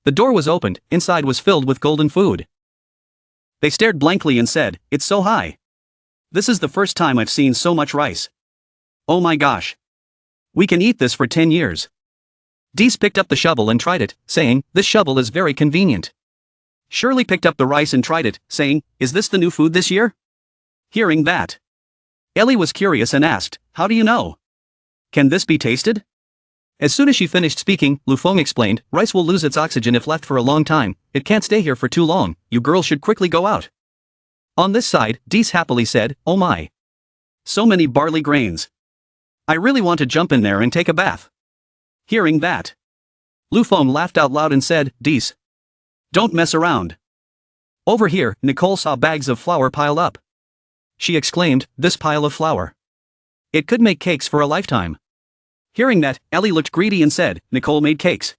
The door was opened, inside was filled with golden food. They stared blankly and said, "It's so high. This is the first time I've seen so much rice. Oh my gosh. We can eat this for 10 years. Dees picked up the shovel and tried it, saying, "This shovel is very convenient." Shirley picked up the rice and tried it, saying, "Is this the new food this year?" Hearing that, Ellie was curious and asked, "How do you know? Can this be tasted?" As soon as she finished speaking, Lu Feng explained, "Rice will lose its oxygen if left for a long time. It can't stay here for too long. You girls should quickly go out." On this side, Dees happily said, "Oh my. So many barley grains. I really want to jump in there and take a bath." Hearing that, Lu Feng laughed out loud and said, "Dees, don't mess around." Over here, Nicole saw bags of flour piled up. She exclaimed, "This pile of flour. It could make cakes for a lifetime." Hearing that, Ellie looked greedy and said, "Nicole made cakes.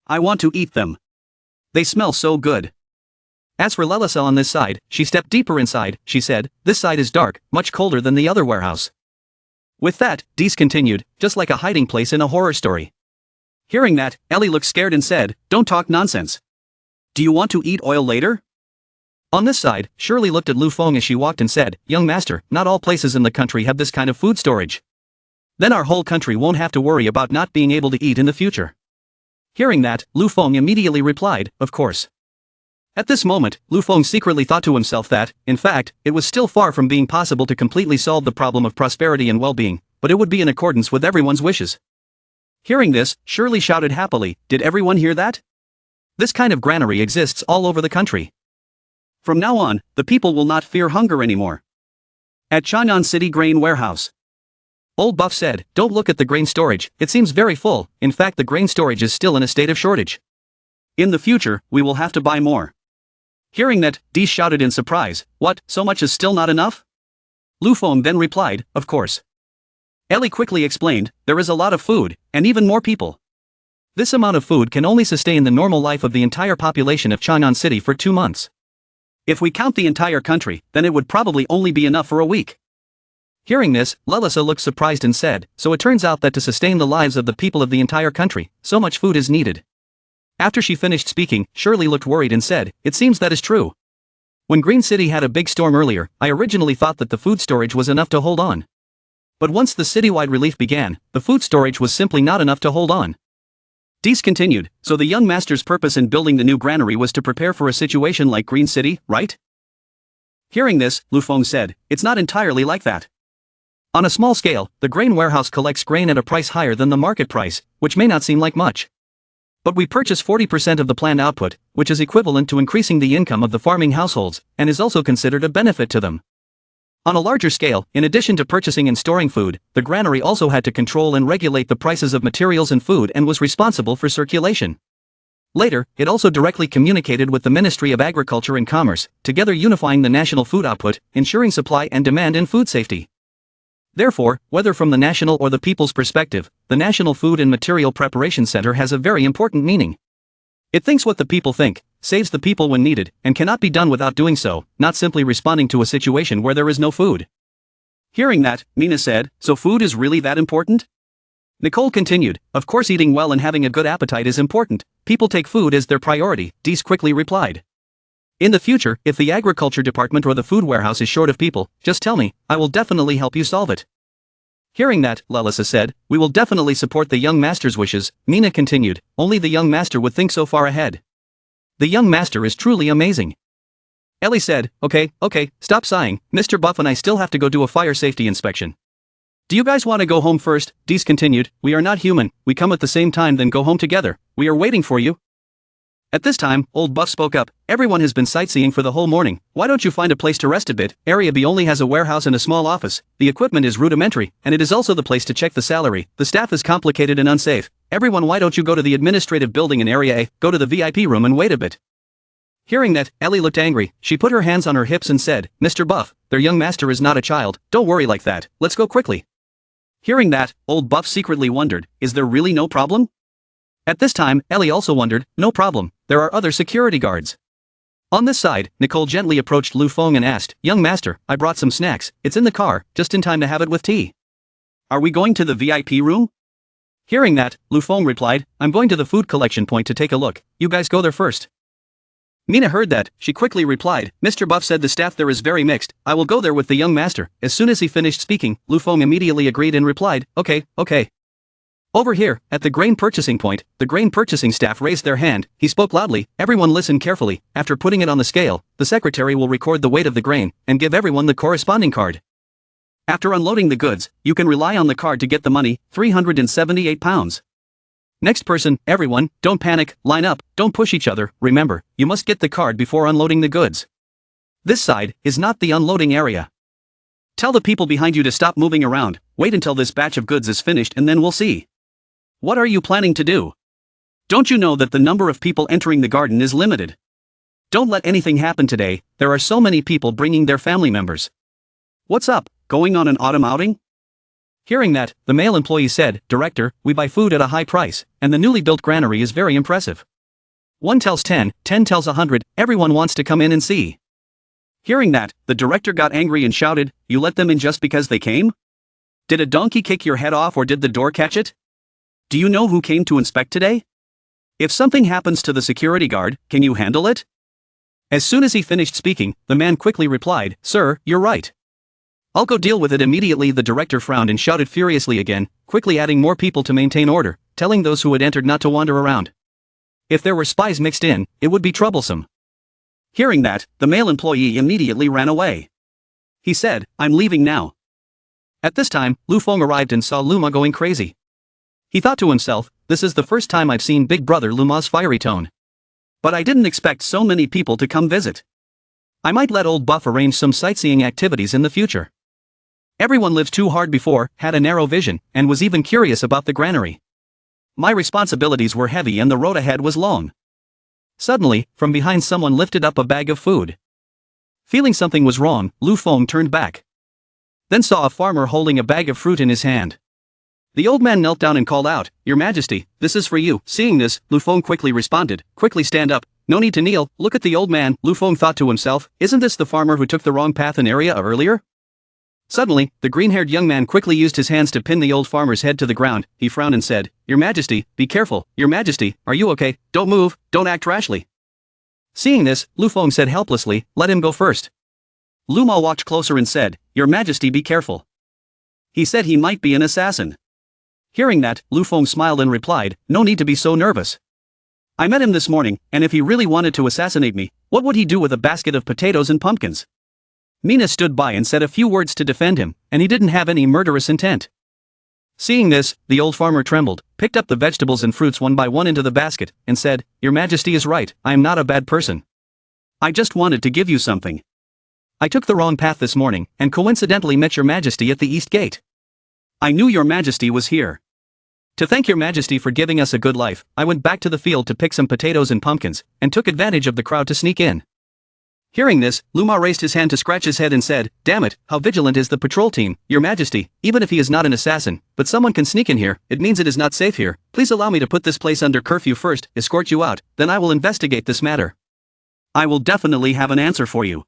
I want to eat them. They smell so good." As for Lelisa on this side, she stepped deeper inside. She said, "This side is dark, much colder than the other warehouse." With that, Dees continued, "Just like a hiding place in a horror story." Hearing that, Ellie looked scared and said, "Don't talk nonsense. Do you want to eat oil later?" On this side, Shirley looked at Lu Feng as she walked and said, "Young master, not all places in the country have this kind of food storage. Then our whole country won't have to worry about not being able to eat in the future." Hearing that, Lu Feng immediately replied, "Of course." At this moment, Lu Feng secretly thought to himself that, in fact, it was still far from being possible to completely solve the problem of prosperity and well-being, but it would be in accordance with everyone's wishes. Hearing this, Shirley shouted happily, "Did everyone hear that? This kind of granary exists all over the country. From now on, the people will not fear hunger anymore." At Chang'an City Grain Warehouse, Old Buff said, "Don't look at the grain storage, it seems very full. In fact, the grain storage is still in a state of shortage. In the future, we will have to buy more." Hearing that, Dees shouted in surprise, "What, so much is still not enough?" Lu Feng then replied, "Of course." Ellie quickly explained, "There is a lot of food, and even more people. This amount of food can only sustain the normal life of the entire population of Chang'an City for 2 months. If we count the entire country, then it would probably only be enough for a week." Hearing this, Lelisa looked surprised and said, "So it turns out that to sustain the lives of the people of the entire country, so much food is needed." After she finished speaking, Shirley looked worried and said, "It seems that is true. When Green City had a big storm earlier, I originally thought that the food storage was enough to hold on. But once the citywide relief began, the food storage was simply not enough to hold on." Dees continued, "So the young master's purpose in building the new granary was to prepare for a situation like Green City, right?" Hearing this, Lu Feng said, "It's not entirely like that. On a small scale, the grain warehouse collects grain at a price higher than the market price, which may not seem like much. But we purchase 40% of the planned output, which is equivalent to increasing the income of the farming households, and is also considered a benefit to them. On a larger scale, in addition to purchasing and storing food, the granary also had to control and regulate the prices of materials and food and was responsible for circulation. Later, it also directly communicated with the Ministry of Agriculture and Commerce, together unifying the national food output, ensuring supply and demand and food safety. Therefore, whether from the national or the people's perspective, the National Food and Material Preparation Center has a very important meaning. It thinks what the people think, saves the people when needed, and cannot be done without doing so, not simply responding to a situation where there is no food." Hearing that, Mina said, "So food is really that important?" Nicole continued, "Of course eating well and having a good appetite is important. People take food as their priority," Dees quickly replied. "In the future, if the agriculture department or the food warehouse is short of people, just tell me, I will definitely help you solve it." Hearing that, Lelisa said, "We will definitely support the young master's wishes." Mina continued, "Only the young master would think so far ahead. The young master is truly amazing." Ellie said, Okay, stop sighing, Mr. Buff and I still have to go do a fire safety inspection. Do you guys want to go home first?" Dees continued, "We are not human, we come at the same time then go home together, we are waiting for you." At this time, Old Buff spoke up, "Everyone has been sightseeing for the whole morning, why don't you find a place to rest a bit? Area B only has a warehouse and a small office, the equipment is rudimentary, and it is also the place to check the salary, the staff is complicated and unsafe. Everyone, why don't you go to the administrative building in Area A, go to the VIP room and wait a bit." Hearing that, Ellie looked angry, she put her hands on her hips and said, "Mr. Buff, their young master is not a child, don't worry like that, let's go quickly." Hearing that, Old Buff secretly wondered, is there really no problem? At this time, Ellie also wondered, no problem, there are other security guards. On this side, Nicole gently approached Lu Feng and asked, "Young master, I brought some snacks, it's in the car, just in time to have it with tea. Are we going to the VIP room?" Hearing that, Lu Feng replied, I'm going to the food collection point to take a look, you guys go there first. Mina heard that, she quickly replied, Mr. Buff said the staff there is very mixed, I will go there with the young master. As soon as he finished speaking, Lu Feng immediately agreed and replied, okay. Over here, at the grain purchasing point, the grain purchasing staff raised their hand, he spoke loudly, everyone listen carefully, after putting it on the scale, the secretary will record the weight of the grain, and give everyone the corresponding card. After unloading the goods, you can rely on the card to get the money, 378 pounds. Next person, everyone, don't panic, line up, don't push each other, remember, you must get the card before unloading the goods. This side is not the unloading area. Tell the people behind you to stop moving around, wait until this batch of goods is finished and then we'll see. What are you planning to do? Don't you know that the number of people entering the garden is limited? Don't let anything happen today, there are so many people bringing their family members. What's up, going on an autumn outing? Hearing that, the male employee said, Director, we buy food at a high price, and the newly built granary is very impressive. 1 tells 10, 10 tells 100, everyone wants to come in and see. Hearing that, the director got angry and shouted, you let them in just because they came? Did a donkey kick your head off or did the door catch it? Do you know who came to inspect today? If something happens to the security guard, can you handle it? As soon as he finished speaking, the man quickly replied, Sir, you're right. I'll go deal with it immediately. The director frowned and shouted furiously again, quickly adding more people to maintain order, telling those who had entered not to wander around. If there were spies mixed in, it would be troublesome. Hearing that, the male employee immediately ran away. He said, I'm leaving now. At this time, Lu Feng arrived and saw Luma going crazy. He thought to himself, this is the first time I've seen Big Brother Luma's fiery tone. But I didn't expect so many people to come visit. I might let old Buff arrange some sightseeing activities in the future. Everyone lived too hard before, had a narrow vision, and was even curious about the granary. My responsibilities were heavy and the road ahead was long. Suddenly, from behind someone lifted up a bag of food. Feeling something was wrong, Lu Feng turned back. Then saw a farmer holding a bag of fruit in his hand. The old man knelt down and called out, Your Majesty, this is for you. Seeing this, Lu Feng quickly responded, quickly stand up, no need to kneel, look at the old man. Lu Feng thought to himself, isn't this the farmer who took the wrong path an area earlier? Suddenly, the green-haired young man quickly used his hands to pin the old farmer's head to the ground. He frowned and said, Your Majesty, be careful, Your Majesty, are you okay? Don't move, don't act rashly. Seeing this, Lu Feng said helplessly, let him go first. Luma walked closer and said, Your Majesty, be careful. He said he might be an assassin. Hearing that, Lu Feng smiled and replied, No need to be so nervous. I met him this morning, and if he really wanted to assassinate me, what would he do with a basket of potatoes and pumpkins? Mina stood by and said a few words to defend him, and he didn't have any murderous intent. Seeing this, the old farmer trembled, picked up the vegetables and fruits one by one into the basket, and said, Your Majesty is right, I am not a bad person. I just wanted to give you something. I took the wrong path this morning, and coincidentally met Your Majesty at the East Gate. I knew Your Majesty was here. To thank Your Majesty for giving us a good life, I went back to the field to pick some potatoes and pumpkins, and took advantage of the crowd to sneak in. Hearing this, Luma raised his hand to scratch his head and said, Damn it, how vigilant is the patrol team, Your Majesty, even if he is not an assassin, but someone can sneak in here, it means it is not safe here, please allow me to put this place under curfew first, escort you out, then I will investigate this matter. I will definitely have an answer for you.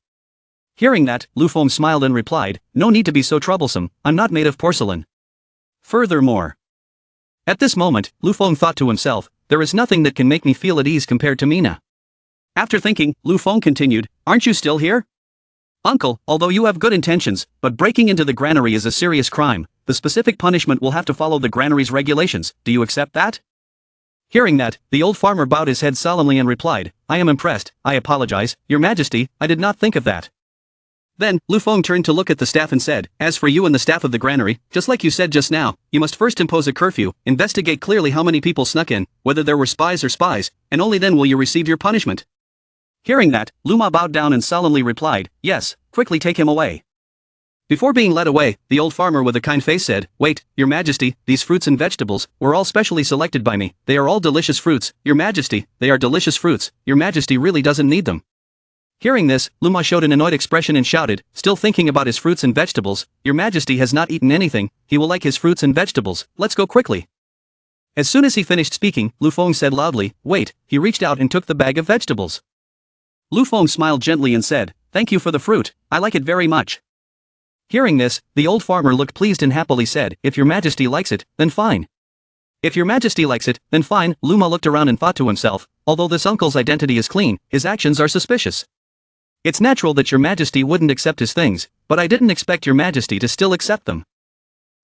Hearing that, Lu Feng smiled and replied, No need to be so troublesome, I'm not made of porcelain. Furthermore. At this moment, Lu Feng thought to himself, there is nothing that can make me feel at ease compared to Mina. After thinking, Lu Feng continued, Aren't you still here? Uncle, although you have good intentions, but breaking into the granary is a serious crime, the specific punishment will have to follow the granary's regulations, do you accept that? Hearing that, the old farmer bowed his head solemnly and replied, I am impressed, I apologize, Your Majesty, I did not think of that. Then, Lu Feng turned to look at the staff and said, As for you and the staff of the granary, just like you said just now, you must first impose a curfew, investigate clearly how many people snuck in, whether there were spies or spies, and only then will you receive your punishment. Hearing that, Luma bowed down and solemnly replied, Yes, quickly take him away. Before being led away, the old farmer with a kind face said, Wait, Your Majesty, these fruits and vegetables were all specially selected by me, they are all delicious fruits, Your Majesty, they are delicious fruits, Your Majesty really doesn't need them. Hearing this, Luma showed an annoyed expression and shouted, still thinking about his fruits and vegetables, Your Majesty has not eaten anything, he will like his fruits and vegetables, let's go quickly. As soon as he finished speaking, Lu Feng said loudly, Wait, he reached out and took the bag of vegetables. Lu Feng smiled gently and said, Thank you for the fruit, I like it very much. Hearing this, the old farmer looked pleased and happily said, If Your Majesty likes it, then fine. If your majesty likes it, then fine. Luma looked around and thought to himself, although this uncle's identity is clean, his actions are suspicious. It's natural that your majesty wouldn't accept his things, but I didn't expect your majesty to still accept them.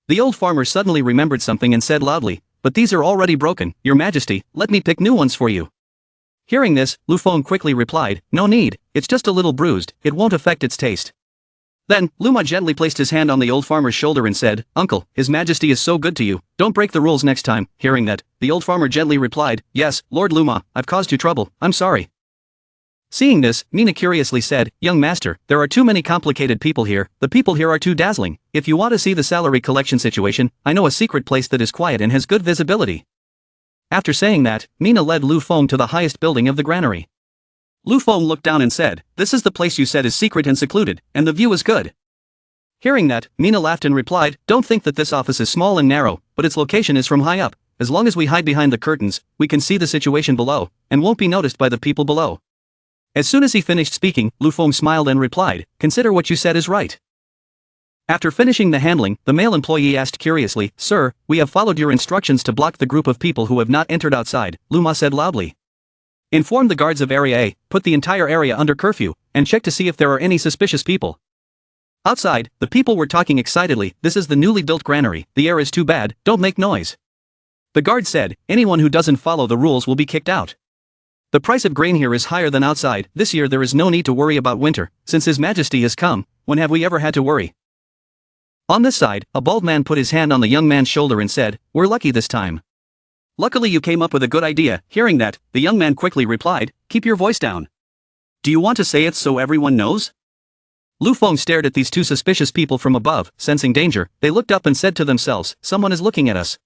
The old farmer suddenly remembered something and said loudly, but these are already broken, your majesty, let me pick new ones for you. Hearing this, Lu Feng quickly replied, no need, it's just a little bruised, it won't affect its taste. Then, Luma gently placed his hand on the old farmer's shoulder and said, Uncle, his majesty is so good to you, don't break the rules next time. Hearing that, the old farmer gently replied, yes, Lord Luma, I've caused you trouble, I'm sorry. Seeing this, Mina curiously said, young master, there are too many complicated people here, the people here are too dazzling. If you want to see the salary collection situation, I know a secret place that is quiet and has good visibility. After saying that, Mina led Lu Feng to the highest building of the granary. Lu Feng looked down and said, this is the place you said is secret and secluded, and the view is good. Hearing that, Mina laughed and replied, don't think that this office is small and narrow, but its location is from high up. As long as we hide behind the curtains, we can see the situation below, and won't be noticed by the people below. As soon as he finished speaking, Lu Feng smiled and replied, consider what you said is right. After finishing the handling, the male employee asked curiously, sir, we have followed your instructions to block the group of people who have not entered outside, Luma said loudly. Inform the guards of Area A, put the entire area under curfew, and check to see if there are any suspicious people. Outside, the people were talking excitedly, this is the newly built granary, the air is too bad, don't make noise. The guard said, anyone who doesn't follow the rules will be kicked out. The price of grain here is higher than outside, this year there is no need to worry about winter, since His Majesty has come, when have we ever had to worry? On this side, a bald man put his hand on the young man's shoulder and said, we're lucky this time. Luckily you came up with a good idea. Hearing that, the young man quickly replied, keep your voice down. Do you want to say it so everyone knows? Lu Feng stared at these two suspicious people from above, sensing danger, they looked up and said to themselves, someone is looking at us.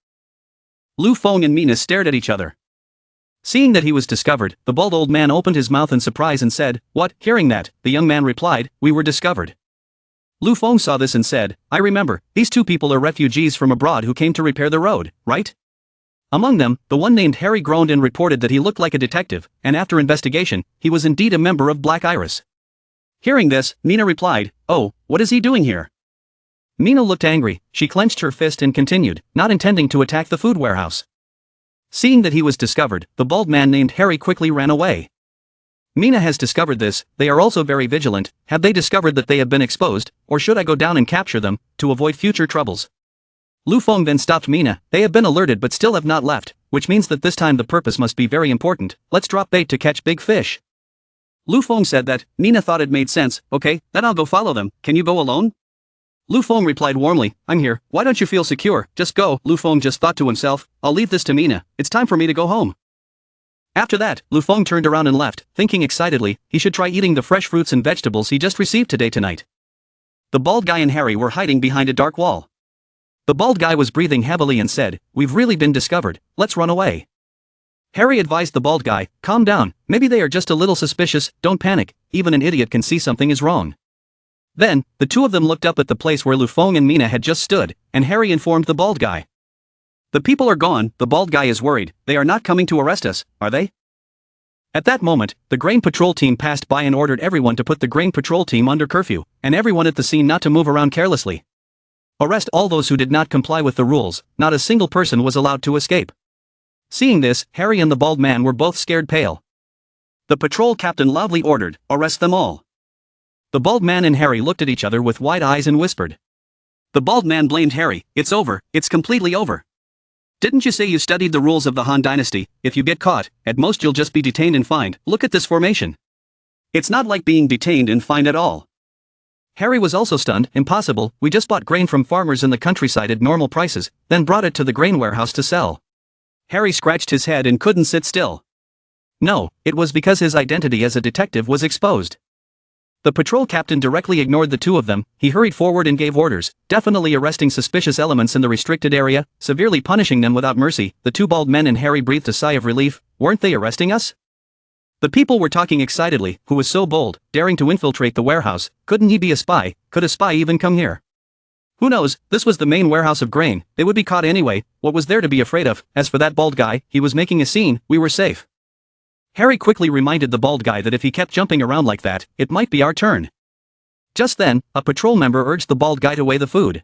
Lu Feng and Mina stared at each other. Seeing that he was discovered, the bald old man opened his mouth in surprise and said, what? Hearing that, the young man replied, we were discovered. Lu Feng saw this and said, I remember, these two people are refugees from abroad who came to repair the road, right? Among them, the one named Harry groaned and reported that he looked like a detective, and after investigation, he was indeed a member of Black Iris. Hearing this, Mina replied, oh, what is he doing here? Mina looked angry, she clenched her fist and continued, not intending to attack the food warehouse. Seeing that he was discovered, the bald man named Harry quickly ran away. Mina has discovered this, they are also very vigilant, have they discovered that they have been exposed, or should I go down and capture them, to avoid future troubles? Lu Feng then stopped Mina, they have been alerted but still have not left, which means that this time the purpose must be very important, let's drop bait to catch big fish. Lu Feng said that, Mina thought it made sense, okay, then I'll go follow them, can you go alone? Lu Feng replied warmly, I'm here, why don't you feel secure, just go. Lu Feng just thought to himself, I'll leave this to Mina, it's time for me to go home. After that, Lu Feng turned around and left, thinking excitedly, he should try eating the fresh fruits and vegetables he just received tonight. The bald guy and Harry were hiding behind a dark wall. The bald guy was breathing heavily and said, we've really been discovered, let's run away. Harry advised the bald guy, calm down, maybe they are just a little suspicious, don't panic, even an idiot can see something is wrong. Then, the two of them looked up at the place where Lu Feng and Mina had just stood, and Harry informed the bald guy. The people are gone, the bald guy is worried, they are not coming to arrest us, are they? At that moment, the grain patrol team passed by and ordered everyone to put the grain patrol team under curfew, and everyone at the scene not to move around carelessly. Arrest all those who did not comply with the rules, not a single person was allowed to escape. Seeing this, Harry and the bald man were both scared pale. The patrol captain loudly ordered, arrest them all. The bald man and Harry looked at each other with wide eyes and whispered. The bald man blamed Harry, it's over, it's completely over. Didn't you say you studied the rules of the Han Dynasty? If you get caught, at most you'll just be detained and fined, look at this formation. It's not like being detained and fined at all. Harry was also stunned, impossible, we just bought grain from farmers in the countryside at normal prices, then brought it to the grain warehouse to sell. Harry scratched his head and couldn't sit still. No, it was because his identity as a detective was exposed. The patrol captain directly ignored the two of them, he hurried forward and gave orders, definitely arresting suspicious elements in the restricted area, severely punishing them without mercy. The two bald men and Harry breathed a sigh of relief, weren't they arresting us? The people were talking excitedly, who was so bold, daring to infiltrate the warehouse, couldn't he be a spy, could a spy even come here? Who knows, this was the main warehouse of grain, they would be caught anyway, what was there to be afraid of? As for that bald guy, he was making a scene, we were safe. Harry quickly reminded the bald guy that if he kept jumping around like that, it might be our turn. Just then, a patrol member urged the bald guy to weigh the food.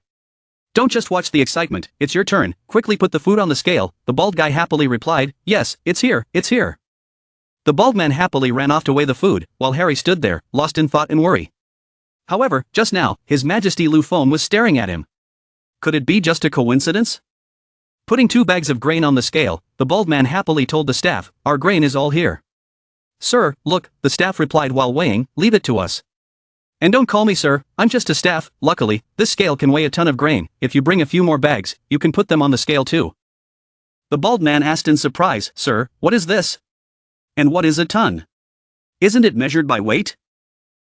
Don't just watch the excitement, it's your turn. Quickly put the food on the scale, the bald guy happily replied. Yes, it's here, it's here. The bald man happily ran off to weigh the food, while Harry stood there, lost in thought and worry. However, just now, His Majesty Lu Feng was staring at him. Could it be just a coincidence? Putting 2 bags of grain on the scale, the bald man happily told the staff, our grain is all here. Sir, look, the staff replied while weighing, leave it to us. And don't call me sir, I'm just a staff. Luckily, this scale can weigh a ton of grain. If you bring a few more bags, you can put them on the scale too. The bald man asked in surprise, sir, what is this? And what is a ton? Isn't it measured by weight?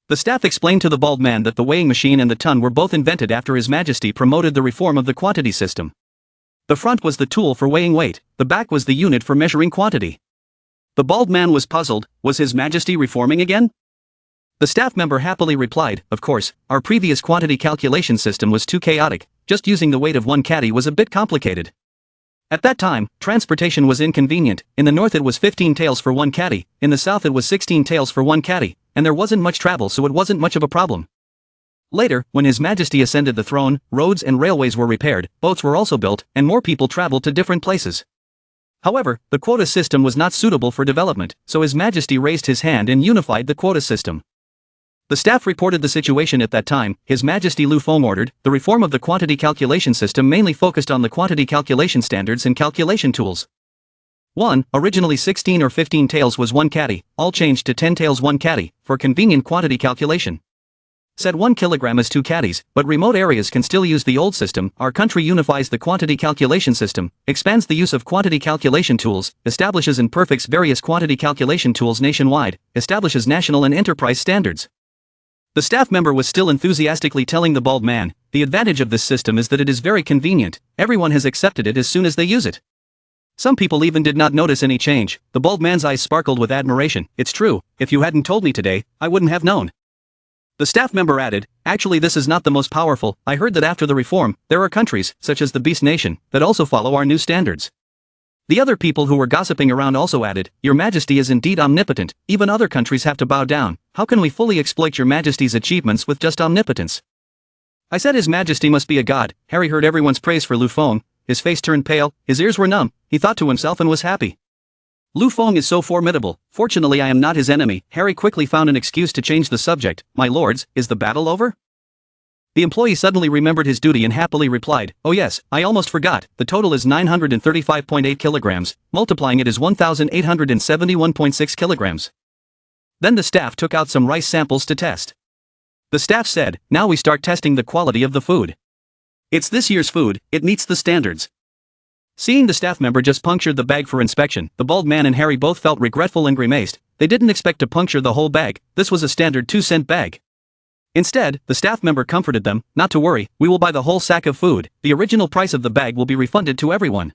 The staff explained to the bald man that the weighing machine and the ton were both invented after His Majesty promoted the reform of the quantity system. The front was the tool for weighing weight, the back was the unit for measuring quantity. The bald man was puzzled. Was His Majesty reforming again? The staff member happily replied, of course, our previous quantity calculation system was too chaotic, just using the weight of 1 caddy was a bit complicated. At that time, transportation was inconvenient. In the north it was 15 taels for 1 caddy, in the south it was 16 taels for 1 caddy, and there wasn't much travel so it wasn't much of a problem. Later, when His Majesty ascended the throne, roads and railways were repaired, boats were also built, and more people traveled to different places. However, the quota system was not suitable for development, so His Majesty raised his hand and unified the quota system. The staff reported the situation at that time. His Majesty Lu Feng ordered, the reform of the quantity calculation system mainly focused on the quantity calculation standards and calculation tools. 1. Originally 16 or 15 taels was 1 caddy, all changed to 10 taels 1 caddy, for convenient quantity calculation. Said 1 kilogram is 2 caddies, but remote areas can still use the old system. Our country unifies the quantity calculation system, expands the use of quantity calculation tools, establishes and perfects various quantity calculation tools nationwide, establishes national and enterprise standards. The staff member was still enthusiastically telling the bald man, the advantage of this system is that it is very convenient, everyone has accepted it as soon as they use it. Some people even did not notice any change. The bald man's eyes sparkled with admiration. It's true, if you hadn't told me today, I wouldn't have known. The staff member added, actually this is not the most powerful. I heard that after the reform, there are countries, such as the Beast Nation, that also follow our new standards. The other people who were gossiping around also added, Your Majesty is indeed omnipotent, even other countries have to bow down. How can we fully exploit Your Majesty's achievements with just omnipotence? I said His Majesty must be a god. Harry heard everyone's praise for Lu Feng, his face turned pale, his ears were numb, he thought to himself and was happy. Lu Feng is so formidable, fortunately I am not his enemy. Harry quickly found an excuse to change the subject. My lords, is the battle over? The employee suddenly remembered his duty and happily replied, oh yes, I almost forgot, the total is 935.8 kilograms, multiplying it is 1,871.6 kilograms. Then the staff took out some rice samples to test. The staff said, now we start testing the quality of the food. It's this year's food, it meets the standards. Seeing the staff member just punctured the bag for inspection, the bald man and Harry both felt regretful and grimaced. They didn't expect to puncture the whole bag, this was a standard 2-cent bag. Instead, the staff member comforted them, not to worry, we will buy the whole sack of food, the original price of the bag will be refunded to everyone.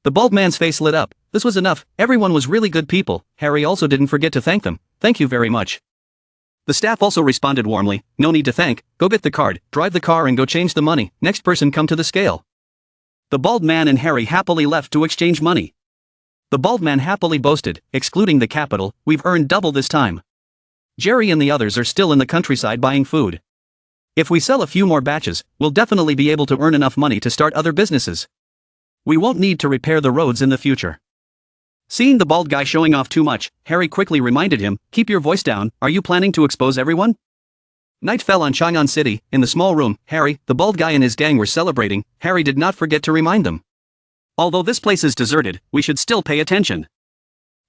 The bald man's face lit up, this was enough, everyone was really good people. Harry also didn't forget to thank them, thank you very much. The staff also responded warmly, no need to thank, go get the card, drive the car and go change the money, next person come to the scale. The bald man and Harry happily left to exchange money. The bald man happily boasted, excluding the capital, we've earned double this time. Jerry and the others are still in the countryside buying food. If we sell a few more batches, we'll definitely be able to earn enough money to start other businesses. We won't need to repair the roads in the future. Seeing the bald guy showing off too much, Harry quickly reminded him, keep your voice down, are you planning to expose everyone? Night fell on Chang'an City. In the small room, Harry, the bald guy and his gang were celebrating. Harry did not forget to remind them. Although this place is deserted, we should still pay attention.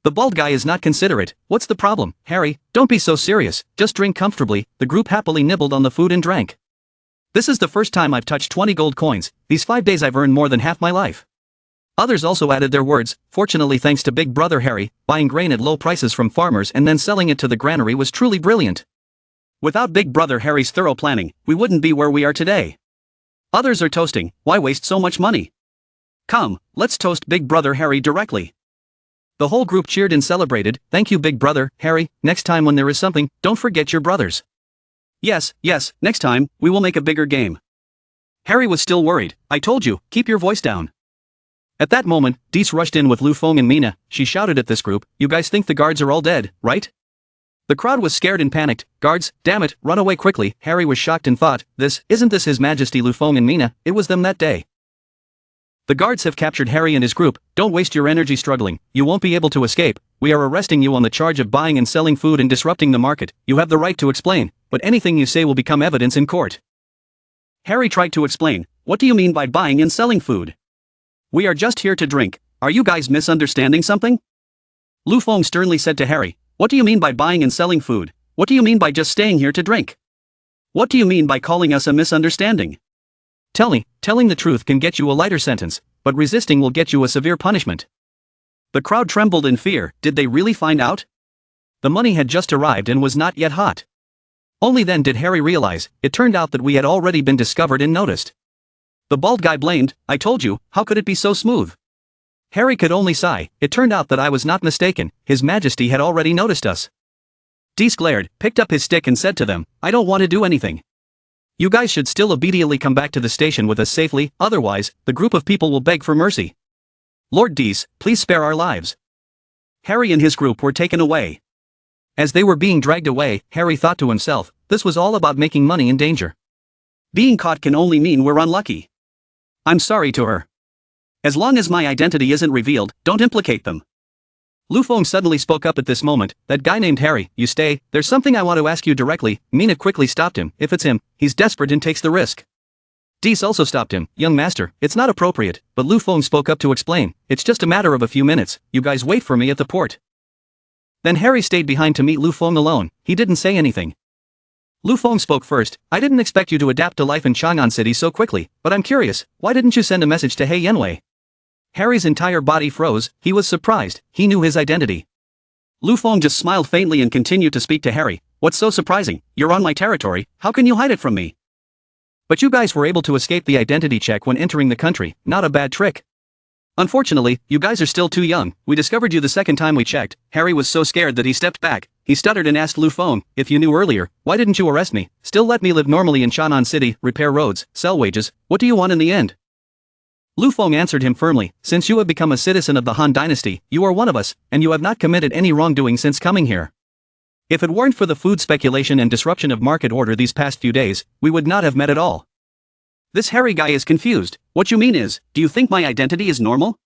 The bald guy is not considerate. What's the problem, Harry? Don't be so serious, just drink comfortably. The group happily nibbled on the food and drank. This is the first time I've touched 20 gold coins. These 5 days I've earned more than half my life. Others also added their words. Fortunately, thanks to Big Brother Harry, buying grain at low prices from farmers and then selling it to the granary was truly brilliant. Without Big Brother Harry's thorough planning, we wouldn't be where we are today. Others are toasting. Why waste so much money? Come, let's toast Big Brother Harry directly. The whole group cheered and celebrated. Thank you Big Brother, Harry, next time when there is something, don't forget your brothers. Yes, next time, we will make a bigger game. Harry was still worried. I told you, keep your voice down. At that moment, Dees rushed in with Lu Feng and Mina. She shouted at this group, you guys think the guards are all dead, right? The crowd was scared and panicked. Guards, damn it, run away quickly. Harry was shocked and thought, isn't this His Majesty Lu Feng and Mina? It was them that day. The guards have captured Harry and his group. Don't waste your energy struggling. You won't be able to escape. We are arresting you on the charge of buying and selling food and disrupting the market. You have the right to explain, but anything you say will become evidence in court. Harry tried to explain. What do you mean by buying and selling food? We are just here to drink. Are you guys misunderstanding something? Lu Feng sternly said to Harry. What do you mean by buying and selling food? What do you mean by just staying here to drink? What do you mean by calling us a misunderstanding? Tell me, telling the truth can get you a lighter sentence, but resisting will get you a severe punishment. The crowd trembled in fear. Did they really find out? The money had just arrived and was not yet hot. Only then did Harry realize, it turned out that we had already been discovered and noticed. The bald guy blamed, I told you, how could it be so smooth? Harry could only sigh. It turned out that I was not mistaken, His Majesty had already noticed us. Dees glared, picked up his stick and said to them, I don't want to do anything. You guys should still obediently come back to the station with us safely, otherwise, the group of people will beg for mercy. Lord Dees, please spare our lives. Harry and his group were taken away. As they were being dragged away, Harry thought to himself, this was all about making money in danger. Being caught can only mean we're unlucky. I'm sorry to her. As long as my identity isn't revealed, don't implicate them. Lu Feng suddenly spoke up at this moment. That guy named Harry, you stay, there's something I want to ask you directly. Mina quickly stopped him. If it's him, he's desperate and takes the risk. Dees also stopped him. Young master, it's not appropriate, but Lu Feng spoke up to explain. It's just a matter of a few minutes, you guys wait for me at the port. Then Harry stayed behind to meet Lu Feng alone. He didn't say anything. Lu Feng spoke first. I didn't expect you to adapt to life in Chang'an City so quickly, but I'm curious, why didn't you send a message to He Yanwei? Harry's entire body froze. He was surprised. He knew his identity. Lu Feng just smiled faintly and continued to speak to Harry. What's so surprising? You're on my territory, how can you hide it from me? But you guys were able to escape the identity check when entering the country, not a bad trick. Unfortunately, you guys are still too young. We discovered you the second time we checked. Harry was so scared that he stepped back. He stuttered and asked Lu Feng, if you knew earlier, why didn't you arrest me? Still let me live normally in Chang'an City, repair roads, sell wages, what do you want in the end? Lu Feng answered him firmly, since you have become a citizen of the Han Dynasty, you are one of us, and you have not committed any wrongdoing since coming here. If it weren't for the food speculation and disruption of market order these past few days, we would not have met at all. This Harry guy is confused. What you mean is, do you think my identity is normal?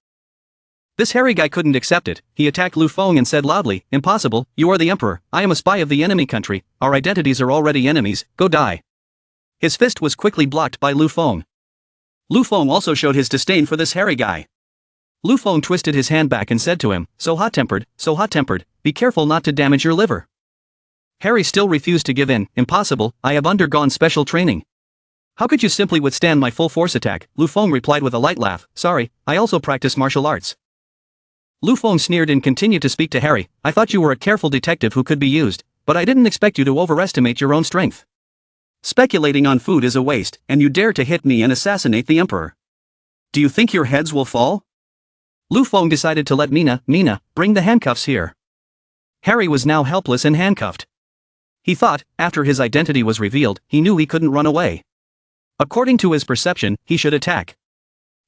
This Harry guy couldn't accept it. He attacked Lu Feng and said loudly, impossible, you are the emperor, I am a spy of the enemy country, our identities are already enemies, go die. His fist was quickly blocked by Lu Feng. Lu Feng also showed his disdain for this Harry guy. Lu Feng twisted his hand back and said to him, so hot-tempered, be careful not to damage your liver. Harry still refused to give in. Impossible, I have undergone special training. How could you simply withstand my full force attack? Lu Feng replied with a light laugh, sorry, I also practice martial arts. Lu Feng sneered and continued to speak to Harry, I thought you were a careful detective who could be used, but I didn't expect you to overestimate your own strength. Speculating on food is a waste, and you dare to hit me and assassinate the emperor. Do you think your heads will fall? Lu Feng decided to let Mina, bring the handcuffs here. Harry was now helpless and handcuffed. He thought, after his identity was revealed, he knew he couldn't run away. According to his perception, he should attack.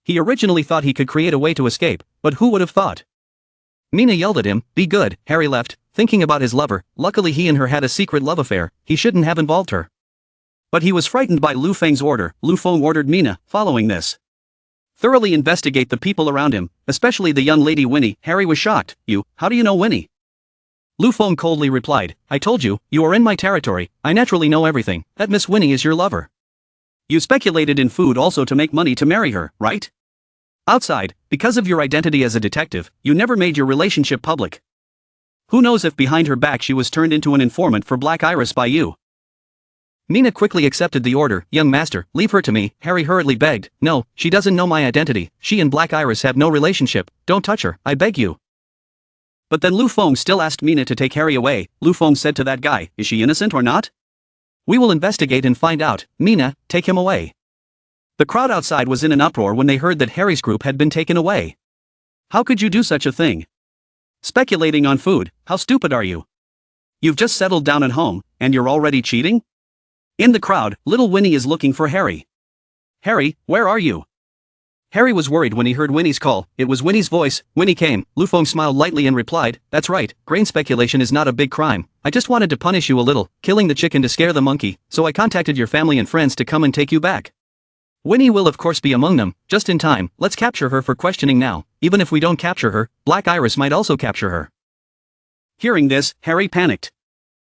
He originally thought he could create a way to escape, but who would have thought? Mina yelled at him, be good. Harry left, thinking about his lover. Luckily he and her had a secret love affair, he shouldn't have involved her. But he was frightened by Lu Feng's order. Lu Feng ordered Mina, following this, thoroughly investigate the people around him, especially the young lady Winnie. Harry was shocked. How do you know Winnie? Lu Feng coldly replied, I told you, you are in my territory, I naturally know everything, that Miss Winnie is your lover. You speculated in food also to make money to marry her, right? Outside, because of your identity as a detective, you never made your relationship public. Who knows if behind her back she was turned into an informant for Black Iris by you. Mina quickly accepted the order. Young master, leave her to me. Harry hurriedly begged. No, she doesn't know my identity. She and Black Iris have no relationship. Don't touch her, I beg you. But then Lu Feng still asked Mina to take Harry away. Lu Feng said to that guy, is she innocent or not? We will investigate and find out. Mina, take him away. The crowd outside was in an uproar when they heard that Harry's group had been taken away. How could you do such a thing? Speculating on food, how stupid are you? You've just settled down at home, and you're already cheating? In the crowd, little Winnie is looking for Harry. Harry, where are you? Harry was worried when he heard Winnie's call. It was Winnie's voice. Winnie came. Lu Feng smiled lightly and replied, "That's right, grain speculation is not a big crime. I just wanted to punish you a little, killing the chicken to scare the monkey, so I contacted your family and friends to come and take you back. Winnie will of course be among them, just in time. Let's capture her for questioning now. Even if we don't capture her, Black Iris might also capture her." Hearing this, Harry panicked.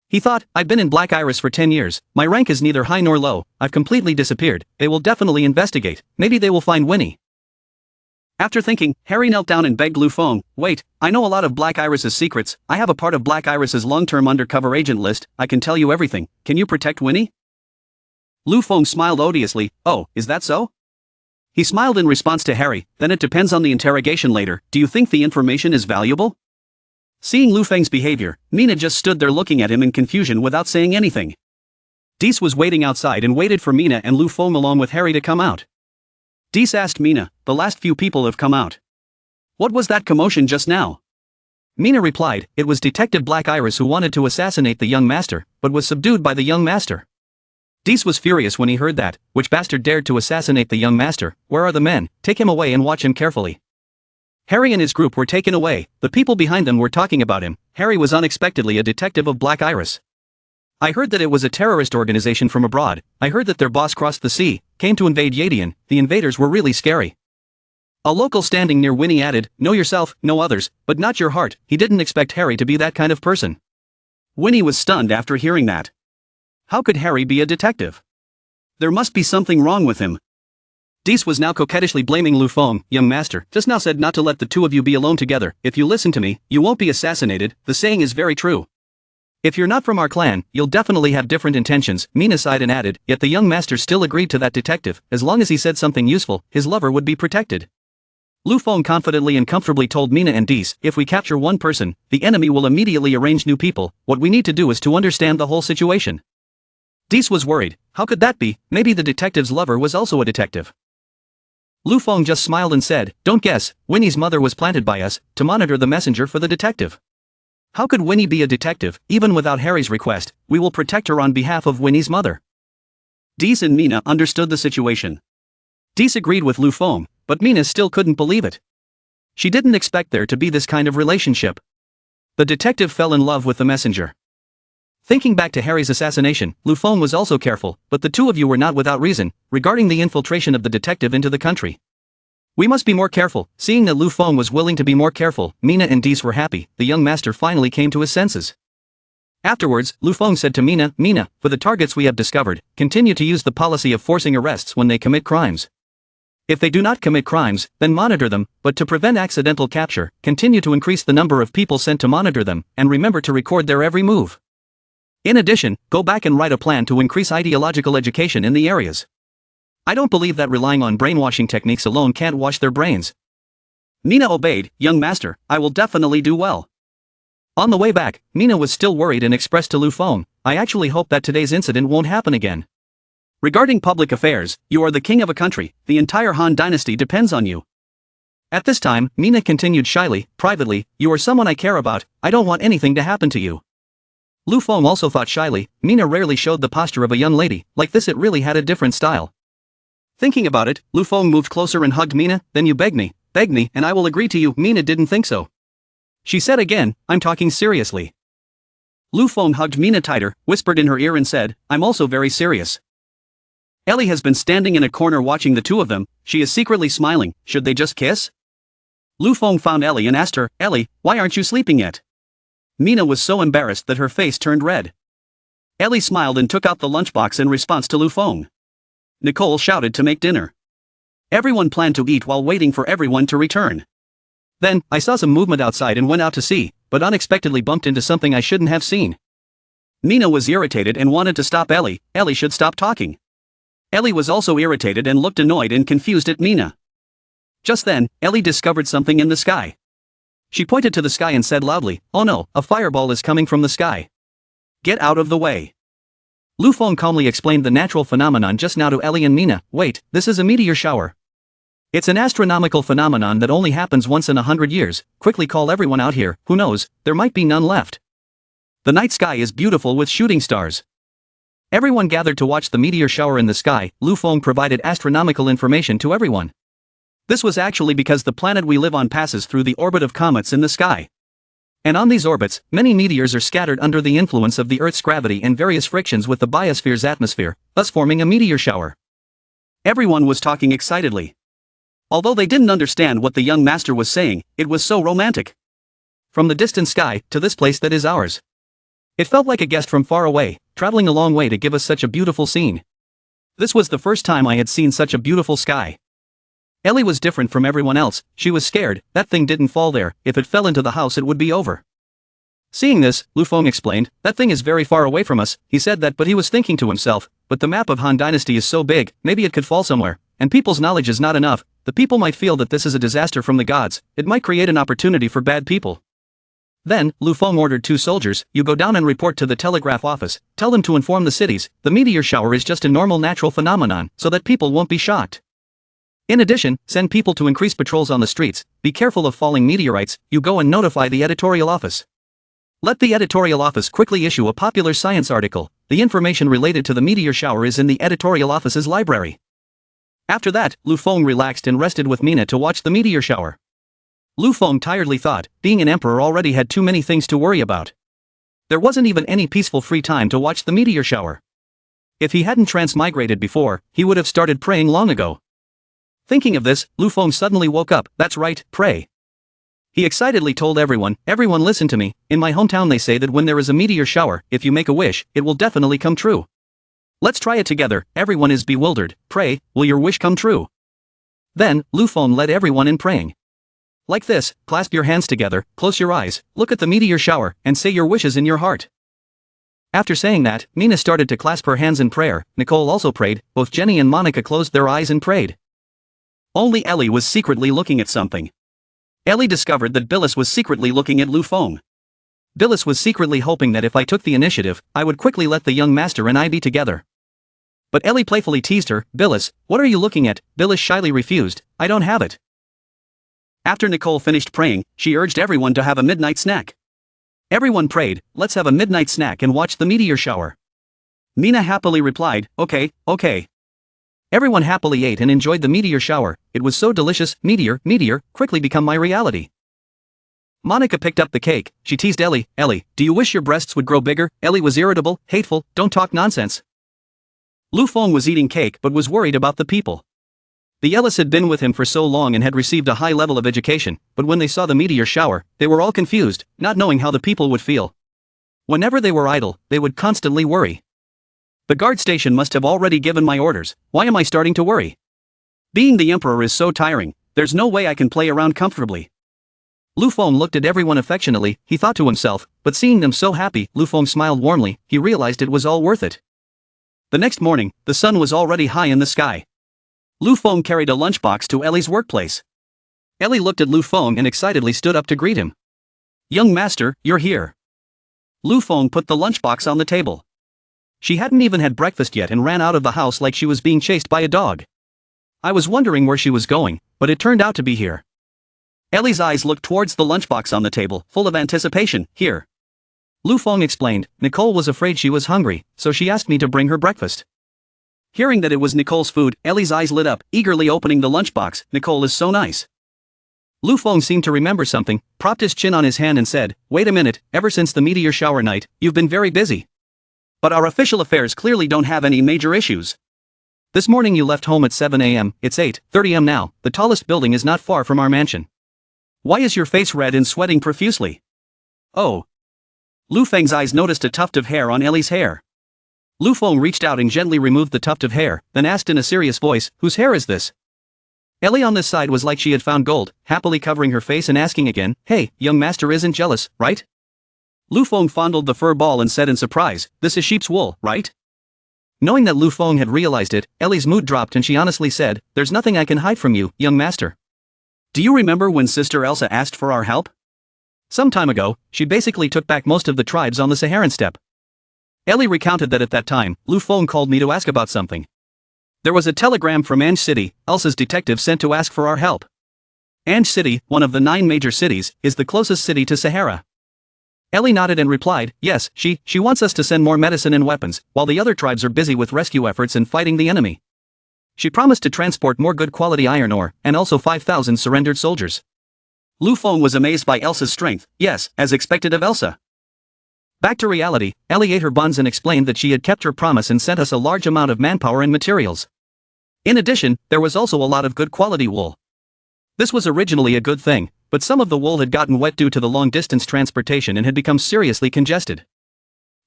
He thought, "I've been in Black Iris for 10 years, my rank is neither high nor low, I've completely disappeared, they will definitely investigate, maybe they will find Winnie." After thinking, Harry knelt down and begged Lu Feng, "Wait, I know a lot of Black Iris's secrets, I have a part of Black Iris's long-term undercover agent list, I can tell you everything, can you protect Winnie?" Lu Feng smiled odiously, "Oh, is that so?" He smiled in response to Harry, "Then it depends on the interrogation later, do you think the information is valuable?" Seeing Lu Feng's behavior, Mina just stood there looking at him in confusion without saying anything. Dees was waiting outside and waited for Mina and Lu Feng along with Harry to come out. Dees asked Mina, "The last few people have come out. What was that commotion just now?" Mina replied, "It was Detective Black Iris who wanted to assassinate the young master, but was subdued by the young master." Dees was furious when he heard that. Which bastard dared to assassinate the young master? Where are the men? Take him away and watch him carefully. Harry and his group were taken away, the people behind them were talking about him. Harry was unexpectedly a detective of Black Iris. "I heard that it was a terrorist organization from abroad, I heard that their boss crossed the sea, came to invade Yadian, the invaders were really scary." A local standing near Winnie added, "Know yourself, know others, but not your heart." He didn't expect Harry to be that kind of person. Winnie was stunned after hearing that. How could Harry be a detective? There must be something wrong with him. Dees was now coquettishly blaming Lu Feng, "Young master, just now said not to let the two of you be alone together, if you listen to me, you won't be assassinated, the saying is very true. If you're not from our clan, you'll definitely have different intentions." Mina sighed and added, "Yet the young master still agreed to that detective, as long as he said something useful, his lover would be protected." Lu Feng confidently and comfortably told Mina and Dees, "If we capture one person, the enemy will immediately arrange new people, what we need to do is to understand the whole situation." Dees was worried, how could that be, maybe the detective's lover was also a detective. Lu Feng just smiled and said, "Don't guess, Winnie's mother was planted by us, to monitor the messenger for the detective. How could Winnie be a detective, even without Harry's request? We will protect her on behalf of Winnie's mother." Dees and Mina understood the situation. Dees agreed with Lu Feng, but Mina still couldn't believe it. She didn't expect there to be this kind of relationship. The detective fell in love with the messenger. Thinking back to Harry's assassination, Lu Feng was also careful, "But the two of you were not without reason, regarding the infiltration of the detective into the country. We must be more careful." Seeing that Lu Feng was willing to be more careful, Mina and Dees were happy, the young master finally came to his senses. Afterwards, Lu Feng said to Mina, "Mina, for the targets we have discovered, continue to use the policy of forcing arrests when they commit crimes. If they do not commit crimes, then monitor them, but to prevent accidental capture, continue to increase the number of people sent to monitor them, and remember to record their every move. In addition, go back and write a plan to increase ideological education in the areas. I don't believe that relying on brainwashing techniques alone can't wash their brains." Mina obeyed, "Young master, I will definitely do well." On the way back, Mina was still worried and expressed to Lu Feng, "I actually hope that today's incident won't happen again. Regarding public affairs, you are the king of a country, the entire Han Dynasty depends on you." At this time, Mina continued shyly, "Privately, you are someone I care about, I don't want anything to happen to you." Lu Feng also thought shyly, Mina rarely showed the posture of a young lady, like this it really had a different style. Thinking about it, Lu Feng moved closer and hugged Mina, "Then you beg me, and I will agree to you." Mina didn't think so. She said again, "I'm talking seriously." Lu Feng hugged Mina tighter, whispered in her ear and said, "I'm also very serious." Ellie has been standing in a corner watching the two of them, she is secretly smiling, should they just kiss? Lu Feng found Ellie and asked her, "Ellie, why aren't you sleeping yet?" Mina was so embarrassed that her face turned red. Ellie smiled and took out the lunchbox in response to Lu Feng. Nicole shouted to make dinner. Everyone planned to eat while waiting for everyone to return. Then, I saw some movement outside and went out to see, but unexpectedly bumped into something I shouldn't have seen. Mina was irritated and wanted to stop Ellie, Ellie should stop talking. Ellie was also irritated and looked annoyed and confused at Mina. Just then, Ellie discovered something in the sky. She pointed to the sky and said loudly, "Oh no, a fireball is coming from the sky. Get out of the way." Lu Feng calmly explained the natural phenomenon just now to Ellie and Mina. "Wait, this is a meteor shower. It's an astronomical phenomenon that only happens once in 100 years, quickly call everyone out here, who knows, there might be none left. The night sky is beautiful with shooting stars." Everyone gathered to watch the meteor shower in the sky. Lu Feng provided astronomical information to everyone. This was actually because the planet we live on passes through the orbit of comets in the sky. And on these orbits, many meteors are scattered under the influence of the Earth's gravity and various frictions with the biosphere's atmosphere, thus forming a meteor shower. Everyone was talking excitedly. Although they didn't understand what the young master was saying, it was so romantic. From the distant sky, to this place that is ours. It felt like a guest from far away, traveling a long way to give us such a beautiful scene. This was the first time I had seen such a beautiful sky. Ellie was different from everyone else. She was scared. That thing didn't fall there. If it fell into the house it would be over. Seeing this, Lu Feng explained, that thing is very far away from us. He said that, but he was thinking to himself, but the map of Han Dynasty is so big, maybe it could fall somewhere, and people's knowledge is not enough. The people might feel that this is a disaster from the gods. It might create an opportunity for bad people. Then, Lu Feng ordered 2 soldiers, you go down and report to the telegraph office, tell them to inform the cities, the meteor shower is just a normal natural phenomenon, so that people won't be shocked. In addition, send people to increase patrols on the streets, be careful of falling meteorites, you go and notify the editorial office. Let the editorial office quickly issue a popular science article, the information related to the meteor shower is in the editorial office's library. After that, Lu Feng relaxed and rested with Mina to watch the meteor shower. Lu Feng tiredly thought, being an emperor already had too many things to worry about. There wasn't even any peaceful free time to watch the meteor shower. If he hadn't transmigrated before, he would have started praying long ago. Thinking of this, Lu Feng suddenly woke up, that's right, pray. He excitedly told everyone listen to me, in my hometown they say that when there is a meteor shower, if you make a wish, it will definitely come true. Let's try it together, everyone is bewildered, pray, will your wish come true? Then, Lu Feng led everyone in praying. Like this, clasp your hands together, close your eyes, look at the meteor shower, and say your wishes in your heart. After saying that, Mina started to clasp her hands in prayer, Nicole also prayed, both Jenny and Monica closed their eyes and prayed. Only Ellie was secretly looking at something. Ellie discovered that Billis was secretly looking at Lu Feng. Billis was secretly hoping that if I took the initiative, I would quickly let the young master and I be together. But Ellie playfully teased her, Billis, what are you looking at? Billis shyly refused, I don't have it. After Nicole finished praying, she urged everyone to have a midnight snack. Everyone prayed, let's have a midnight snack and watch the meteor shower. Mina happily replied, okay. Everyone happily ate and enjoyed the meteor shower, it was so delicious, meteor, quickly become my reality. Monica picked up the cake, she teased Ellie, do you wish your breasts would grow bigger? Ellie was irritable, hateful, don't talk nonsense. Lu Feng was eating cake but was worried about the people. The Ellis had been with him for so long and had received a high level of education, but when they saw the meteor shower, they were all confused, not knowing how the people would feel. Whenever they were idle, they would constantly worry. The guard station must have already given my orders, why am I starting to worry? Being the emperor is so tiring, there's no way I can play around comfortably. Lu Feng looked at everyone affectionately, he thought to himself, but seeing them so happy, Lu Feng smiled warmly, he realized it was all worth it. The next morning, the sun was already high in the sky. Lu Feng carried a lunchbox to Ellie's workplace. Ellie looked at Lu Feng and excitedly stood up to greet him. Young master, you're here. Lu Feng put the lunchbox on the table. She hadn't even had breakfast yet and ran out of the house like she was being chased by a dog. I was wondering where she was going, but it turned out to be here. Ellie's eyes looked towards the lunchbox on the table, full of anticipation, here. Lu Feng explained, Nicole was afraid she was hungry, so she asked me to bring her breakfast. Hearing that it was Nicole's food, Ellie's eyes lit up, eagerly opening the lunchbox, Nicole is so nice. Lu Feng seemed to remember something, propped his chin on his hand and said, wait a minute, ever since the meteor shower night, you've been very busy. But our official affairs clearly don't have any major issues. This morning you left home at 7 a.m., it's 8:30 am now, the tallest building is not far from our mansion. Why is your face red and sweating profusely? Oh. Lu Feng's eyes noticed a tuft of hair on Ellie's hair. Lu Feng reached out and gently removed the tuft of hair, then asked in a serious voice, whose hair is this? Ellie on this side was like she had found gold, happily covering her face and asking again, hey, young master isn't jealous, right? Lu Feng fondled the fur ball and said in surprise, this is sheep's wool, right? Knowing that Lu Feng had realized it, Ellie's mood dropped and she honestly said, there's nothing I can hide from you, young master. Do you remember when Sister Elsa asked for our help? Some time ago, she basically took back most of the tribes on the Saharan steppe. Ellie recounted that at that time, Lu Feng called me to ask about something. There was a telegram from Ange City, Elsa's detective sent to ask for our help. Ange City, one of the 9 major cities, is the closest city to Sahara. Ellie nodded and replied, yes, she wants us to send more medicine and weapons, while the other tribes are busy with rescue efforts and fighting the enemy. She promised to transport more good quality iron ore, and also 5,000 surrendered soldiers. Lu Feng was amazed by Elsa's strength, yes, as expected of Elsa. Back to reality, Ellie ate her buns and explained that she had kept her promise and sent us a large amount of manpower and materials. In addition, there was also a lot of good quality wool. This was originally a good thing, but some of the wool had gotten wet due to the long-distance transportation and had become seriously congested.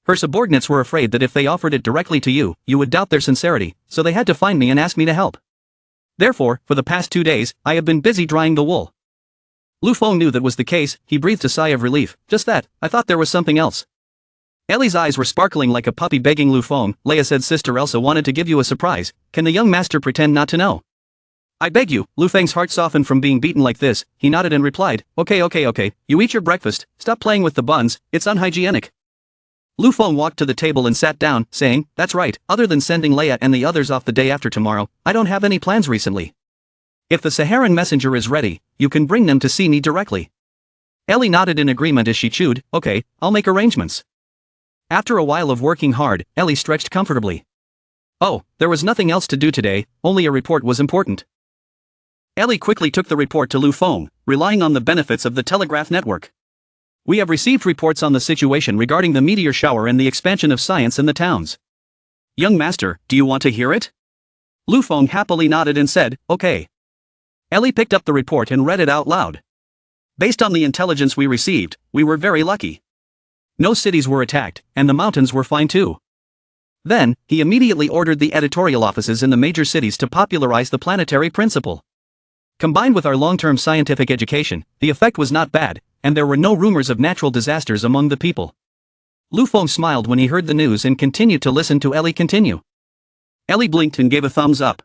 Her subordinates were afraid that if they offered it directly to you, you would doubt their sincerity, so they had to find me and ask me to help. Therefore, for the past 2 days, I have been busy drying the wool. Lu Feng knew that was the case. He breathed a sigh of relief. Just that, I thought there was something else. Ellie's eyes were sparkling like a puppy begging Lu Feng. Leia said Sister Elsa wanted to give you a surprise. Can the young master pretend not to know? I beg you. Lu Feng's heart softened from being beaten like this. He nodded and replied, okay, you eat your breakfast, stop playing with the buns, it's unhygienic. Lu Feng walked to the table and sat down, saying, that's right, other than sending Leia and the others off the day after tomorrow, I don't have any plans recently. If the Saharan messenger is ready, you can bring them to see me directly. Ellie nodded in agreement as she chewed, okay, I'll make arrangements. After a while of working hard, Ellie stretched comfortably. Oh, there was nothing else to do today, only a report was important. Ellie quickly took the report to Lu Feng, relying on the benefits of the telegraph network. We have received reports on the situation regarding the meteor shower and the expansion of science in the towns. Young master, do you want to hear it? Lu Feng happily nodded and said, okay. Ellie picked up the report and read it out loud. Based on the intelligence we received, we were very lucky. No cities were attacked, and the mountains were fine too. Then, he immediately ordered the editorial offices in the major cities to popularize the planetary principle. Combined with our long-term scientific education, the effect was not bad, and there were no rumors of natural disasters among the people. Lu Feng smiled when he heard the news and continued to listen to Ellie continue. Ellie blinked and gave a thumbs up.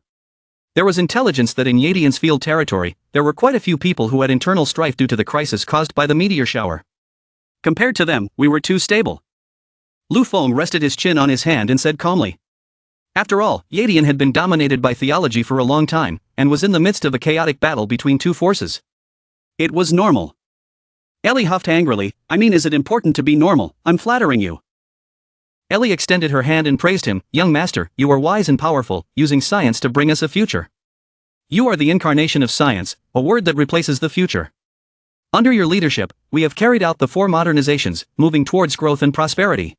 There was intelligence that in Yadian's field territory, there were quite a few people who had internal strife due to the crisis caused by the meteor shower. Compared to them, we were too stable. Lu Feng rested his chin on his hand and said calmly. After all, Yadian had been dominated by theology for a long time, and was in the midst of a chaotic battle between two forces. It was normal. Ellie huffed angrily, I mean, is it important to be normal? I'm flattering you. Ellie extended her hand and praised him, young master, you are wise and powerful, using science to bring us a future. You are the incarnation of science, a word that replaces the future. Under your leadership, we have carried out the 4 modernizations, moving towards growth and prosperity.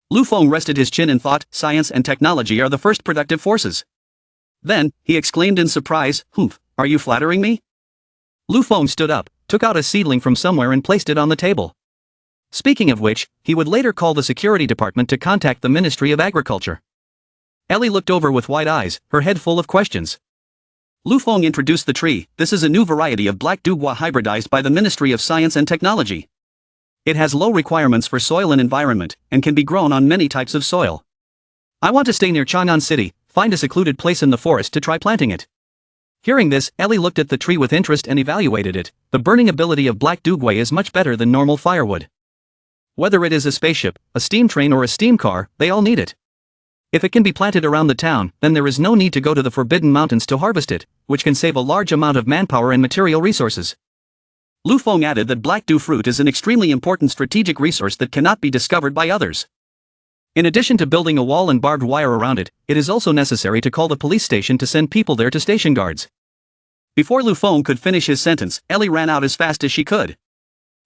Lu Feng rested his chin and thought, science and technology are the first productive forces. Then, he exclaimed in surprise, humph, are you flattering me? Lu Feng stood up, took out a seedling from somewhere and placed it on the table. Speaking of which, he would later call the security department to contact the Ministry of Agriculture. Ellie looked over with wide eyes, her head full of questions. Lu Feng introduced the tree. This is a new variety of black dugua hybridized by the Ministry of Science and Technology. It has low requirements for soil and environment, and can be grown on many types of soil. I want to stay near Chang'an City, find a secluded place in the forest to try planting it. Hearing this, Ellie looked at the tree with interest and evaluated it. The burning ability of black dugua is much better than normal firewood. Whether it is a spaceship, a steam train or a steam car, they all need it. If it can be planted around the town, then there is no need to go to the Forbidden Mountains to harvest it, which can save a large amount of manpower and material resources. Lu Feng added that black dew fruit is an extremely important strategic resource that cannot be discovered by others. In addition to building a wall and barbed wire around it, it is also necessary to call the police station to send people there to station guards. Before Lu Feng could finish his sentence, Ellie ran out as fast as she could.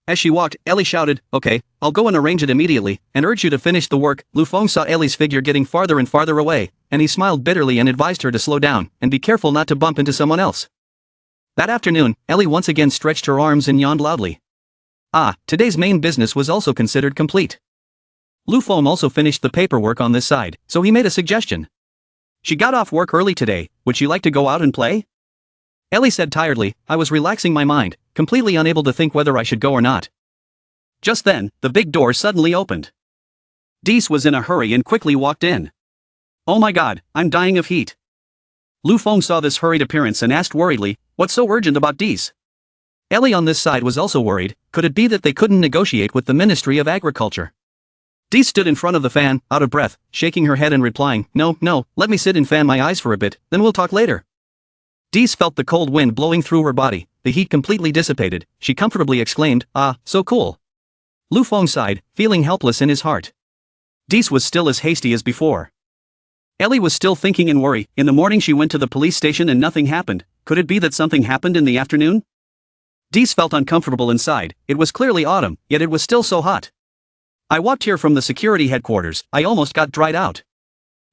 As she walked, Ellie shouted, okay, I'll go and arrange it immediately, and urge you to finish the work. Lu Feng saw Ellie's figure getting farther and farther away, and he smiled bitterly and advised her to slow down, and be careful not to bump into someone else. That afternoon, Ellie once again stretched her arms and yawned loudly. Today's main business was also considered complete. Lu Feng also finished the paperwork on this side, so he made a suggestion. She got off work early today, would she like to go out and play? Ellie said tiredly, I was relaxing my mind, completely unable to think whether I should go or not. Just then, the big door suddenly opened. Dees was in a hurry and quickly walked in. Oh my god, I'm dying of heat. Lu Feng saw this hurried appearance and asked worriedly, what's so urgent about Dees? Ellie on this side was also worried, could it be that they couldn't negotiate with the Ministry of Agriculture? Dees stood in front of the fan, out of breath, shaking her head and replying, no, let me sit and fan my eyes for a bit, then we'll talk later. Dees felt the cold wind blowing through her body, the heat completely dissipated, she comfortably exclaimed, so cool. Lu Feng sighed, feeling helpless in his heart. Dees was still as hasty as before. Ellie was still thinking in worry. In the morning she went to the police station and nothing happened. Could it be that something happened in the afternoon? Dees felt uncomfortable inside. It was clearly autumn, yet it was still so hot. I walked here from the security headquarters. I almost got dried out.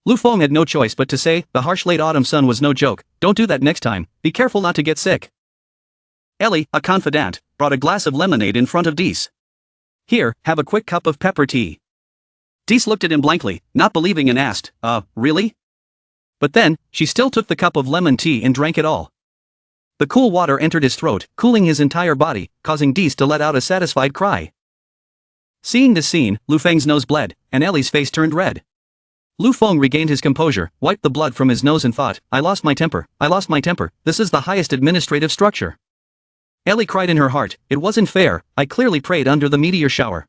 Lu Feng had no choice but to say, the harsh late autumn sun was no joke. Don't do that next time. Be careful not to get sick. Ellie, a confidant, brought a glass of lemonade in front of Dees. Here, have a quick cup of pepper tea. Dees looked at him blankly, not believing and asked, really? But then, she still took the cup of lemon tea and drank it all. The cool water entered his throat, cooling his entire body, causing Dees to let out a satisfied cry. Seeing this scene, Lu Feng's nose bled, and Ellie's face turned red. Lu Feng regained his composure, wiped the blood from his nose and thought, I lost my temper, this is the highest administrative structure. Ellie cried in her heart, it wasn't fair, I clearly prayed under the meteor shower.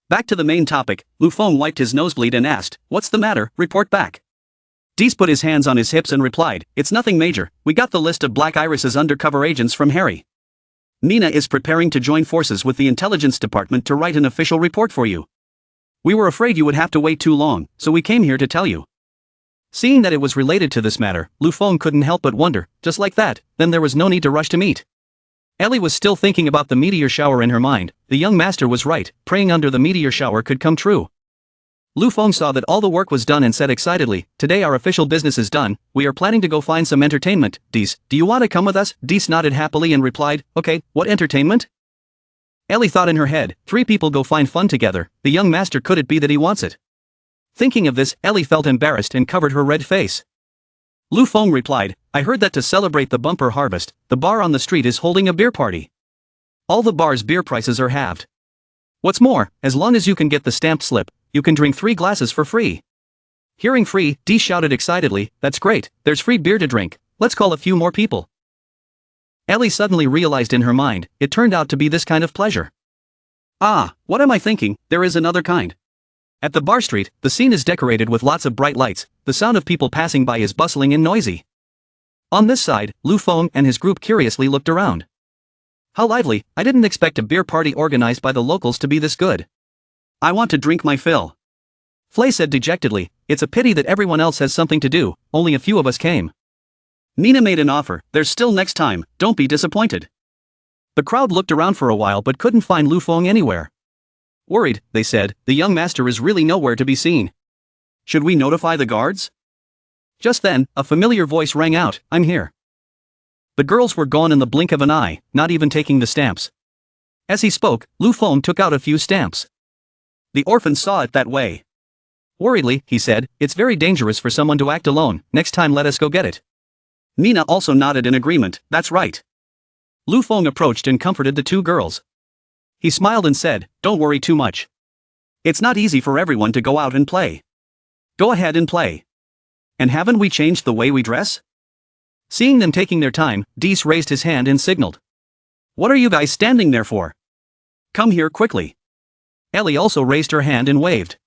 Back to the main topic, Lu Feng wiped his nosebleed and asked, what's the matter, report back. Dees put his hands on his hips and replied, it's nothing major, we got the list of Black Iris's undercover agents from Harry. Nina is preparing to join forces with the intelligence department to write an official report for you. We were afraid you would have to wait too long, so we came here to tell you. Seeing that it was related to this matter, Lu Feng couldn't help but wonder, just like that, then there was no need to rush to meet. Ellie was still thinking about the meteor shower in her mind. The young master was right, praying under the meteor shower could come true. Lu Feng saw that all the work was done and said excitedly, today our official business is done, we are planning to go find some entertainment. Dees, do you want to come with us? Dees nodded happily and replied, okay, what entertainment? Ellie thought in her head, 3 people go find fun together, the young master could it be that he wants it? Thinking of this, Ellie felt embarrassed and covered her red face. Lu Feng replied, I heard that to celebrate the bumper harvest, the bar on the street is holding a beer party. All the bar's beer prices are halved. What's more, as long as you can get the stamped slip, you can drink 3 glasses for free. Hearing free, Dee shouted excitedly, that's great, there's free beer to drink, let's call a few more people. Ellie suddenly realized in her mind, it turned out to be this kind of pleasure. Ah, what am I thinking, there is another kind. At the bar street, the scene is decorated with lots of bright lights, the sound of people passing by is bustling and noisy. On this side, Lu Feng and his group curiously looked around. How lively, I didn't expect a beer party organized by the locals to be this good. I want to drink my fill. Flay said dejectedly, it's a pity that everyone else has something to do, only a few of us came. Nina made an offer, there's still next time, don't be disappointed. The crowd looked around for a while but couldn't find Lu Feng anywhere. Worried, they said, the young master is really nowhere to be seen. Should we notify the guards? Just then, a familiar voice rang out, I'm here. The girls were gone in the blink of an eye, not even taking the stamps. As he spoke, Lu Feng took out a few stamps. The orphan saw it that way. Worriedly, he said, it's very dangerous for someone to act alone, next time let us go get it. Nina also nodded in agreement, that's right. Lu Feng approached and comforted the 2 girls. He smiled and said, don't worry too much. It's not easy for everyone to go out and play. Go ahead and play. And haven't we changed the way we dress? Seeing them taking their time, Dees raised his hand and signaled. What are you guys standing there for? Come here quickly. Ellie also raised her hand and waved.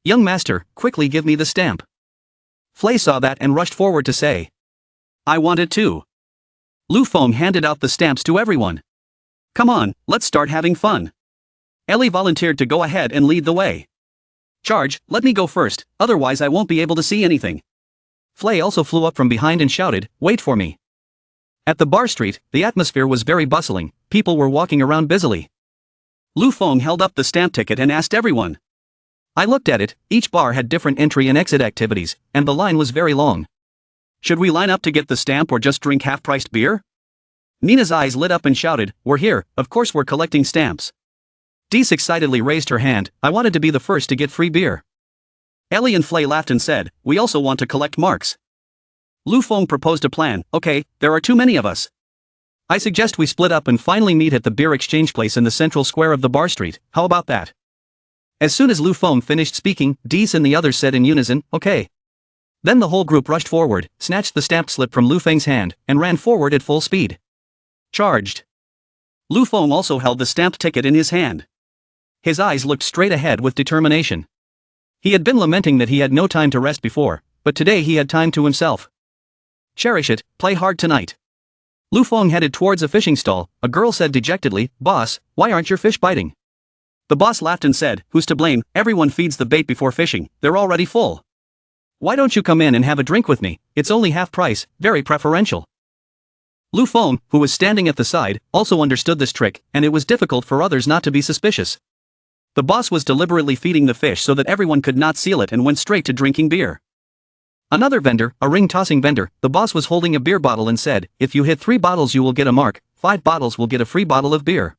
Young master, quickly give me the stamp. Flay saw that and rushed forward to say. I want it too. Lu Feng handed out the stamps to everyone. Come on, let's start having fun. Ellie volunteered to go ahead and lead the way. Charge, let me go first, otherwise I won't be able to see anything. Flay also flew up from behind and shouted, wait for me. At the bar street, the atmosphere was very bustling, people were walking around busily. Lu Feng held up the stamp ticket and asked everyone. I looked at it, each bar had different entry and exit activities, and the line was very long. Should we line up to get the stamp or just drink half-priced beer? Nina's eyes lit up and shouted, we're here, of course we're collecting stamps. Dees excitedly raised her hand, I wanted to be the first to get free beer. Ellie and Flay laughed and said, we also want to collect marks. Lu Feng proposed a plan, okay, there are too many of us. I suggest we split up and finally meet at the beer exchange place in the central square of the bar street, how about that? As soon as Lu Feng finished speaking, Dees and the others said in unison, okay. Then the whole group rushed forward, snatched the stamped slip from Lu Feng's hand, and ran forward at full speed. Charged. Lu Feng also held the stamped ticket in his hand. His eyes looked straight ahead with determination. He had been lamenting that he had no time to rest before, but today he had time to himself. Cherish it, play hard tonight. Lu Feng headed towards a fishing stall. A girl said dejectedly, boss, why aren't your fish biting? The boss laughed and said, who's to blame, everyone feeds the bait before fishing, they're already full. Why don't you come in and have a drink with me? It's only half price, very preferential. Lu Feng, who was standing at the side, also understood this trick, and it was difficult for others not to be suspicious. The boss was deliberately feeding the fish so that everyone could not seal it and went straight to drinking beer. Another vendor, a ring-tossing vendor, the boss was holding a beer bottle and said, if you hit 3 bottles you will get a mark, 5 bottles will get a free bottle of beer.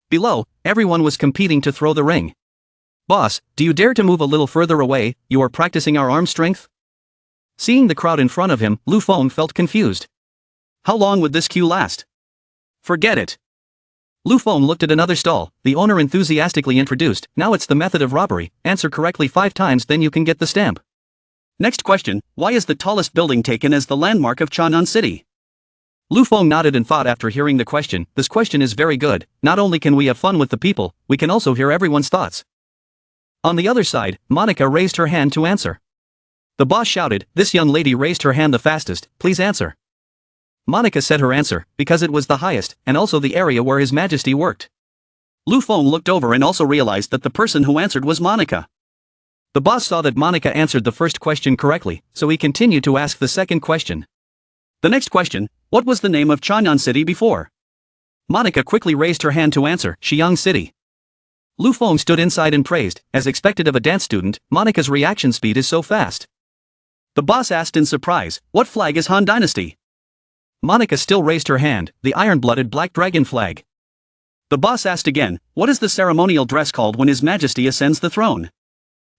Below, everyone was competing to throw the ring. Boss, do you dare to move a little further away? You are practicing our arm strength? Seeing the crowd in front of him, Lu Feng felt confused. How long would this queue last? Forget it. Lu Feng looked at another stall. The owner enthusiastically introduced, now it's the method of robbery, answer correctly 5 times then you can get the stamp. Next question, why is the tallest building taken as the landmark of Chang'an City? Lu Feng nodded and thought after hearing the question, this question is very good, not only can we have fun with the people, we can also hear everyone's thoughts. On the other side, Monica raised her hand to answer. The boss shouted, this young lady raised her hand the fastest, please answer. Monica said her answer, because it was the highest, and also the area where His Majesty worked. Lu Feng looked over and also realized that the person who answered was Monica. The boss saw that Monica answered the first question correctly, so he continued to ask the second question. The next question, what was the name of Chang'an City before? Monica quickly raised her hand to answer, Xi'an City. Lu Feng stood inside and praised, as expected of a dance student, Monica's reaction speed is so fast. The boss asked in surprise, what flag is Han Dynasty? Monica still raised her hand, the iron-blooded black dragon flag. The boss asked again, what is the ceremonial dress called when His Majesty ascends the throne?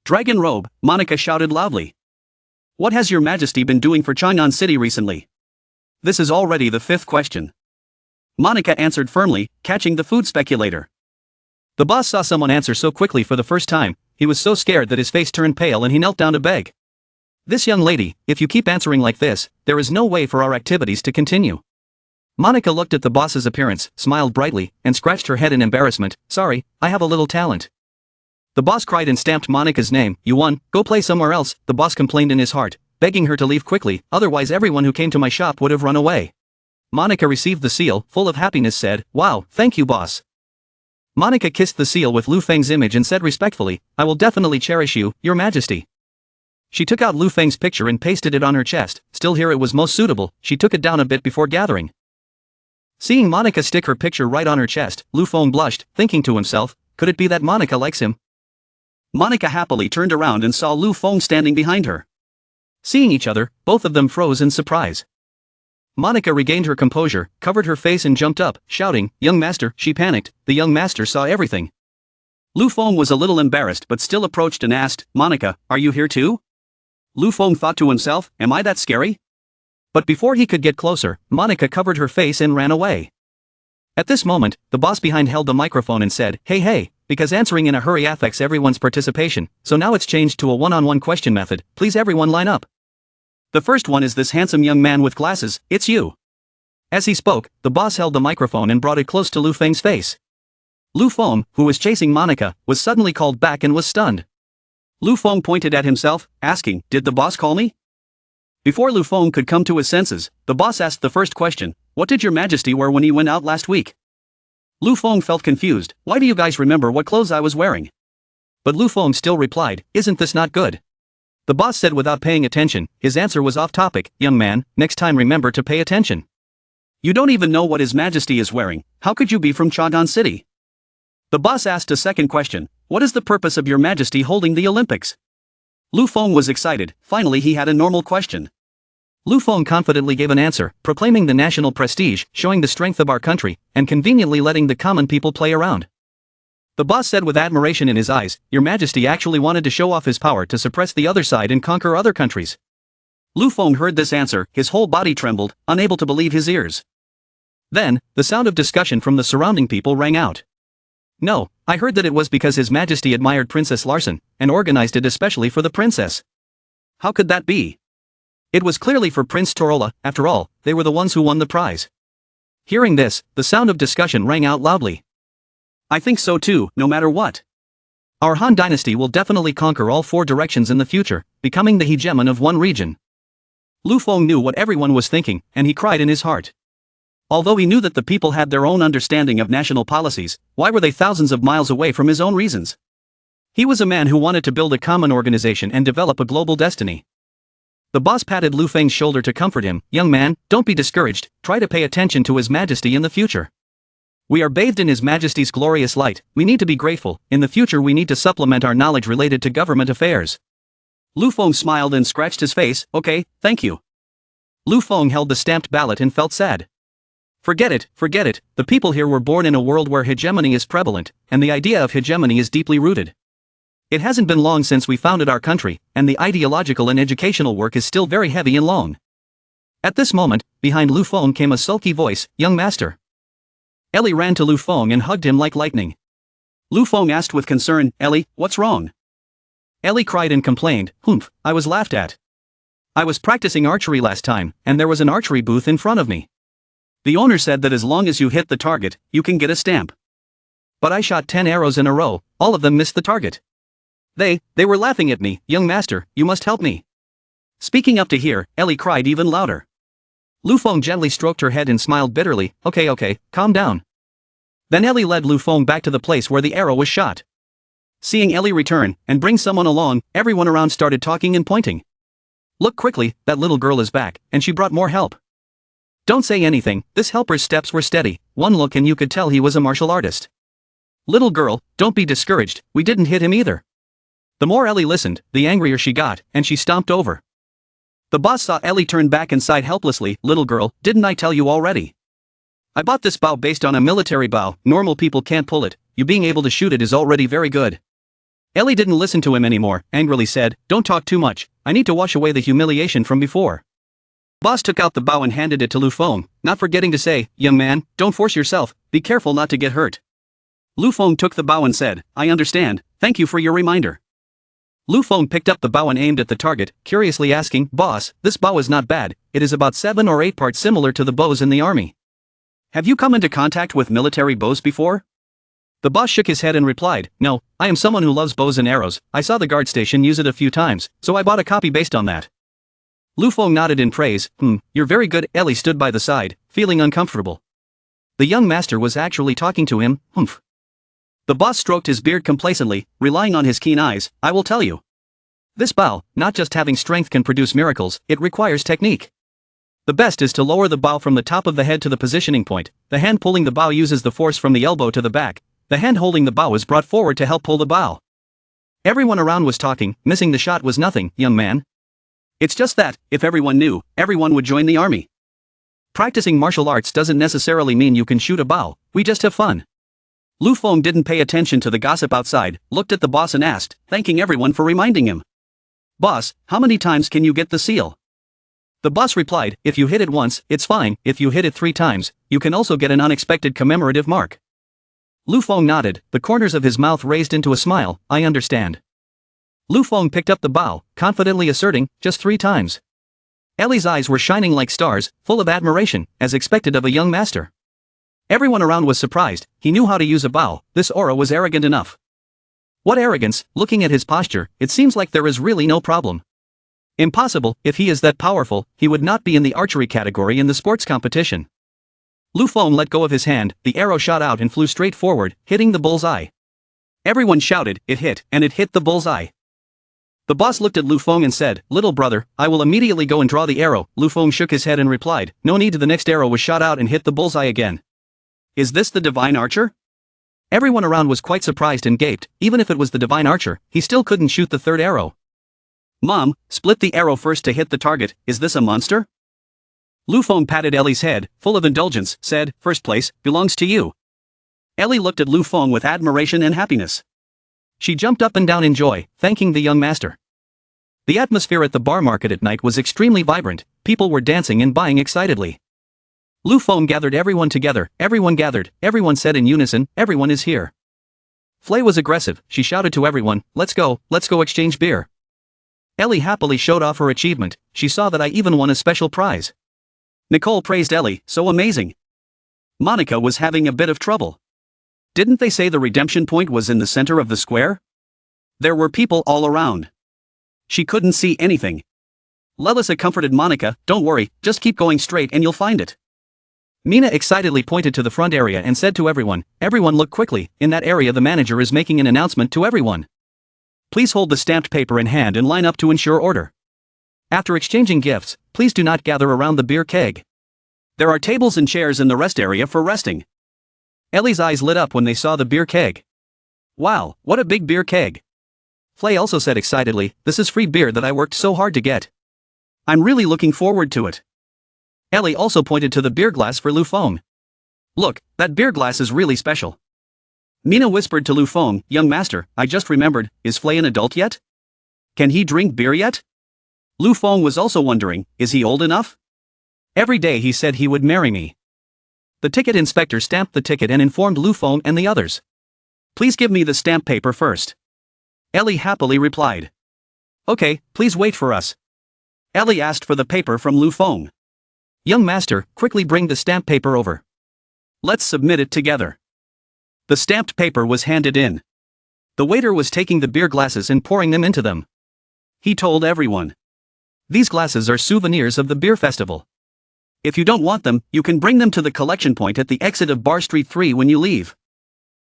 Dragon robe, Monica shouted loudly. What has Your Majesty been doing for Chang'an City recently? This is already the 5th question. Monica answered firmly, catching the food speculator. The boss saw someone answer so quickly for the first time, he was so scared that his face turned pale and he knelt down to beg. This young lady, if you keep answering like this, there is no way for our activities to continue. Monica looked at the boss's appearance, smiled brightly, and scratched her head in embarrassment, sorry, I have a little talent. The boss cried and stamped Monica's name, you won, go play somewhere else, the boss complained in his heart, begging her to leave quickly, otherwise everyone who came to my shop would have run away. Monica received the seal, full of happiness said, wow, thank you boss. Monica kissed the seal with Lu Feng's image and said respectfully, I will definitely cherish you, Your Majesty. She took out Lu Feng's picture and pasted it on her chest, still here it was most suitable, she took it down a bit before gathering. Seeing Monica stick her picture right on her chest, Lu Feng blushed, thinking to himself, could it be that Monica likes him? Monica happily turned around and saw Lu Feng standing behind her. Seeing each other, both of them froze in surprise. Monica regained her composure, covered her face and jumped up, shouting, young master, she panicked, the young master saw everything. Lu Feng was a little embarrassed but still approached and asked, Monica, are you here too? Lu Feng thought to himself, am I that scary? But before he could get closer, Monica covered her face and ran away. At this moment, the boss behind held the microphone and said, hey, because answering in a hurry affects everyone's participation, so now it's changed to a one-on-one question method, please everyone line up. The first one is this handsome young man with glasses, it's you. As he spoke, the boss held the microphone and brought it close to Lu Feng's face. Lu Feng, who was chasing Monica, was suddenly called back and was stunned. Lu Feng pointed at himself, asking, did the boss call me? Before Lu Feng could come to his senses, the boss asked the first question, what did Your Majesty wear when he went out last week? Lu Feng felt confused, why do you guys remember what clothes I was wearing? But Lu Feng still replied, isn't this not good? The boss said without paying attention, his answer was off topic, young man, next time remember to pay attention. You don't even know what His Majesty is wearing, how could you be from Chang'an City? The boss asked a second question, what is the purpose of Your Majesty holding the Olympics? Lu Feng was excited, finally he had a normal question. Lu Feng confidently gave an answer, proclaiming the national prestige, showing the strength of our country, and conveniently letting the common people play around. The boss said with admiration in his eyes, Your Majesty actually wanted to show off his power to suppress the other side and conquer other countries. Lu Feng heard this answer, his whole body trembled, unable to believe his ears. Then, the sound of discussion from the surrounding people rang out. No, I heard that it was because His Majesty admired Princess Larson, and organized it especially for the princess. How could that be? It was clearly for Prince Toola, after all, they were the ones who won the prize. Hearing this, the sound of discussion rang out loudly. I think so too, no matter what. Our Han Dynasty will definitely conquer all 4 directions in the future, becoming the hegemon of one region. Lu Feng knew what everyone was thinking, and he cried in his heart. Although he knew that the people had their own understanding of national policies, why were they thousands of miles away from his own reasons? He was a man who wanted to build a common organization and develop a global destiny. The boss patted Lu Feng's shoulder to comfort him. Young man, don't be discouraged, try to pay attention to His Majesty in the future. We are bathed in His Majesty's glorious light, we need to be grateful, in the future we need to supplement our knowledge related to government affairs. Lu Feng smiled and scratched his face. Okay, thank you. Lu Feng held the stamped ballot and felt sad. Forget it, the people here were born in a world where hegemony is prevalent, and the idea of hegemony is deeply rooted. It hasn't been long since we founded our country, and the ideological and educational work is still very heavy and long. At this moment, behind Lu Feng came a sulky voice, young master. Ellie ran to Lu Feng and hugged him like lightning. Lu Feng asked with concern, Ellie, what's wrong? Ellie cried and complained, Humph, I was laughed at. I was practicing archery last time, and there was an archery booth in front of me. The owner said that as long as you hit the target, you can get a stamp. But I shot 10 arrows in a row, all of them missed the target. They were laughing at me, young master, you must help me. Speaking up to here, Ellie cried even louder. Lu Feng gently stroked her head and smiled bitterly, okay, calm down. Then Ellie led Lu Feng back to the place where the arrow was shot. Seeing Ellie return, and bring someone along, everyone around started talking and pointing. Look quickly, that little girl is back, and she brought more help. Don't say anything, this helper's steps were steady, one look and you could tell he was a martial artist. Little girl, don't be discouraged, we didn't hit him either. The more Ellie listened, the angrier she got, and she stomped over. The boss saw Ellie turn back and sighed helplessly, little girl, didn't I tell you already? I bought this bow based on a military bow, normal people can't pull it, you being able to shoot it is already very good. Ellie didn't listen to him anymore, angrily said, don't talk too much, I need to wash away the humiliation from before. Boss took out the bow and handed it to Lu Feng, not forgetting to say, young man, don't force yourself, be careful not to get hurt. Lu Feng took the bow and said, I understand, thank you for your reminder. Lu Feng picked up the bow and aimed at the target, curiously asking, boss, this bow is not bad, it is about 7 or 8 parts similar to the bows in the army. Have you come into contact with military bows before? The boss shook his head and replied, no, I am someone who loves bows and arrows, I saw the guard station use it a few times, so I bought a copy based on that. Lu Feng nodded in praise, you're very good. Ellie stood by the side, feeling uncomfortable. The young master was actually talking to him, humph. The boss stroked his beard complacently, relying on his keen eyes, I will tell you. This bow, not just having strength can produce miracles, it requires technique. The best is to lower the bow from the top of the head to the positioning point, the hand pulling the bow uses the force from the elbow to the back, the hand holding the bow is brought forward to help pull the bow. Everyone around was talking, missing the shot was nothing, young man. It's just that, if everyone knew, everyone would join the army. Practicing martial arts doesn't necessarily mean you can shoot a bow, we just have fun. Lu Feng didn't pay attention to the gossip outside, looked at the boss and asked, thanking everyone for reminding him. Boss, how many times can you get the seal? The boss replied, if you hit it once, it's fine, if you hit it 3 times, you can also get an unexpected commemorative mark. Lu Feng nodded, the corners of his mouth raised into a smile, I understand. Lu Feng picked up the bow, confidently asserting, just 3 times. Ellie's eyes were shining like stars, full of admiration, as expected of a young master. Everyone around was surprised, he knew how to use a bow, this aura was arrogant enough. What arrogance, looking at his posture, it seems like there is really no problem. Impossible, if he is that powerful, he would not be in the archery category in the sports competition. Lu Feng let go of his hand, the arrow shot out and flew straight forward, hitting the bullseye. Everyone shouted, it hit, and it hit the bullseye. The boss looked at Lu Feng and said, little brother, I will immediately go and draw the arrow. Lu Feng shook his head and replied, no need. The next arrow was shot out and hit the bullseye again. Is this the divine archer? Everyone around was quite surprised and gaped, even if it was the divine archer, he still couldn't shoot the 3rd arrow. Mom, split the arrow first to hit the target, is this a monster? Lu Feng patted Ellie's head, full of indulgence, said, first place, belongs to you. Ellie looked at Lu Feng with admiration and happiness. She jumped up and down in joy, thanking the young master. The atmosphere at the bar market at night was extremely vibrant, people were dancing and buying excitedly. Lu Feng gathered everyone together, everyone said in unison, everyone is here. Flay was aggressive, she shouted to everyone, let's go exchange beer. Ellie happily showed off her achievement, she saw that I even won a special prize. Nicole praised Ellie, so amazing. Monica was having a bit of trouble. Didn't they say the redemption point was in the center of the square? There were people all around. She couldn't see anything. Lelissa comforted Monica, don't worry, just keep going straight and you'll find it. Mina excitedly pointed to the front area and said to everyone look quickly, in that area the manager is making an announcement to everyone. Please hold the stamped paper in hand and line up to ensure order. After exchanging gifts, please do not gather around the beer keg. There are tables and chairs in the rest area for resting. Ellie's eyes lit up when they saw the beer keg. Wow, what a big beer keg. Flay also said excitedly, this is free beer that I worked so hard to get. I'm really looking forward to it. Ellie also pointed to the beer glass for Lu Feng. Look, that beer glass is really special. Mina whispered to Lu Feng, young master, I just remembered, is Flay an adult yet? Can he drink beer yet? Lu Feng was also wondering, is he old enough? Every day he said he would marry me. The ticket inspector stamped the ticket and informed Lu Feng and the others. Please give me the stamp paper first. Ellie happily replied. Okay, please wait for us. Ellie asked for the paper from Lu Feng. Young master, quickly bring the stamp paper over. Let's submit it together. The stamped paper was handed in. The waiter was taking the beer glasses and pouring them into them. He told everyone. These glasses are souvenirs of the beer festival. If you don't want them, you can bring them to the collection point at the exit of Bar Street 3 when you leave.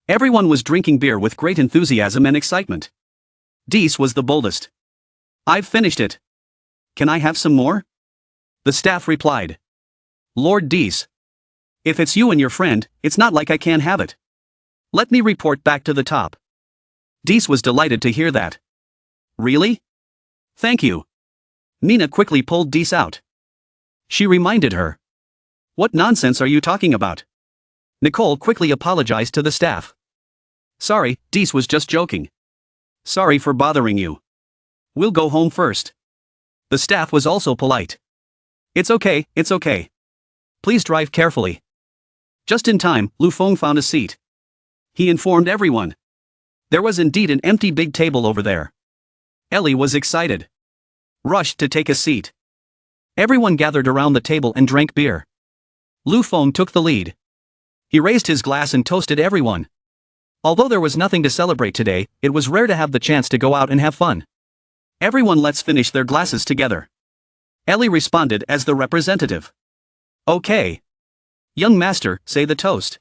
Everyone was drinking beer with great enthusiasm and excitement. Dees was the boldest. I've finished it. Can I have some more? The staff replied. Lord Dees. If it's you and your friend, it's not like I can't have it. Let me report back to the top. Dees was delighted to hear that. Really? Thank you. Mina quickly pulled Dees out. She reminded her. What nonsense are you talking about? Nicole quickly apologized to the staff. Sorry, Dees was just joking. Sorry for bothering you. We'll go home first. The staff was also polite. It's okay, it's okay. Please drive carefully. Just in time, Lu Feng found a seat. He informed everyone. There was indeed an empty big table over there. Ellie was excited. Rushed to take a seat. Everyone gathered around the table and drank beer. Lu Feng took the lead. He raised his glass and toasted everyone. Although there was nothing to celebrate today, it was rare to have the chance to go out and have fun. Everyone, let's finish their glasses together. Ellie responded as the representative. Okay. Young master, say the toast.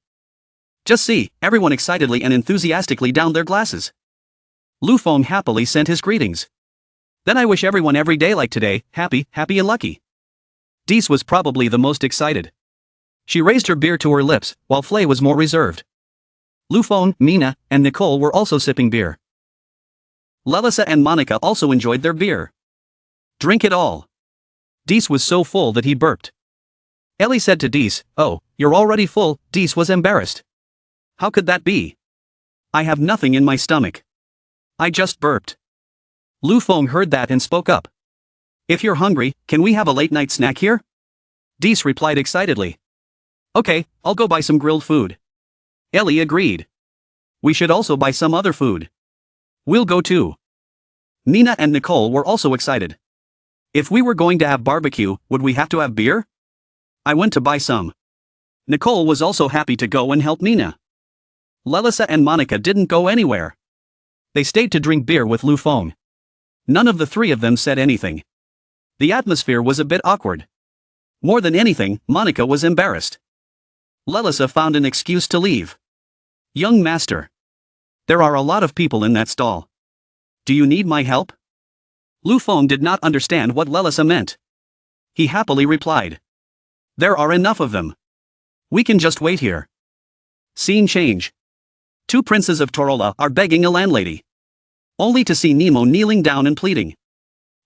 Just see, everyone excitedly and enthusiastically downed their glasses. Lu Feng happily sent his greetings. Then I wish everyone every day like today, happy, happy and lucky. Dees was probably the most excited. She raised her beer to her lips, while Flay was more reserved. Lu Feng, Mina, and Nicole were also sipping beer. Lelisa and Monica also enjoyed their beer. Drink it all. Dees was so full that he burped. Ellie said to Dees, oh, you're already full. Dees was embarrassed. How could that be? I have nothing in my stomach. I just burped. Lu Feng heard that and spoke up. If you're hungry, can we have a late-night snack here? Dees replied excitedly. Okay, I'll go buy some grilled food. Ellie agreed. We should also buy some other food. We'll go too. Mina and Nicole were also excited. If we were going to have barbecue, would we have to have beer? I went to buy some. Nicole was also happy to go and help Mina. Lelisa and Monica didn't go anywhere. They stayed to drink beer with Lu Feng. None of the three of them said anything. The atmosphere was a bit awkward. More than anything, Monica was embarrassed. Lelisa found an excuse to leave. Young master. There are a lot of people in that stall. Do you need my help? Lu Feng did not understand what Lelisa meant. He happily replied. There are enough of them. We can just wait here. Scene change. Two princes of Toola are begging a landlady. Only to see Nemo kneeling down and pleading.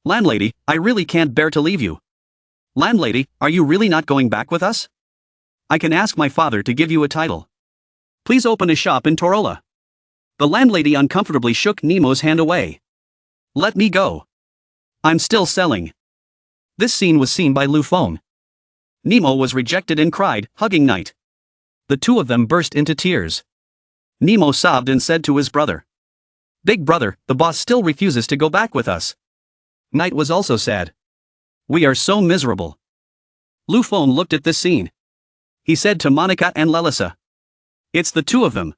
Landlady, I really can't bear to leave you. Landlady, are you really not going back with us? I can ask my father to give you a title. Please open a shop in Toola. The landlady uncomfortably shook Nemo's hand away. Let me go. I'm still selling. This scene was seen by Lu Feng. Nemo was rejected and cried, hugging Knight. The two of them burst into tears. Nemo sobbed and said to his brother. Big brother, the boss still refuses to go back with us. Knight was also sad. We are so miserable. Lu Feng looked at this scene. He said to Monica and Lelisa. It's the two of them.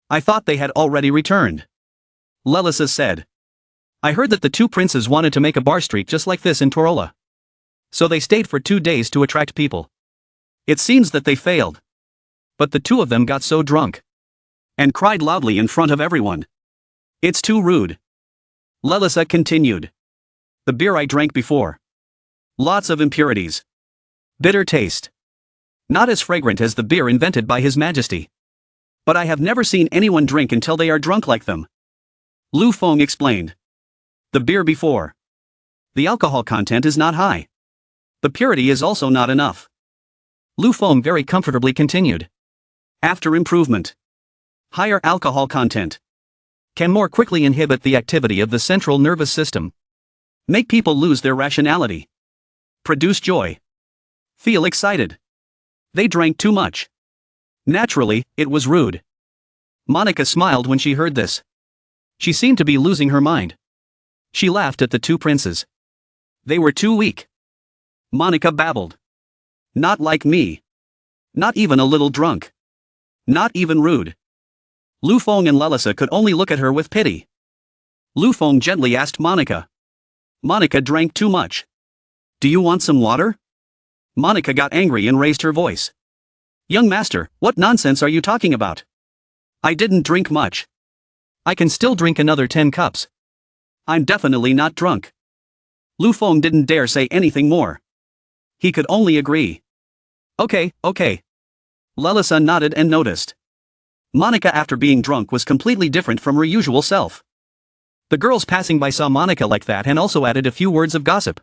I thought they had already returned. Lelisa said. I heard that the two princes wanted to make a bar street just like this in Toola. So they stayed for 2 days to attract people. It seems that they failed. But the two of them got so drunk. And cried loudly in front of everyone. It's too rude. Lelisa continued. The beer I drank before. Lots of impurities. Bitter taste. Not as fragrant as the beer invented by His Majesty. But I have never seen anyone drink until they are drunk like them. Lu Feng explained. The beer before. The alcohol content is not high. The purity is also not enough. Lu Feng very comfortably continued. After improvement. Higher alcohol content. Can more quickly inhibit the activity of the central nervous system. Make people lose their rationality. Produce joy. Feel excited. They drank too much. Naturally, it was rude. Monica smiled when she heard this. She seemed to be losing her mind. She laughed at the two princes. They were too weak. Monica babbled. Not like me. Not even a little drunk. Not even rude. Lu Feng and Lelisa could only look at her with pity. Lu Feng gently asked Monica. Monica drank too much. Do you want some water? Monica got angry and raised her voice. Young master, what nonsense are you talking about? I didn't drink much. I can still drink another 10 cups. I'm definitely not drunk. Lu Feng didn't dare say anything more. He could only agree. Okay. Lelisa nodded and noticed. Monica after being drunk was completely different from her usual self. The girls passing by saw Monica like that and also added a few words of gossip.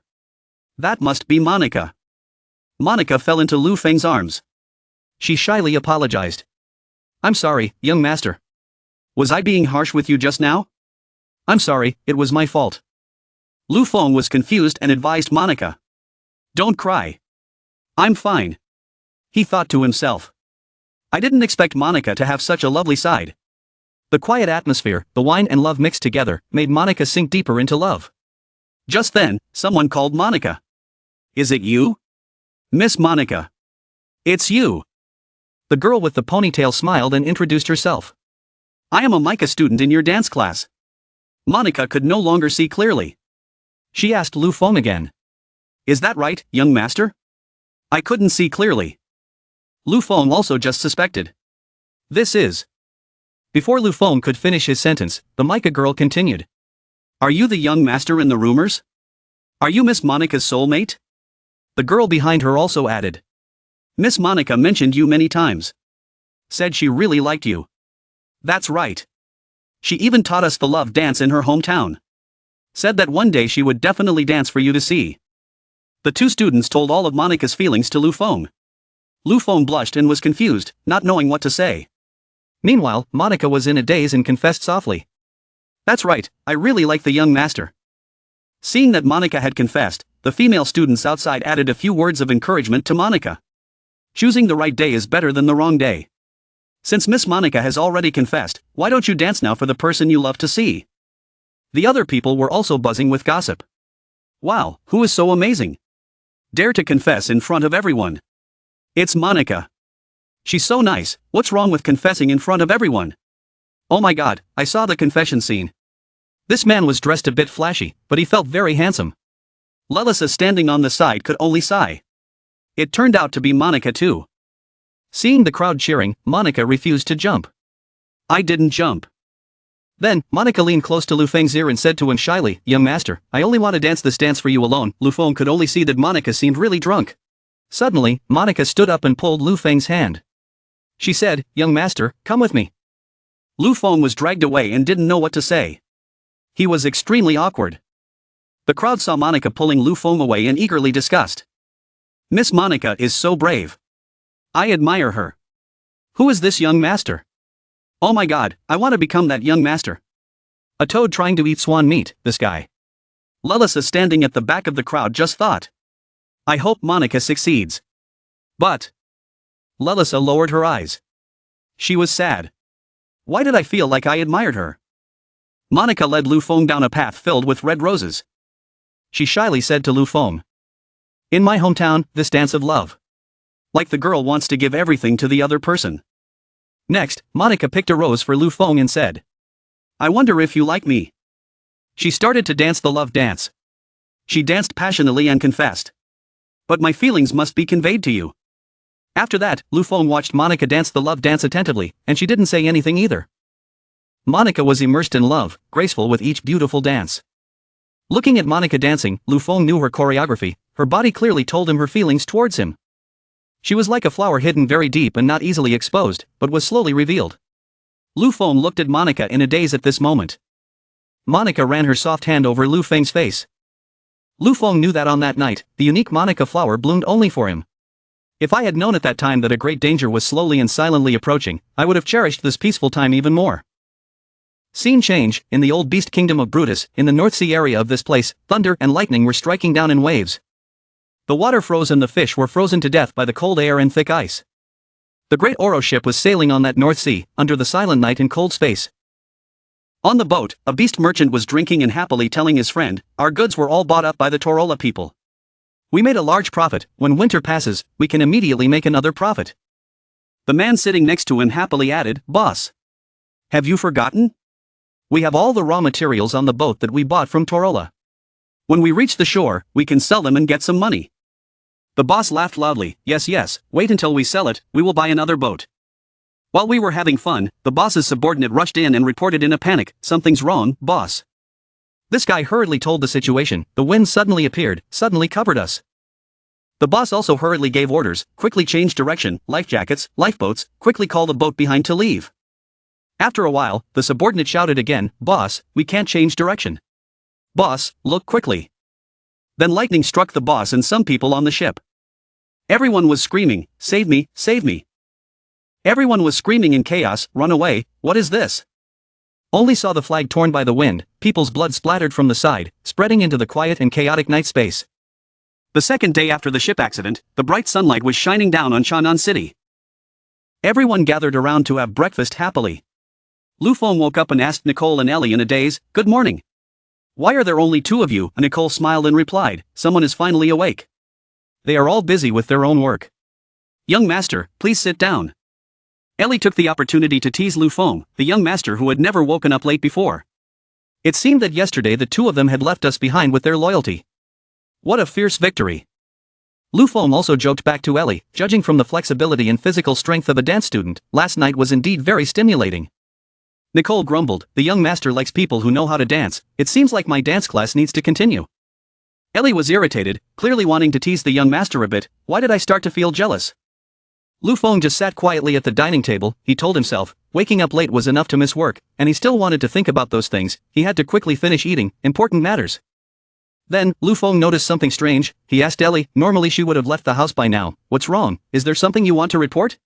That must be Monica. Monica fell into Lu Feng's arms. She shyly apologized. I'm sorry, young master. Was I being harsh with you just now? I'm sorry, it was my fault. Lu Feng was confused and advised Monica. Don't cry. I'm fine. He thought to himself. I didn't expect Monica to have such a lovely side. The quiet atmosphere, the wine and love mixed together, made Monica sink deeper into love. Just then, someone called Monica. Is it you? Miss Monica. It's you. The girl with the ponytail smiled and introduced herself. I am a Micah student in your dance class. Monica could no longer see clearly. She asked Lu Feng again. Is that right, young master? I couldn't see clearly. Lu Feng also just suspected. This is. Before Lu Feng could finish his sentence, the Micah girl continued. Are you the young master in the rumors? Are you Miss Monica's soulmate? The girl behind her also added. Miss Monica mentioned you many times. Said she really liked you. That's right. She even taught us the love dance in her hometown. Said that one day she would definitely dance for you to see. The two students told all of Monica's feelings to Lu Feng. Lu Feng blushed and was confused, not knowing what to say. Meanwhile, Monica was in a daze and confessed softly. That's right, I really like the young master. Seeing that Monica had confessed, the female students outside added a few words of encouragement to Monica. Choosing the right day is better than the wrong day. Since Miss Monica has already confessed, why don't you dance now for the person you love to see? The other people were also buzzing with gossip. Wow, who is so amazing? Dare to confess in front of everyone. It's Monica. She's so nice, what's wrong with confessing in front of everyone? Oh my god, I saw the confession scene. This man was dressed a bit flashy, but he felt very handsome. Lelisa standing on the side could only sigh. It turned out to be Monica too. Seeing the crowd cheering, Monica refused to jump. I didn't jump. Then, Monica leaned close to Lu Feng's ear and said to him shyly, Young master, I only want to dance this dance for you alone. Lu Feng could only see that Monica seemed really drunk. Suddenly, Monica stood up and pulled Lu Feng's hand. She said, Young master, come with me. Lu Feng was dragged away and didn't know what to say. He was extremely awkward. The crowd saw Monica pulling Lu Feng away and eagerly discussed. Miss Monica is so brave. I admire her. Who is this young master? Oh my god, I want to become that young master. A toad trying to eat swan meat, this guy. Lelisa standing at the back of the crowd just thought. I hope Monica succeeds. But. Lelisa lowered her eyes. She was sad. Why did I feel like I admired her? Monica led Lu Feng down a path filled with red roses. She shyly said to Lu Feng. In my hometown, this dance of love. Like the girl wants to give everything to the other person. Next, Monica picked a rose for Lu Feng and said. I wonder if you like me. She started to dance the love dance. She danced passionately and confessed. But my feelings must be conveyed to you. After that, Lu Feng watched Monica dance the love dance attentively, and she didn't say anything either. Monica was immersed in love, graceful with each beautiful dance. Looking at Monica dancing, Lu Feng knew her choreography. Her body clearly told him her feelings towards him. She was like a flower hidden very deep and not easily exposed, but was slowly revealed. Lu Feng looked at Monica in a daze at this moment. Monica ran her soft hand over Lu Feng's face. Lu Feng knew that on that night, the unique Monica flower bloomed only for him. If I had known at that time that a great danger was slowly and silently approaching, I would have cherished this peaceful time even more. Scene change. In the old beast kingdom of Brutus, in the North Sea area of this place, thunder and lightning were striking down in waves. The water froze and the fish were frozen to death by the cold air and thick ice. The great Oro ship was sailing on that North Sea, under the silent night in cold space. On the boat, a beast merchant was drinking and happily telling his friend, "Our goods were all bought up by the Toola people. We made a large profit. When winter passes, we can immediately make another profit." The man sitting next to him happily added, "Boss, have you forgotten? We have all the raw materials on the boat that we bought from Toola. When we reach the shore, we can sell them and get some money." The boss laughed loudly. Yes, wait until we sell it, we will buy another boat." While we were having fun, the boss's subordinate rushed in and reported in a panic, "Something's wrong, boss." This guy hurriedly told the situation. The wind suddenly appeared, suddenly covered us. The boss also hurriedly gave orders, "Quickly change direction, life jackets, lifeboats, quickly call the boat behind to leave." After a while, the subordinate shouted again, "Boss, we can't change direction. Boss, look quickly." Then lightning struck the boss and some people on the ship. Everyone was screaming, "Save me, save me." Everyone was screaming in chaos, "Run away, what is this?" Only saw the flag torn by the wind, people's blood splattered from the side, spreading into the quiet and chaotic night space. The second day after the ship accident, the bright sunlight was shining down on Shannan City. Everyone gathered around to have breakfast happily. Lu Feng woke up and asked Nicole and Ellie in a daze, "Good morning. Why are there only two of you?" Nicole smiled and replied, "Someone is finally awake. They are all busy with their own work. Young master, please sit down." Ellie took the opportunity to tease Lu Feng, the young master who had never woken up late before. It seemed that yesterday the two of them had left us behind with their loyalty. What a fierce victory. Lu Feng also joked back to Ellie, "Judging from the flexibility and physical strength of a dance student, last night was indeed very stimulating." Nicole grumbled, "The young master likes people who know how to dance. It seems like my dance class needs to continue." Ellie was irritated, clearly wanting to tease the young master a bit. "Why did I start to feel jealous?" Lu Feng just sat quietly at the dining table. He told himself, waking up late was enough to miss work, and he still wanted to think about those things. He had to quickly finish eating, important matters. Then, Lu Feng noticed something strange. He asked Ellie, normally she would have left the house by now. "What's wrong? Is there something you want to report?"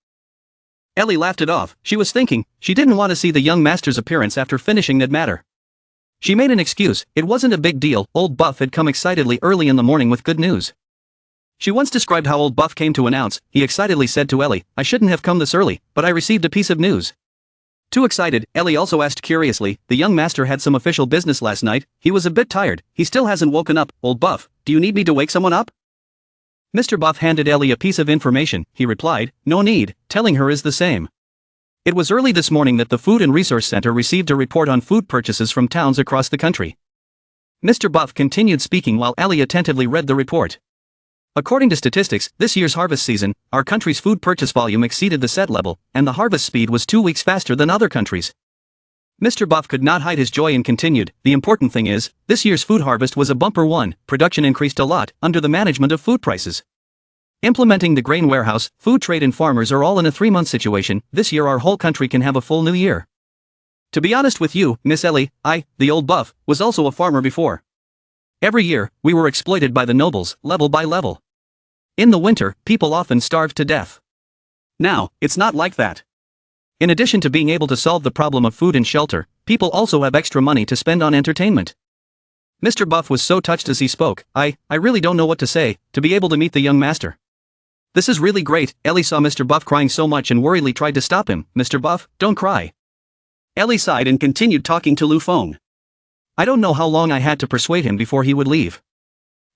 Ellie laughed it off. She was thinking, she didn't want to see the young master's appearance after finishing that matter. She made an excuse. It wasn't a big deal. Old Buff had come excitedly early in the morning with good news. She once described how Old Buff came to announce. He excitedly said to Ellie, "I shouldn't have come this early, but I received a piece of news." Too excited, Ellie also asked curiously, "The young master had some official business last night. He was a bit tired. He still hasn't woken up. Old Buff, do you need me to wake someone up?" Mr. Buff handed Ellie a piece of information. He replied, "No need," telling her is the same. It was early this morning that the Food and Resource Center received a report on food purchases from towns across the country. Mr. Buff continued speaking while Ellie attentively read the report. According to statistics, this year's harvest season, our country's food purchase volume exceeded the set level, and the harvest speed was 2 weeks faster than other countries. Mr. Buff could not hide his joy and continued, "The important thing is, this year's food harvest was a bumper one. Production increased a lot, under the management of food prices. Implementing the grain warehouse, food trade and farmers are all in a 3-month situation. This year our whole country can have a full new year. To be honest with you, Miss Ellie, the old Buff, was also a farmer before. Every year, we were exploited by the nobles, level by level. In the winter, people often starved to death. Now, it's not like that. In addition to being able to solve the problem of food and shelter, people also have extra money to spend on entertainment." Mr. Buff was so touched as he spoke. I really don't know what to say, to be able to meet the young master. This is really great." Ellie saw Mr. Buff crying so much and worriedly tried to stop him. "Mr. Buff, don't cry." Ellie sighed and continued talking to Lu Feng. "I don't know how long I had to persuade him before he would leave.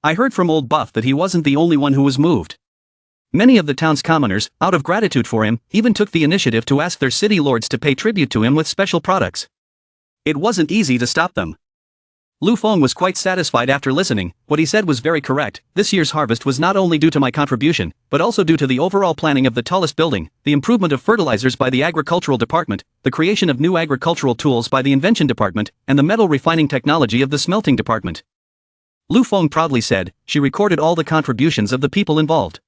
I heard from old Buff that he wasn't the only one who was moved. Many of the town's commoners, out of gratitude for him, even took the initiative to ask their city lords to pay tribute to him with special products. It wasn't easy to stop them." Lu Feng was quite satisfied after listening. What he said was very correct. This year's harvest was not only due to my contribution, but also due to the overall planning of the tallest building, the improvement of fertilizers by the agricultural department, the creation of new agricultural tools by the invention department, and the metal refining technology of the smelting department. Lu Feng proudly said. She recorded all the contributions of the people involved.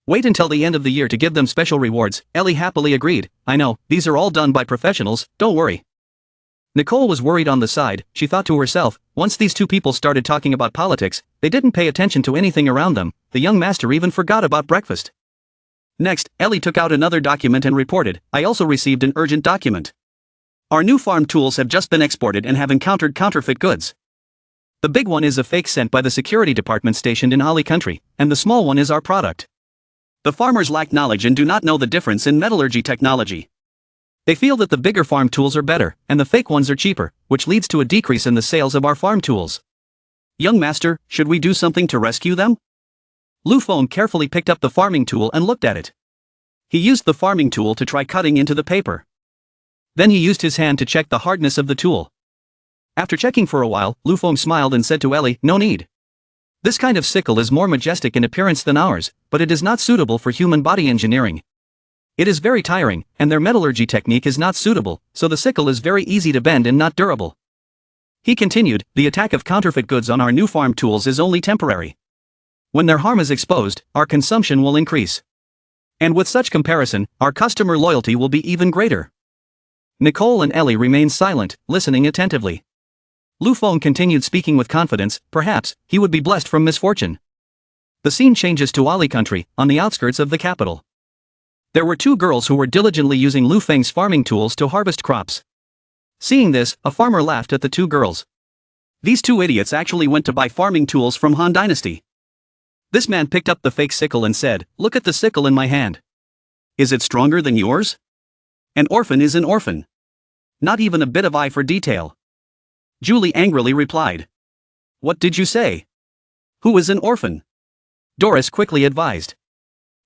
Wait until the end of the year to give them special rewards. Ellie happily agreed. I know, these are all done by professionals, don't worry. Nicole was worried on the side. She thought to herself, once these two people started talking about politics, they didn't pay attention to anything around them. The young master even forgot about breakfast. Next, Ellie took out another document and reported, I also received an urgent document. Our new farm tools have just been exported and have encountered counterfeit goods. The big one is a fake sent by the security department stationed in Ali country, and the small one is our product. The farmers lack knowledge and do not know the difference in metallurgy technology. They feel that the bigger farm tools are better, and the fake ones are cheaper, which leads to a decrease in the sales of our farm tools. Young master, should we do something to rescue them? Lu Feng carefully picked up the farming tool and looked at it. He used the farming tool to try cutting into the paper. Then he used his hand to check the hardness of the tool. After checking for a while, Lu Feng smiled and said to Ellie, no need. This kind of sickle is more majestic in appearance than ours, but it is not suitable for human body engineering. It is very tiring, and their metallurgy technique is not suitable, so the sickle is very easy to bend and not durable. He continued, the attack of counterfeit goods on our new farm tools is only temporary. When their harm is exposed, our consumption will increase. And with such comparison, our customer loyalty will be even greater. Nicole and Ellie remained silent, listening attentively. Lu Feng continued speaking with confidence, perhaps, he would be blessed from misfortune. The scene changes to Ali country, on the outskirts of the capital. There were two girls who were diligently using Lu Feng's farming tools to harvest crops. Seeing this, a farmer laughed at the two girls. These two idiots actually went to buy farming tools from Han Dynasty. This man picked up the fake sickle and said, look at the sickle in my hand. Is it stronger than yours? An orphan is an orphan. Not even a bit of eye for detail. Julie angrily replied. What did you say? Who is an orphan? Doris quickly advised.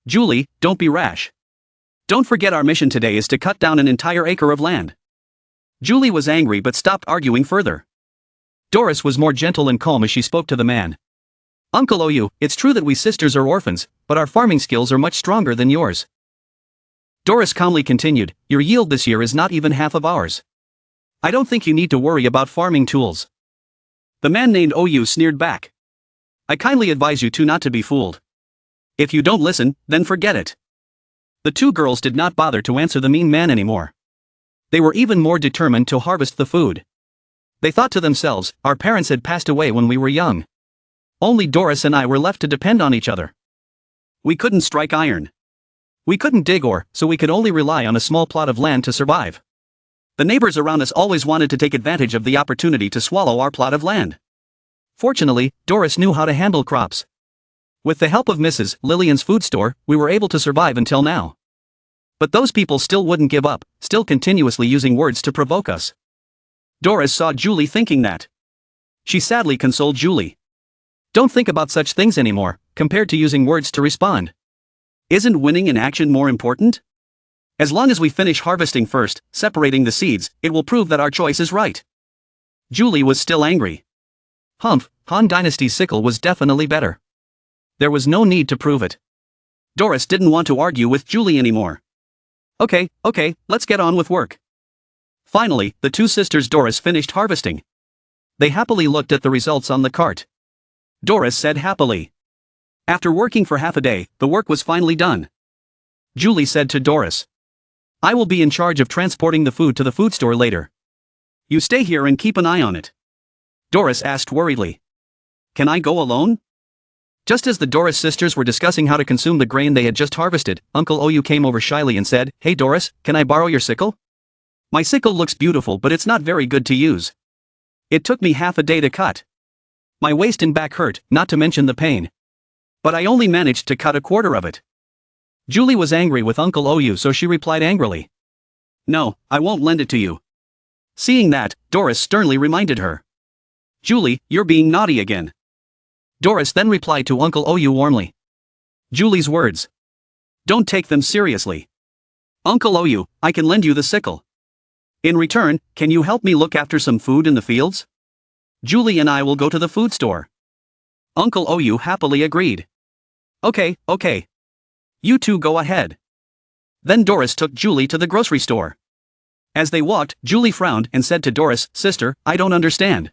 Julie, don't be rash. Don't forget our mission today is to cut down an entire acre of land. Julie was angry but stopped arguing further. Doris was more gentle and calm as she spoke to the man. Uncle Oyu, it's true that we sisters are orphans, but our farming skills are much stronger than yours. Doris calmly continued, your yield this year is not even half of ours. I don't think you need to worry about farming tools. The man named Oyu sneered back. I kindly advise you not to be fooled. If you don't listen, then forget it. The two girls did not bother to answer the mean man anymore. They were even more determined to harvest the food. They thought to themselves, our parents had passed away when we were young. Only Doris and I were left to depend on each other. We couldn't strike iron. We couldn't dig ore, so we could only rely on a small plot of land to survive. The neighbors around us always wanted to take advantage of the opportunity to swallow our plot of land. Fortunately, Doris knew how to handle crops. With the help of Mrs. Lillian's food store, we were able to survive until now. But those people still wouldn't give up, still continuously using words to provoke us. Doris saw Julie thinking that. She sadly consoled Julie. Don't think about such things anymore, compared to using words to respond. Isn't winning in action more important? As long as we finish harvesting first, separating the seeds, it will prove that our choice is right. Julie was still angry. Humph, Han Dynasty's sickle was definitely better. There was no need to prove it. Doris didn't want to argue with Julie anymore. Okay, let's get on with work. Finally, the two sisters Doris finished harvesting. They happily looked at the results on the cart. Doris said happily. After working for half a day, the work was finally done. Julie said to Doris. I will be in charge of transporting the food to the food store later. You stay here and keep an eye on it. Doris asked worriedly. Can I go alone? Just as the Doris sisters were discussing how to consume the grain they had just harvested, Uncle Oyu came over shyly and said, Hey Doris, can I borrow your sickle? My sickle looks beautiful but it's not very good to use. It took me half a day to cut. My waist and back hurt, not to mention the pain. But I only managed to cut a quarter of it. Julie was angry with Uncle Oyu, so she replied angrily. No, I won't lend it to you. Seeing that, Doris sternly reminded her. Julie, you're being naughty again. Doris then replied to Uncle Oyu warmly. Julie's words. Don't take them seriously. Uncle Oyu, I can lend you the sickle. In return, can you help me look after some food in the fields? Julie and I will go to the food store. Uncle Oyu happily agreed. Okay. You two go ahead. Then Doris took Julie to the grocery store. As they walked, Julie frowned and said to Doris, Sister, I don't understand.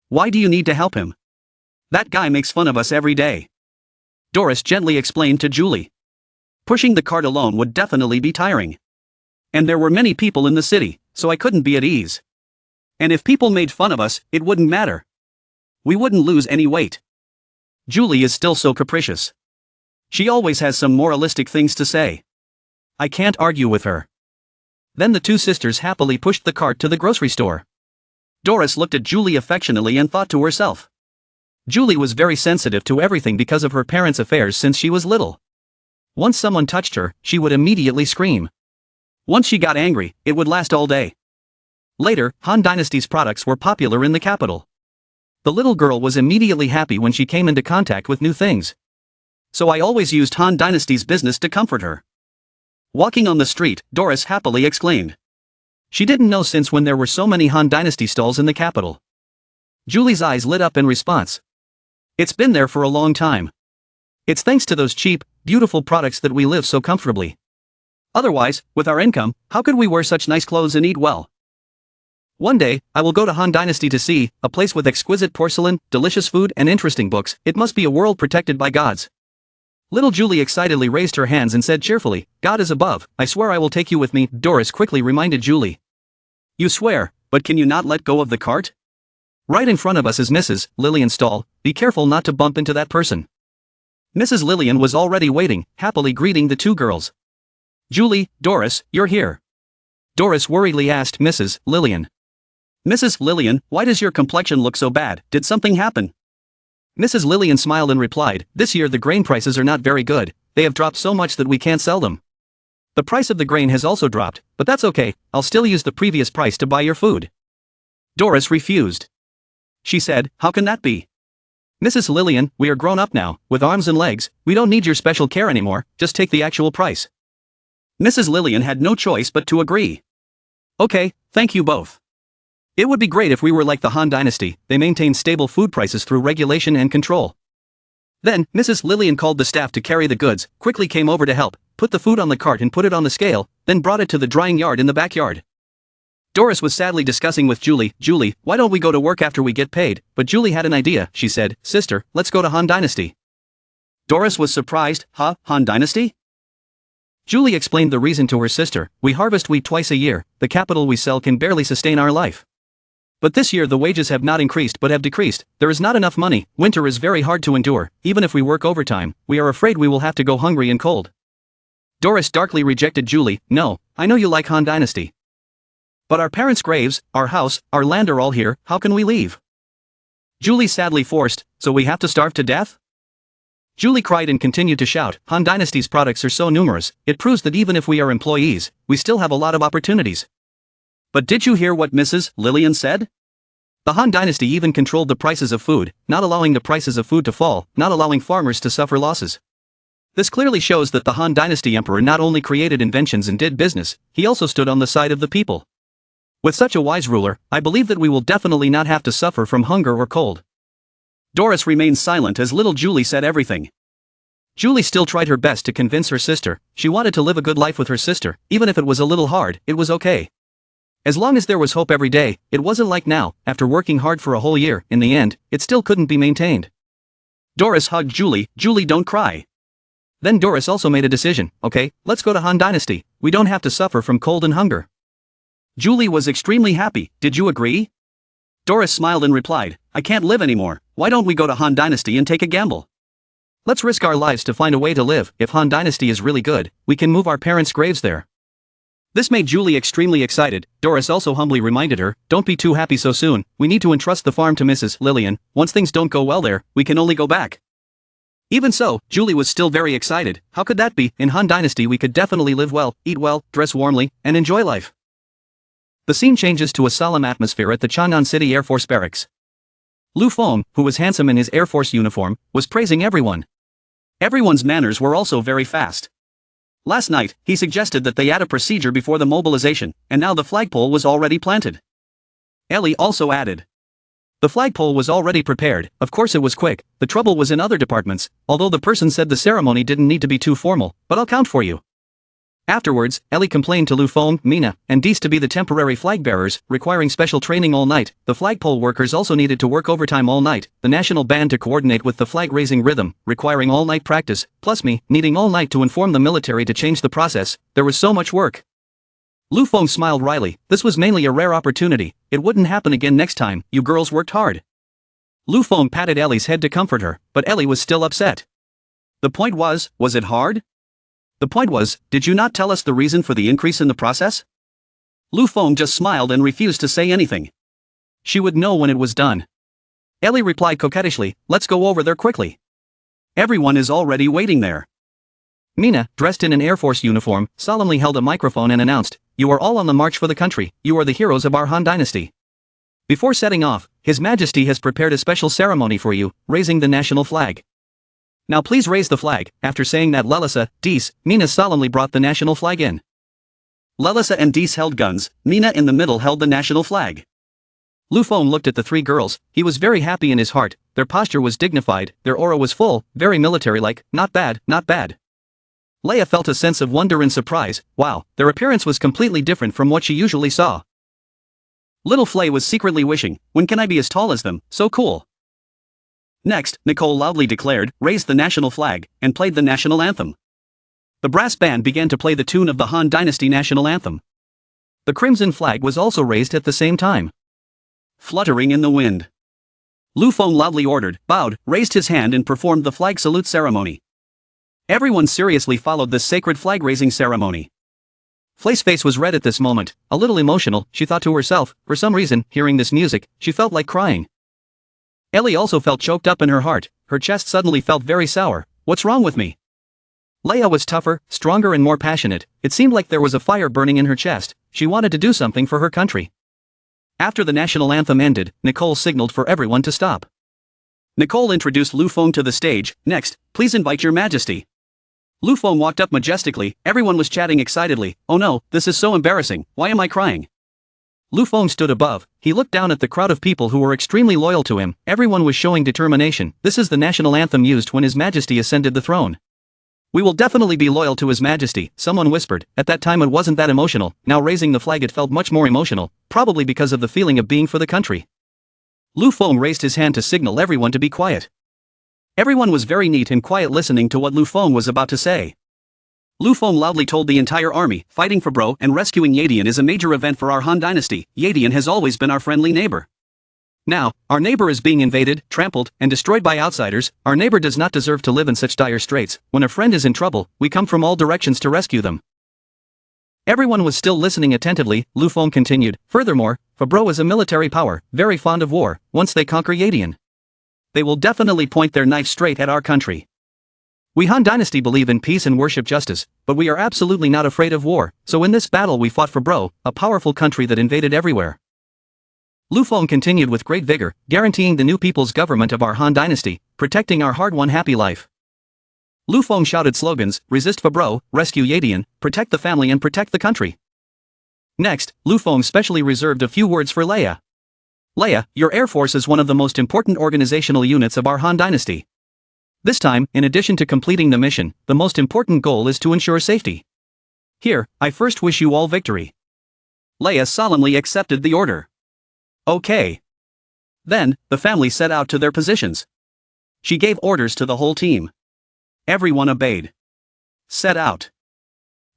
Why do you need to help him? That guy makes fun of us every day. Doris gently explained to Julie. Pushing the cart alone would definitely be tiring. And there were many people in the city, so I couldn't be at ease. And if people made fun of us, it wouldn't matter. We wouldn't lose any weight. Julie is still so capricious. She always has some moralistic things to say. I can't argue with her. Then the two sisters happily pushed the cart to the grocery store. Doris looked at Julie affectionately and thought to herself. Julie was very sensitive to everything because of her parents' affairs since she was little. Once someone touched her, she would immediately scream. Once she got angry, it would last all day. Later, Han Dynasty's products were popular in the capital. The little girl was immediately happy when she came into contact with new things. So I always used Han Dynasty's business to comfort her. Walking on the street, Doris happily exclaimed. She didn't know since when there were so many Han Dynasty stalls in the capital. Julie's eyes lit up in response. It's been there for a long time. It's thanks to those cheap, beautiful products that we live so comfortably. Otherwise, with our income, how could we wear such nice clothes and eat well? One day, I will go to Han Dynasty to see, a place with exquisite porcelain, delicious food and interesting books. It must be a world protected by gods. Little Julie excitedly raised her hands and said cheerfully, God is above, I swear I will take you with me. Doris quickly reminded Julie. You swear, but can you not let go of the cart? Right in front of us is Mrs. Lillian's stall, be careful not to bump into that person. Mrs. Lillian was already waiting, happily greeting the two girls. Julie, Doris, you're here. Doris worriedly asked Mrs. Lillian. Mrs. Lillian, why does your complexion look so bad? Did something happen? Mrs. Lillian smiled and replied, this year the grain prices are not very good, they have dropped so much that we can't sell them. The price of the grain has also dropped, but that's okay, I'll still use the previous price to buy your food. Doris refused. She said, how can that be? Mrs. Lillian, we are grown up now, with arms and legs, we don't need your special care anymore, just take the actual price. Mrs. Lillian had no choice but to agree. Okay, thank you both. It would be great if we were like the Han Dynasty, they maintain stable food prices through regulation and control. Then, Mrs. Lillian called the staff to carry the goods, quickly came over to help, put the food on the cart and put it on the scale, then brought it to the drying yard in the backyard. Doris was sadly discussing with Julie, Julie, why don't we go to work after we get paid? But Julie had an idea, she said, sister, let's go to Han Dynasty. Doris was surprised, huh, Han Dynasty? Julie explained the reason to her sister, we harvest wheat twice a year, the capital we sell can barely sustain our life. But this year the wages have not increased but have decreased, there is not enough money, winter is very hard to endure, even if we work overtime, we are afraid we will have to go hungry and cold. Doris darkly rejected Julie, no, I know you like Han Dynasty. But our parents' graves, our house, our land are all here, how can we leave? Julie sadly forced, so we have to starve to death? Julie cried and continued to shout, Han Dynasty's products are so numerous, it proves that even if we are employees, we still have a lot of opportunities. But did you hear what Mrs. Lillian said? The Han Dynasty even controlled the prices of food, not allowing the prices of food to fall, not allowing farmers to suffer losses. This clearly shows that the Han Dynasty emperor not only created inventions and did business, he also stood on the side of the people. With such a wise ruler, I believe that we will definitely not have to suffer from hunger or cold. Doris remained silent as little Julie said everything. Julie still tried her best to convince her sister, she wanted to live a good life with her sister, even if it was a little hard, it was okay. As long as there was hope every day, it wasn't like now, after working hard for a whole year, in the end, it still couldn't be maintained. Doris hugged Julie, Julie don't cry. Then Doris also made a decision, okay, let's go to Han Dynasty, we don't have to suffer from cold and hunger. Julie was extremely happy, did you agree? Doris smiled and replied, I can't live anymore, why don't we go to Han Dynasty and take a gamble? Let's risk our lives to find a way to live, if Han Dynasty is really good, we can move our parents' graves there. This made Julie extremely excited. Doris also humbly reminded her, don't be too happy so soon, we need to entrust the farm to Mrs. Lillian, once things don't go well there, we can only go back. Even so, Julie was still very excited, how could that be, in Han Dynasty we could definitely live well, eat well, dress warmly, and enjoy life. The scene changes to a solemn atmosphere at the Chang'an City Air Force Barracks. Lu Feng, who was handsome in his Air Force uniform, was praising everyone. Everyone's manners were also very fast. Last night, he suggested that they add a procedure before the mobilization, and now the flagpole was already planted. Ellie also added. The flagpole was already prepared, of course it was quick, the trouble was in other departments, although the person said the ceremony didn't need to be too formal, but I'll count for you. Afterwards, Ellie complained to Lu Feng, Mina, and Dees to be the temporary flag bearers, requiring special training all night. The flagpole workers also needed to work overtime all night, the national band to coordinate with the flag-raising rhythm, requiring all-night practice, plus me, needing all night to inform the military to change the process. There was so much work. Lu Feng smiled wryly. This was mainly a rare opportunity. It wouldn't happen again next time. You girls worked hard. Lu Feng patted Ellie's head to comfort her, but Ellie was still upset. The point was it hard? The point was, did you not tell us the reason for the increase in the process? Lu Feng just smiled and refused to say anything. She would know when it was done. Ellie replied coquettishly, let's go over there quickly. Everyone is already waiting there. Mina, dressed in an Air Force uniform, solemnly held a microphone and announced, you are all on the march for the country, you are the heroes of our Han Dynasty. Before setting off, His Majesty has prepared a special ceremony for you, raising the national flag. Now please raise the flag. After saying that Lelisa, Dees, Mina solemnly brought the national flag in. Lelisa and Dees held guns, Mina in the middle held the national flag. Lu Feng looked at the three girls, he was very happy in his heart, their posture was dignified, their aura was full, very military-like, not bad, not bad. Leia felt a sense of wonder and surprise, wow, their appearance was completely different from what she usually saw. Little Flay was secretly wishing, when can I be as tall as them, so cool. Next, Nicole loudly declared, raised the national flag, and played the national anthem. The brass band began to play the tune of the Han Dynasty national anthem. The crimson flag was also raised at the same time. Fluttering in the wind. Lu Feng loudly ordered, bowed, raised his hand and performed the flag salute ceremony. Everyone seriously followed this sacred flag-raising ceremony. Flay's face was red at this moment, a little emotional, she thought to herself, for some reason, hearing this music, she felt like crying. Ellie also felt choked up in her heart, her chest suddenly felt very sour, what's wrong with me? Leia was tougher, stronger and more passionate, it seemed like there was a fire burning in her chest, she wanted to do something for her country. After the national anthem ended, Nicole signaled for everyone to stop. Nicole introduced Lu Feng to the stage, next, please invite your majesty. Lu Feng walked up majestically, everyone was chatting excitedly, oh no, this is so embarrassing, why am I crying? Lu Feng stood above, he looked down at the crowd of people who were extremely loyal to him, everyone was showing determination, this is the national anthem used when His Majesty ascended the throne. We will definitely be loyal to His Majesty, someone whispered, at that time it wasn't that emotional, now raising the flag it felt much more emotional, probably because of the feeling of being for the country. Lu Feng raised his hand to signal everyone to be quiet. Everyone was very neat and quiet listening to what Lu Feng was about to say. Lu Feng loudly told the entire army, fighting for Bro and rescuing Yadian is a major event for our Han Dynasty, Yadian has always been our friendly neighbor. Now, our neighbor is being invaded, trampled, and destroyed by outsiders, our neighbor does not deserve to live in such dire straits, when a friend is in trouble, we come from all directions to rescue them. Everyone was still listening attentively, Lu Feng continued, furthermore, Fabro is a military power, very fond of war, once they conquer Yadian. They will definitely point their knife straight at our country. We Han Dynasty believe in peace and worship justice, but we are absolutely not afraid of war, so in this battle we fought for Bro, a powerful country that invaded everywhere. Lu Feng continued with great vigor, guaranteeing the new people's government of our Han Dynasty, protecting our hard-won happy life. Lu Feng shouted slogans, resist Fabro, rescue Yadian, protect the family and protect the country. Next, Lu Feng specially reserved a few words for Leia. Leia, your Air Force is one of the most important organizational units of our Han Dynasty. This time, in addition to completing the mission, the most important goal is to ensure safety. Here, I first wish you all victory. Leia solemnly accepted the order. Okay. Then, the family set out to their positions. She gave orders to the whole team. Everyone obeyed. Set out.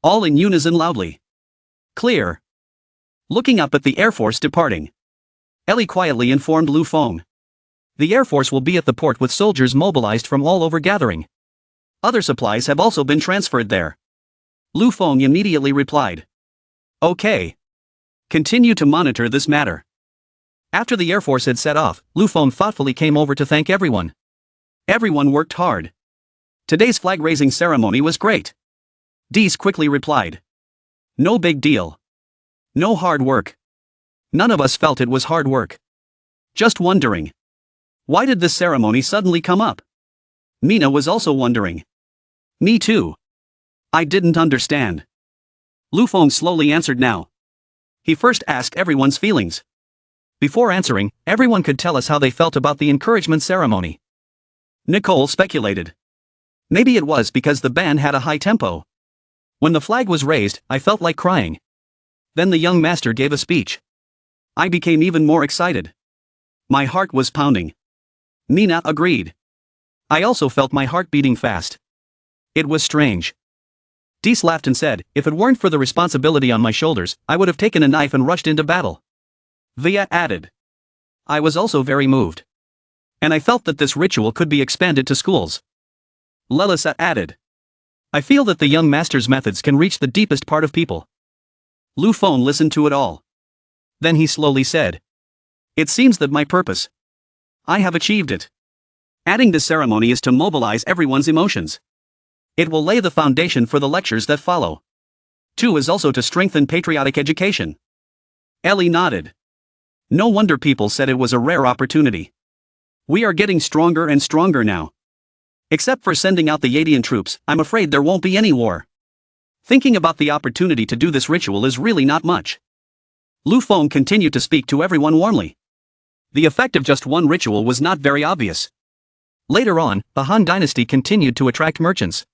All in unison loudly. Clear. Looking up at the Air Force departing. Ellie quietly informed Lu Feng. The Air Force will be at the port with soldiers mobilized from all over gathering. Other supplies have also been transferred there. Lu Feng immediately replied. Okay. Continue to monitor this matter. After the Air Force had set off, Lu Feng thoughtfully came over to thank everyone. Everyone worked hard. Today's flag-raising ceremony was great. Dees quickly replied. No big deal. No hard work. None of us felt it was hard work. Just wondering. Why did this ceremony suddenly come up? Mina was also wondering. Me too. I didn't understand. Lu Feng slowly answered now. He first asked everyone's feelings. Before answering, everyone could tell us how they felt about the encouragement ceremony. Nicole speculated. Maybe it was because the band had a high tempo. When the flag was raised, I felt like crying. Then the young master gave a speech. I became even more excited. My heart was pounding. Nina agreed. I also felt my heart beating fast. It was strange. Dees laughed and said, if it weren't for the responsibility on my shoulders, I would have taken a knife and rushed into battle. Via added. I was also very moved. And I felt that this ritual could be expanded to schools. Lelisa added. I feel that the young master's methods can reach the deepest part of people. Lu Feng listened to it all. Then he slowly said. It seems that my purpose. I have achieved it. Adding this ceremony is to mobilize everyone's emotions. It will lay the foundation for the lectures that follow. 2 is also to strengthen patriotic education. Ellie nodded. No wonder people said it was a rare opportunity. We are getting stronger and stronger now. Except for sending out the Yadian troops, I'm afraid there won't be any war. Thinking about the opportunity to do this ritual is really not much. Lu Feng continued to speak to everyone warmly. The effect of just one ritual was not very obvious. Later on, the Han Dynasty continued to attract merchants,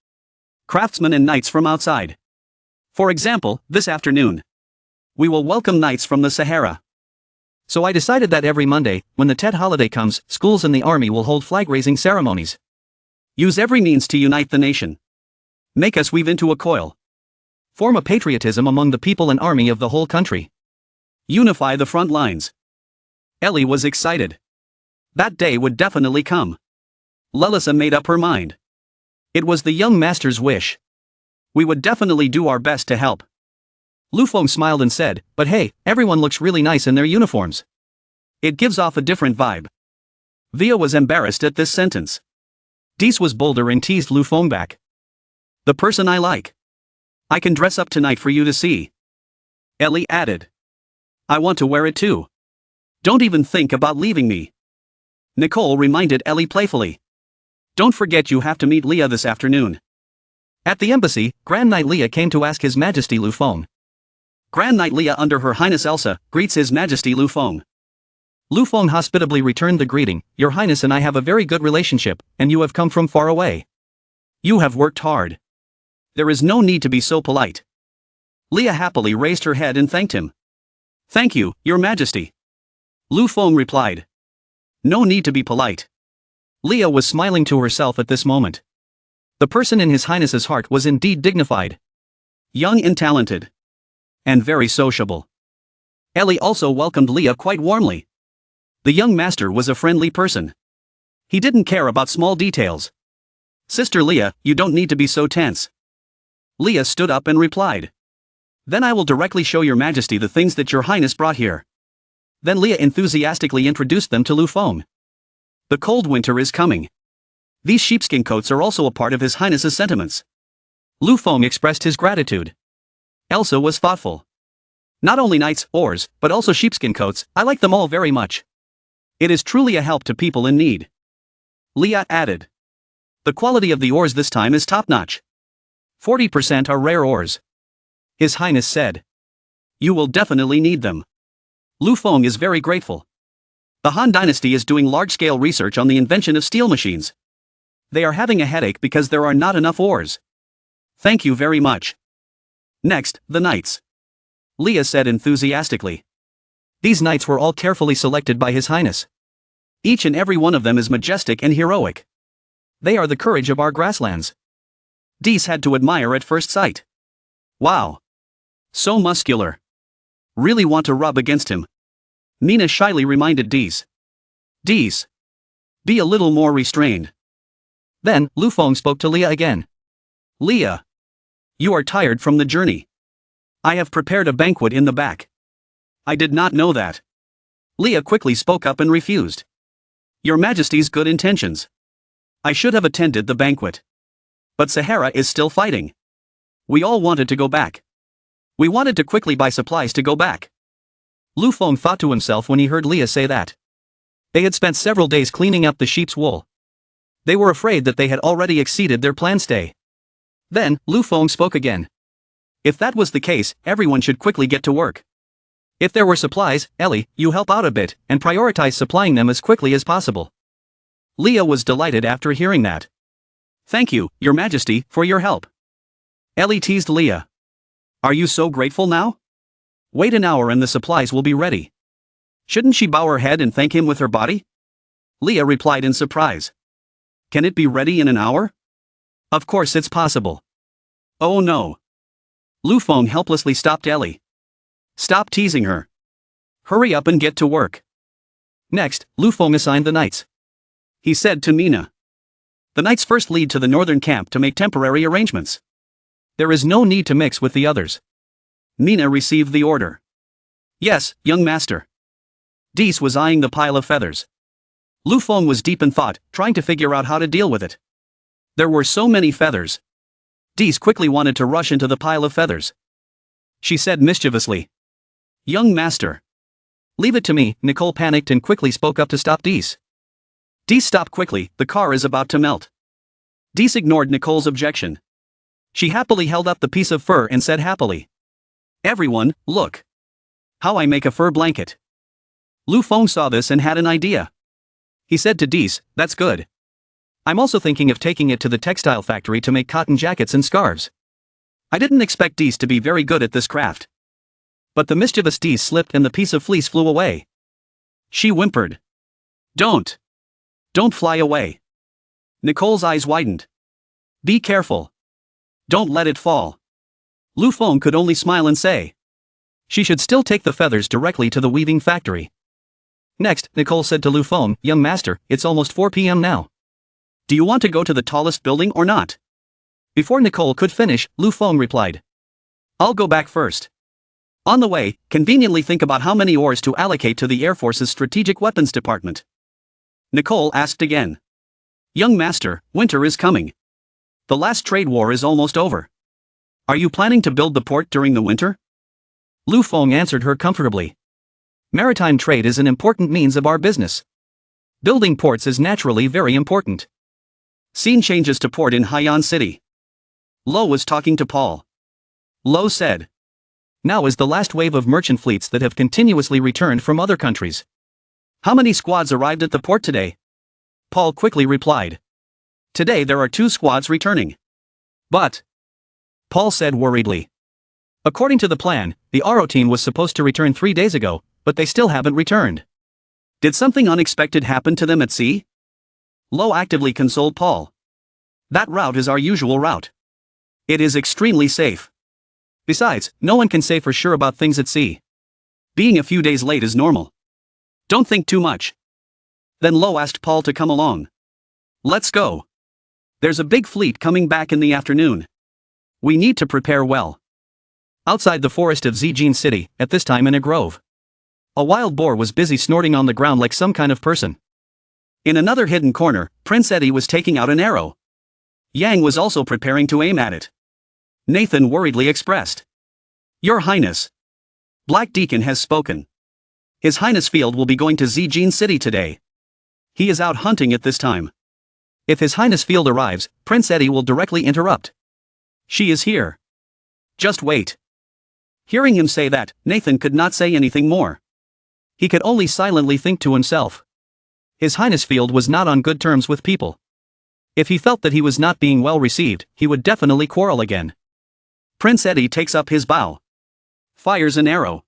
craftsmen and knights from outside. For example, this afternoon, we will welcome knights from the Sahara. So I decided that every Monday, when the Tet holiday comes, schools and the army will hold flag-raising ceremonies. Use every means to unite the nation. Make us weave into a coil. Form a patriotism among the people and army of the whole country. Unify the front lines. Ellie was excited. That day would definitely come. Lelisa made up her mind. It was the young master's wish. We would definitely do our best to help. Lu Feng smiled and said, but hey, everyone looks really nice in their uniforms. It gives off a different vibe. Via was embarrassed at this sentence. Dees was bolder and teased Lu Feng back. The person I like. I can dress up tonight for you to see. Ellie added. I want to wear it too. Don't even think about leaving me. Nicole reminded Ellie playfully. Don't forget you have to meet Leah this afternoon. At the embassy, Grand Knight Leah came to ask His Majesty Lu Feng. Grand Knight Leah under Her Highness Elsa greets His Majesty Lu Feng. Lu Feng hospitably returned the greeting. Your Highness and I have a very good relationship, and you have come from far away. You have worked hard. There is no need to be so polite. Leah happily raised her head and thanked him. Thank you, Your Majesty. Lu Feng replied. No need to be polite. Leah was smiling to herself at this moment. The person in His Highness's heart was indeed dignified, young and talented, and very sociable. Ellie also welcomed Leah quite warmly. The young master was a friendly person. He didn't care about small details. Sister Leah, you don't need to be so tense. Leah stood up and replied. Then I will directly show Your Majesty the things that Your Highness brought here. Then Leah enthusiastically introduced them to Lu Feng. The cold winter is coming. These sheepskin coats are also a part of His Highness's sentiments. Lu Feng expressed his gratitude. Elsa was thoughtful. Not only knights, oars, but also sheepskin coats, I like them all very much. It is truly a help to people in need. Leah added. The quality of the oars this time is top-notch. 40% are rare oars. His Highness said. You will definitely need them. Lu Feng is very grateful. The Han Dynasty is doing large-scale research on the invention of steel machines. They are having a headache because there are not enough oars. Thank you very much. Next, the knights. Leah said enthusiastically. These knights were all carefully selected by His Highness. Each and every one of them is majestic and heroic. They are the courage of our grasslands. Dees had to admire at first sight. Wow. So muscular. Really want to rub against him. Nina shyly reminded Dees. Dees. Be a little more restrained. Then, Lu Feng spoke to Leah again. Leah. You are tired from the journey. I have prepared a banquet in the back. I did not know that. Leah quickly spoke up and refused. Your Majesty's good intentions. I should have attended the banquet. But Sahara is still fighting. We all wanted to go back. We wanted to quickly buy supplies to go back. Lu Feng thought to himself when he heard Leah say that. They had spent several days cleaning up the sheep's wool. They were afraid that they had already exceeded their planned stay. Then, Lu Feng spoke again. If that was the case, everyone should quickly get to work. If there were supplies, Ellie, you help out a bit, and prioritize supplying them as quickly as possible. Leah was delighted after hearing that. Thank you, Your Majesty, for your help. Ellie teased Leah. Are you so grateful now? Wait an hour and the supplies will be ready. Shouldn't she bow her head and thank him with her body? Leah replied in surprise. Can it be ready in an hour? Of course it's possible. Oh no. Lu Feng helplessly stopped Ellie. Stop teasing her. Hurry up and get to work. Next, Lu Feng assigned the knights. He said to Mina. The knights first lead to the northern camp to make temporary arrangements. There is no need to mix with the others. Mina received the order. Yes, young master. Dees was eyeing the pile of feathers. Lu Feng was deep in thought, trying to figure out how to deal with it. There were so many feathers. Dees quickly wanted to rush into the pile of feathers. She said mischievously. Young master. Leave it to me. Nicole panicked and quickly spoke up to stop Dees. Dees, stop quickly, the car is about to melt. Dees ignored Nicole's objection. She happily held up the piece of fur and said happily. Everyone, look. How I make a fur blanket. Lu Feng saw this and had an idea. He said to Dees, that's good. I'm also thinking of taking it to the textile factory to make cotton jackets and scarves. I didn't expect Dees to be very good at this craft. But the mischievous Dees slipped and the piece of fleece flew away. She whimpered. Don't fly away. Nicole's eyes widened. Be careful. Don't let it fall. Lu Feng could only smile and say. She should still take the feathers directly to the weaving factory. Next, Nicole said to Lu Feng, young master, it's almost 4 p.m. now. Do you want to go to the tallest building or not? Before Nicole could finish, Lu Feng replied. I'll go back first. On the way, conveniently think about how many ores to allocate to the Air Force's Strategic Weapons Department. Nicole asked again. Young master, winter is coming. The last trade war is almost over. Are you planning to build the port during the winter? Lu Feng answered her comfortably. Maritime trade is an important means of our business. Building ports is naturally very important. Scene changes to port in Haiyan City. Lo was talking to Paul. Lo said. Now is the last wave of merchant fleets that have continuously returned from other countries. How many squads arrived at the port today? Paul quickly replied. Today there are 2 squads returning. But, Paul said worriedly. According to the plan, the RO team was supposed to return 3 days ago, but they still haven't returned. Did something unexpected happen to them at sea? Lo actively consoled Paul. That route is our usual route. It is extremely safe. Besides, no one can say for sure about things at sea. Being a few days late is normal. Don't think too much. Then Lo asked Paul to come along. Let's go. There's a big fleet coming back in the afternoon. We need to prepare well. Outside the forest of Zijin City, at this time in a grove. A wild boar was busy snorting on the ground like some kind of person. In another hidden corner, Prince Eddie was taking out an arrow. Yang was also preparing to aim at it. Nathan worriedly expressed. Your Highness. Black Deacon has spoken. His Highness Field will be going to Zijin City today. He is out hunting at this time. If His Highness Field arrives, Prince Eddie will directly interrupt. She is here. Just wait. Hearing him say that, Nathan could not say anything more. He could only silently think to himself. His Highness Field was not on good terms with people. If he felt that he was not being well received, he would definitely quarrel again. Prince Eddie takes up his bow. Fires an arrow.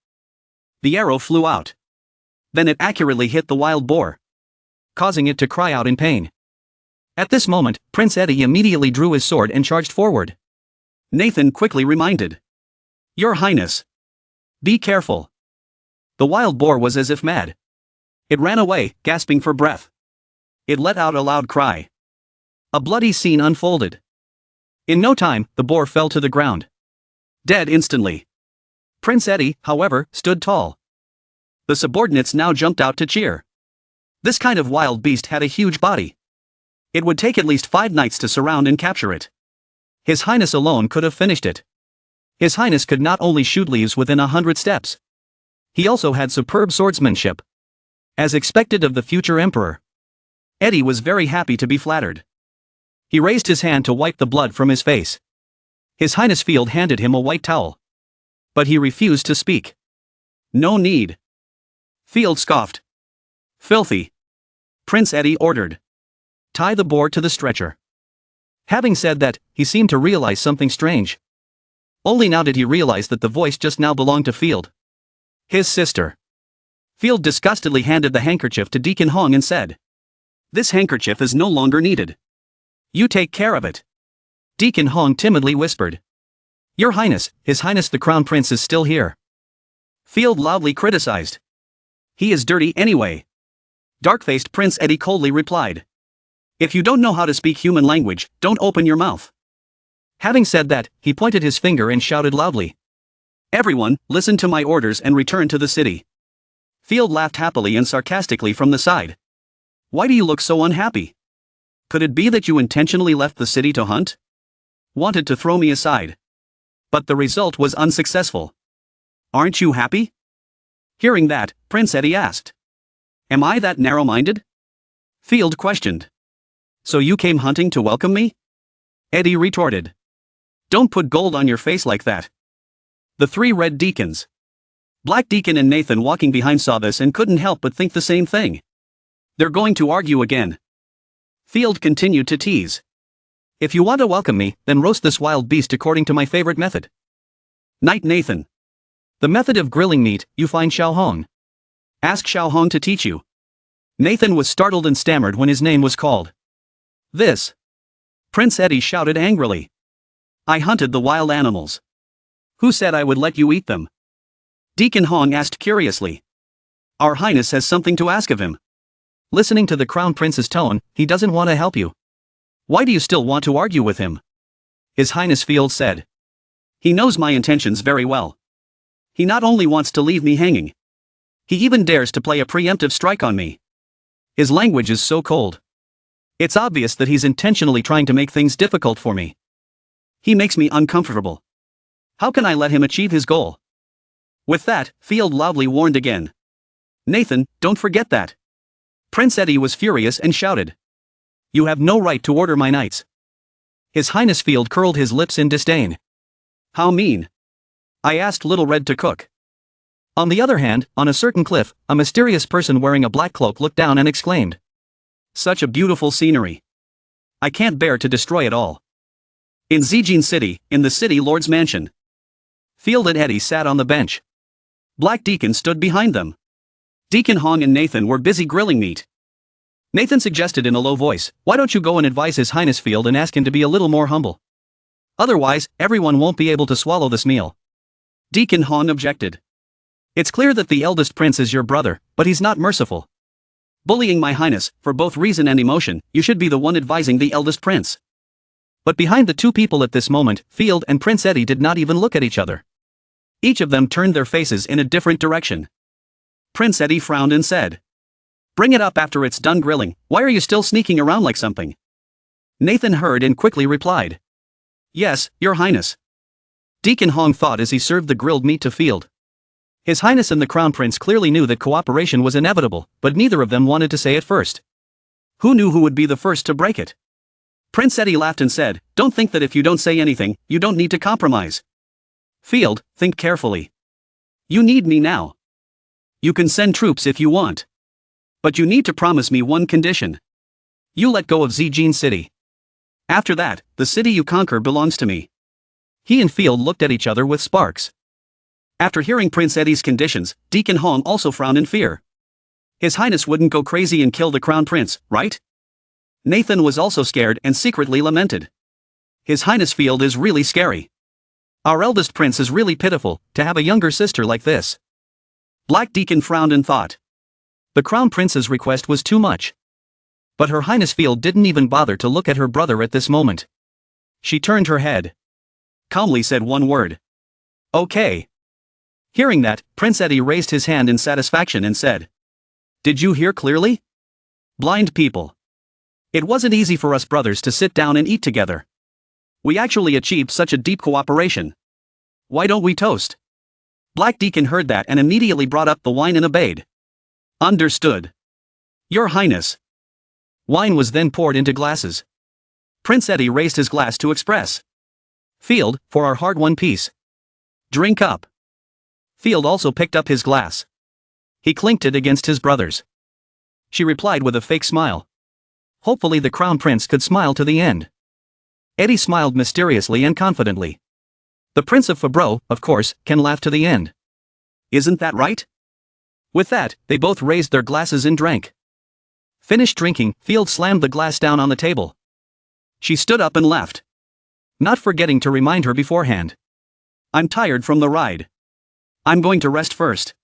The arrow flew out. Then it accurately hit the wild boar, causing it to cry out in pain. At this moment, Prince Eddie immediately drew his sword and charged forward. Nathan quickly reminded. Your Highness. Be careful. The wild boar was as if mad. It ran away, gasping for breath. It let out a loud cry. A bloody scene unfolded. In no time, the boar fell to the ground. Dead instantly. Prince Eddie, however, stood tall. The subordinates now jumped out to cheer. This kind of wild beast had a huge body. It would take at least 5 knights to surround and capture it. His Highness alone could have finished it. His Highness could not only shoot leaves within 100 steps. He also had superb swordsmanship. As expected of the future emperor. Eddie was very happy to be flattered. He raised his hand to wipe the blood from his face. His Highness Field handed him a white towel. But he refused to speak. No need. Field scoffed. Filthy. Prince Eddie ordered. Tie the boar to the stretcher. Having said that, he seemed to realize something strange. Only now did he realize that the voice just now belonged to Field. His sister. Field disgustedly handed the handkerchief to Deacon Hong and said, "This handkerchief is no longer needed. You take care of it." Deacon Hong timidly whispered, "Your Highness, His Highness the Crown Prince is still here." Field loudly criticized. "He is dirty anyway." Dark-faced Prince Eddie coldly replied, "If you don't know how to speak human language, don't open your mouth." Having said that, he pointed his finger and shouted loudly, "Everyone, listen to my orders and return to the city." Field laughed happily and sarcastically from the side. "Why do you look so unhappy? Could it be that you intentionally left the city to hunt? Wanted to throw me aside? But the result was unsuccessful. Aren't you happy?" Hearing that, Prince Eddie asked, "Am I that narrow-minded?" Field questioned. "So you came hunting to welcome me?" Eddie retorted. "Don't put gold on your face like that." The three red deacons, Black Deacon and Nathan walking behind, saw this and couldn't help but think the same thing. They're going to argue again. Field continued to tease. "If you want to welcome me, then roast this wild beast according to my favorite method." Knight Nathan. "The method of grilling meat, you find Xiao Hong. Ask Xiao Hong to teach you." Nathan was startled and stammered when his name was called. "This." Prince Eddie shouted angrily. "I hunted the wild animals. Who said I would let you eat them?" Deacon Hong asked curiously. "Our Highness has something to ask of him." Listening to the Crown Prince's tone, he doesn't want to help you. "Why do you still want to argue with him?" His Highness Field said. "He knows my intentions very well. He not only wants to leave me hanging. He even dares to play a preemptive strike on me. His language is so cold. It's obvious that he's intentionally trying to make things difficult for me. He makes me uncomfortable. How can I let him achieve his goal?" With that, Field loudly warned again. "Nathan, don't forget that." Prince Eddie was furious and shouted, "You have no right to order my knights." His Highness Field curled his lips in disdain. "How mean? I asked Little Red to cook." On the other hand, on a certain cliff, a mysterious person wearing a black cloak looked down and exclaimed, "Such a beautiful scenery. I can't bear to destroy it all." In Zijin City, in the city lord's mansion. Field and Eddie sat on the bench. Black Deacon stood behind them. Deacon Hong and Nathan were busy grilling meat. Nathan suggested in a low voice, "Why don't you go and advise His Highness Field and ask him to be a little more humble? Otherwise, everyone won't be able to swallow this meal." Deacon Hong objected. "It's clear that the eldest prince is your brother, but he's not merciful. Bullying my Highness, for both reason and emotion, you should be the one advising the eldest prince." But behind the two people at this moment, Field and Prince Eddie did not even look at each other. Each of them turned their faces in a different direction. Prince Eddie frowned and said, "Bring it up after it's done grilling. Why are you still sneaking around like something?" Nathan heard and quickly replied, "Yes, Your Highness." Deacon Hong thought as he served the grilled meat to Field. His Highness and the Crown Prince clearly knew that cooperation was inevitable, but neither of them wanted to say it first. Who knew who would be the first to break it? Prince Eddie laughed and said, "Don't think that if you don't say anything, you don't need to compromise. Field, think carefully. You need me now. You can send troops if you want. But you need to promise me one condition. You let go of Zijin City. After that, the city you conquer belongs to me." He and Field looked at each other with sparks. After hearing Prince Eddie's conditions, Deacon Hong also frowned in fear. His Highness wouldn't go crazy and kill the Crown Prince, right? Nathan was also scared and secretly lamented. His Highness Field is really scary. Our eldest prince is really pitiful, to have a younger sister like this. Black Deacon frowned and thought. The Crown Prince's request was too much. But Her Highness Field didn't even bother to look at her brother at this moment. She turned her head. Calmly said one word. "Okay." Hearing that, Prince Eddie raised his hand in satisfaction and said, "Did you hear clearly? Blind people. It wasn't easy for us brothers to sit down and eat together. We actually achieved such a deep cooperation. Why don't we toast?" Black Deacon heard that and immediately brought up the wine and obeyed. "Understood. Your Highness." Wine was then poured into glasses. Prince Eddie raised his glass to express. "Field, for our hard-won peace. Drink up." Field also picked up his glass. He clinked it against his brother's. She replied with a fake smile. Hopefully the Crown Prince could smile to the end. Eddie smiled mysteriously and confidently. The Prince of Fabro, of course, can laugh to the end. Isn't that right? With that, they both raised their glasses and drank. Finished drinking, Field slammed the glass down on the table. She stood up and left, not forgetting to remind her beforehand. I'm tired from the ride. I'm going to rest first.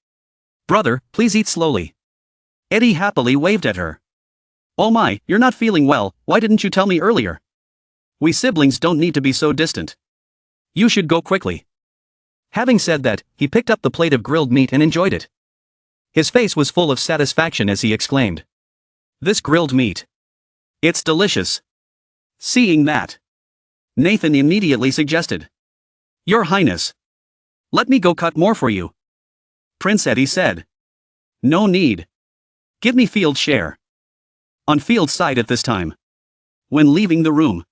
Brother, please eat slowly. Eddie happily waved at her. Oh my, you're not feeling well, why didn't you tell me earlier? We siblings don't need to be so distant. You should go quickly. Having said that, he picked up the plate of grilled meat and enjoyed it. His face was full of satisfaction as he exclaimed. This grilled meat. It's delicious. Seeing that, Nathan immediately suggested. Your Highness. Let me go cut more for you. Prince Eddie said. No need. Give me Field's share. On Field's side at this time. When leaving the room,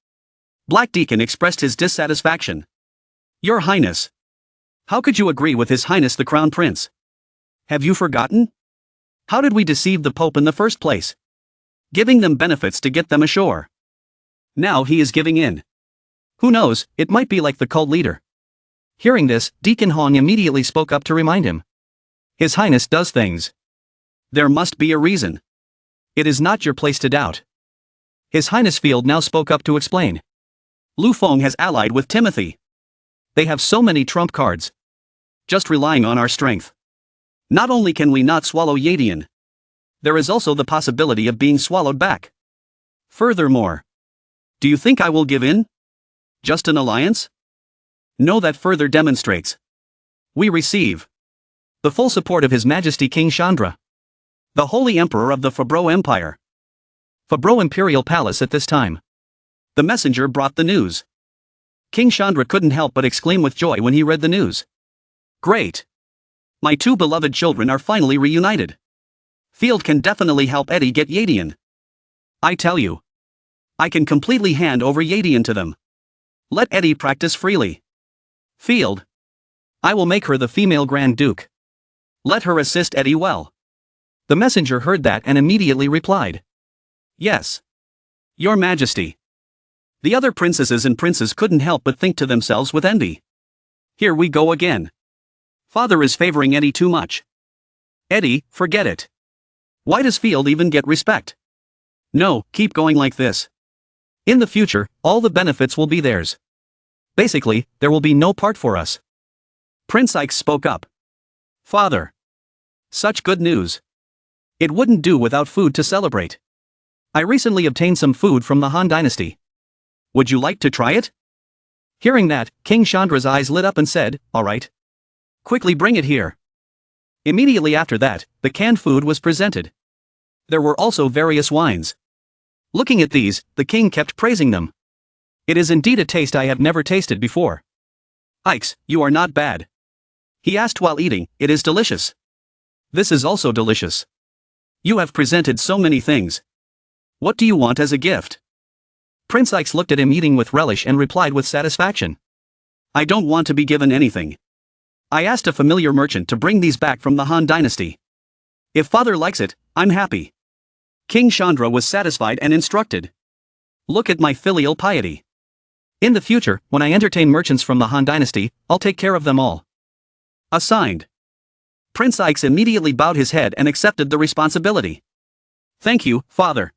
Black Deacon expressed his dissatisfaction. Your Highness. How could you agree with His Highness the Crown Prince? Have you forgotten? How did we deceive the Pope in the first place? Giving them benefits to get them ashore. Now he is giving in. Who knows, it might be like the cult leader. Hearing this, Deacon Hong immediately spoke up to remind him. His Highness does things. There must be a reason. It is not your place to doubt. His Highness Field now spoke up to explain. Lu Feng has allied with Timothy. They have so many trump cards. Just relying on our strength. Not only can we not swallow Yadian, there is also the possibility of being swallowed back. Furthermore, do you think I will give in? Just an alliance? No, that further demonstrates. We receive the full support of His Majesty King Chandra, the Holy Emperor of the Fabro Empire. Fabro Imperial Palace at this time. The messenger brought the news. King Chandra couldn't help but exclaim with joy when he read the news. Great! My two beloved children are finally reunited. Field can definitely help Eddie get Yadian. I tell you, I can completely hand over Yadian to them. Let Eddie practice freely. Field, I will make her the female Grand Duke. Let her assist Eddie well. The messenger heard that and immediately replied. Yes. Your Majesty. The other princesses and princes couldn't help but think to themselves with envy. Here we go again. Father is favoring Eddie too much. Eddie, forget it. Why does Field even get respect? No, keep going like this. In the future, all the benefits will be theirs. Basically, there will be no part for us. Prince Ike spoke up. Father. Such good news. It wouldn't do without food to celebrate. I recently obtained some food from the Han Dynasty. Would you like to try it? Hearing that, King Chandra's eyes lit up and said, all right. Quickly bring it here. Immediately after that, the canned food was presented. There were also various wines. Looking at these, the king kept praising them. It is indeed a taste I have never tasted before. Ikes, you are not bad. He asked while eating, it is delicious. This is also delicious. You have presented so many things. What do you want as a gift? Prince Ikes looked at him eating with relish and replied with satisfaction. I don't want to be given anything. I asked a familiar merchant to bring these back from the Han Dynasty. If father likes it, I'm happy. King Chandra was satisfied and instructed. Look at my filial piety. In the future, when I entertain merchants from the Han Dynasty, I'll take care of them all. Assigned. Prince Ikes immediately bowed his head and accepted the responsibility. Thank you, father.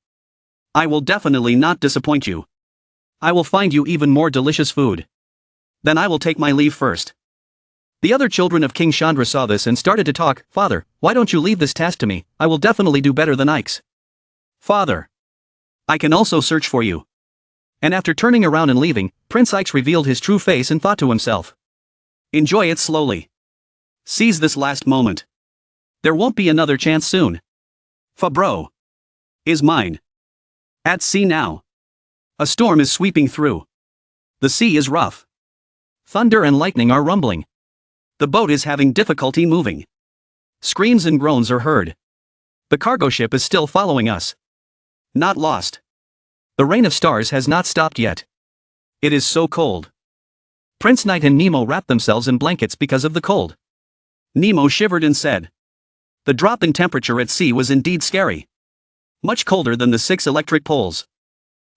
I will definitely not disappoint you. I will find you even more delicious food. Then I will take my leave first. The other children of King Chandra saw this and started to talk. Father, why don't you leave this task to me? I will definitely do better than Ikes. Father. I can also search for you. And after turning around and leaving, Prince Ikes revealed his true face and thought to himself. Enjoy it slowly. Seize this last moment. There won't be another chance soon. Fabro is mine. At sea now. A storm is sweeping through. The sea is rough. Thunder and lightning are rumbling. The boat is having difficulty moving. Screams and groans are heard. The cargo ship is still following us. Not lost. The rain of stars has not stopped yet. It is so cold. Prince Knight and Nemo wrapped themselves in blankets because of the cold. Nemo shivered and said. The drop in temperature at sea was indeed scary. Much colder than the 6 electric poles.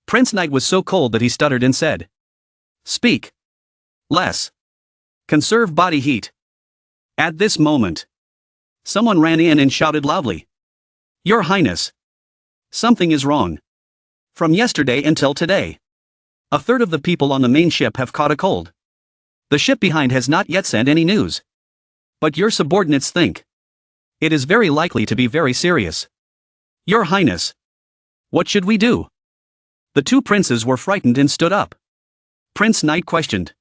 Prince Knight was so cold that he stuttered and said. Speak. Less. Conserve body heat. At this moment, someone ran in and shouted loudly. Your Highness. Something is wrong. From yesterday until today, a third of the people on the main ship have caught a cold. The ship behind has not yet sent any news. But your subordinates think it is very likely to be very serious. Your Highness. What should we do? The two princes were frightened and stood up. Prince Knight questioned.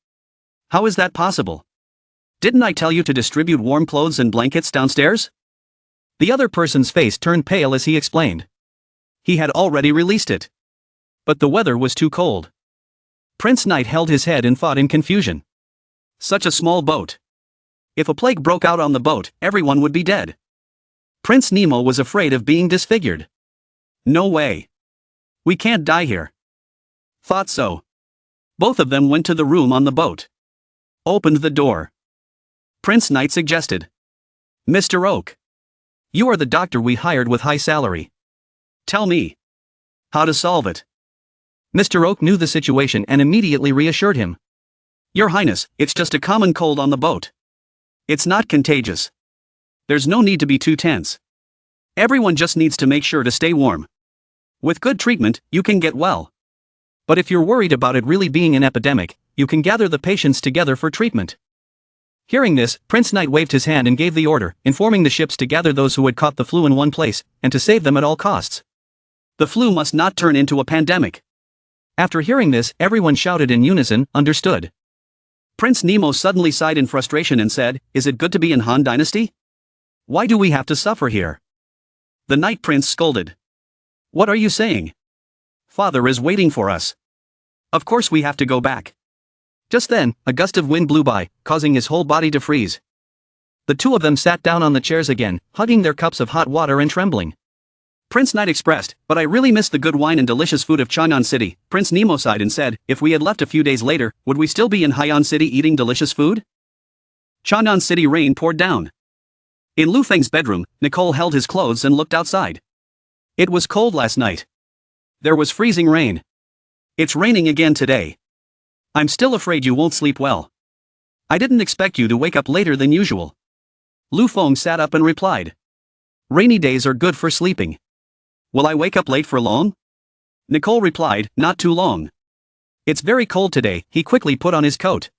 How is that possible? Didn't I tell you to distribute warm clothes and blankets downstairs? The other person's face turned pale as he explained. He had already released it. But the weather was too cold. Prince Knight held his head and thought in confusion. Such a small boat. If a plague broke out on the boat, everyone would be dead. Prince Nemo was afraid of being disfigured. No way. We can't die here. Thought so. Both of them went to the room on the boat. Opened the door. Prince Knight suggested. Mr. Oak. You are the doctor we hired with high salary. Tell me how to solve it. Mr. Oak knew the situation and immediately reassured him. Your Highness, it's just a common cold on the boat. It's not contagious. There's no need to be too tense. Everyone just needs to make sure to stay warm. With good treatment, you can get well. But if you're worried about it really being an epidemic, you can gather the patients together for treatment. Hearing this, Prince Knight waved his hand and gave the order, informing the ships to gather those who had caught the flu in one place, and to save them at all costs. The flu must not turn into a pandemic. After hearing this, everyone shouted in unison, understood. Prince Nemo suddenly sighed in frustration and said, Is it good to be in Han Dynasty? Why do we have to suffer here? The Night Prince scolded. What are you saying? Father is waiting for us. Of course we have to go back. Just then, a gust of wind blew by, causing his whole body to freeze. The two of them sat down on the chairs again, hugging their cups of hot water and trembling. Prince Knight expressed, but I really miss the good wine and delicious food of Chang'an City. Prince Nemo sighed and said, if we had left a few days later, would we still be in Haiyan City eating delicious food? Chang'an City rain poured down. In Lu Feng's bedroom, Nicole held his clothes and looked outside. It was cold last night. There was freezing rain. It's raining again today. I'm still afraid you won't sleep well. I didn't expect you to wake up later than usual. Lu Feng sat up and replied. Rainy days are good for sleeping. Will I wake up late for long? Nicole replied, not too long. It's very cold today. He quickly put on his coat.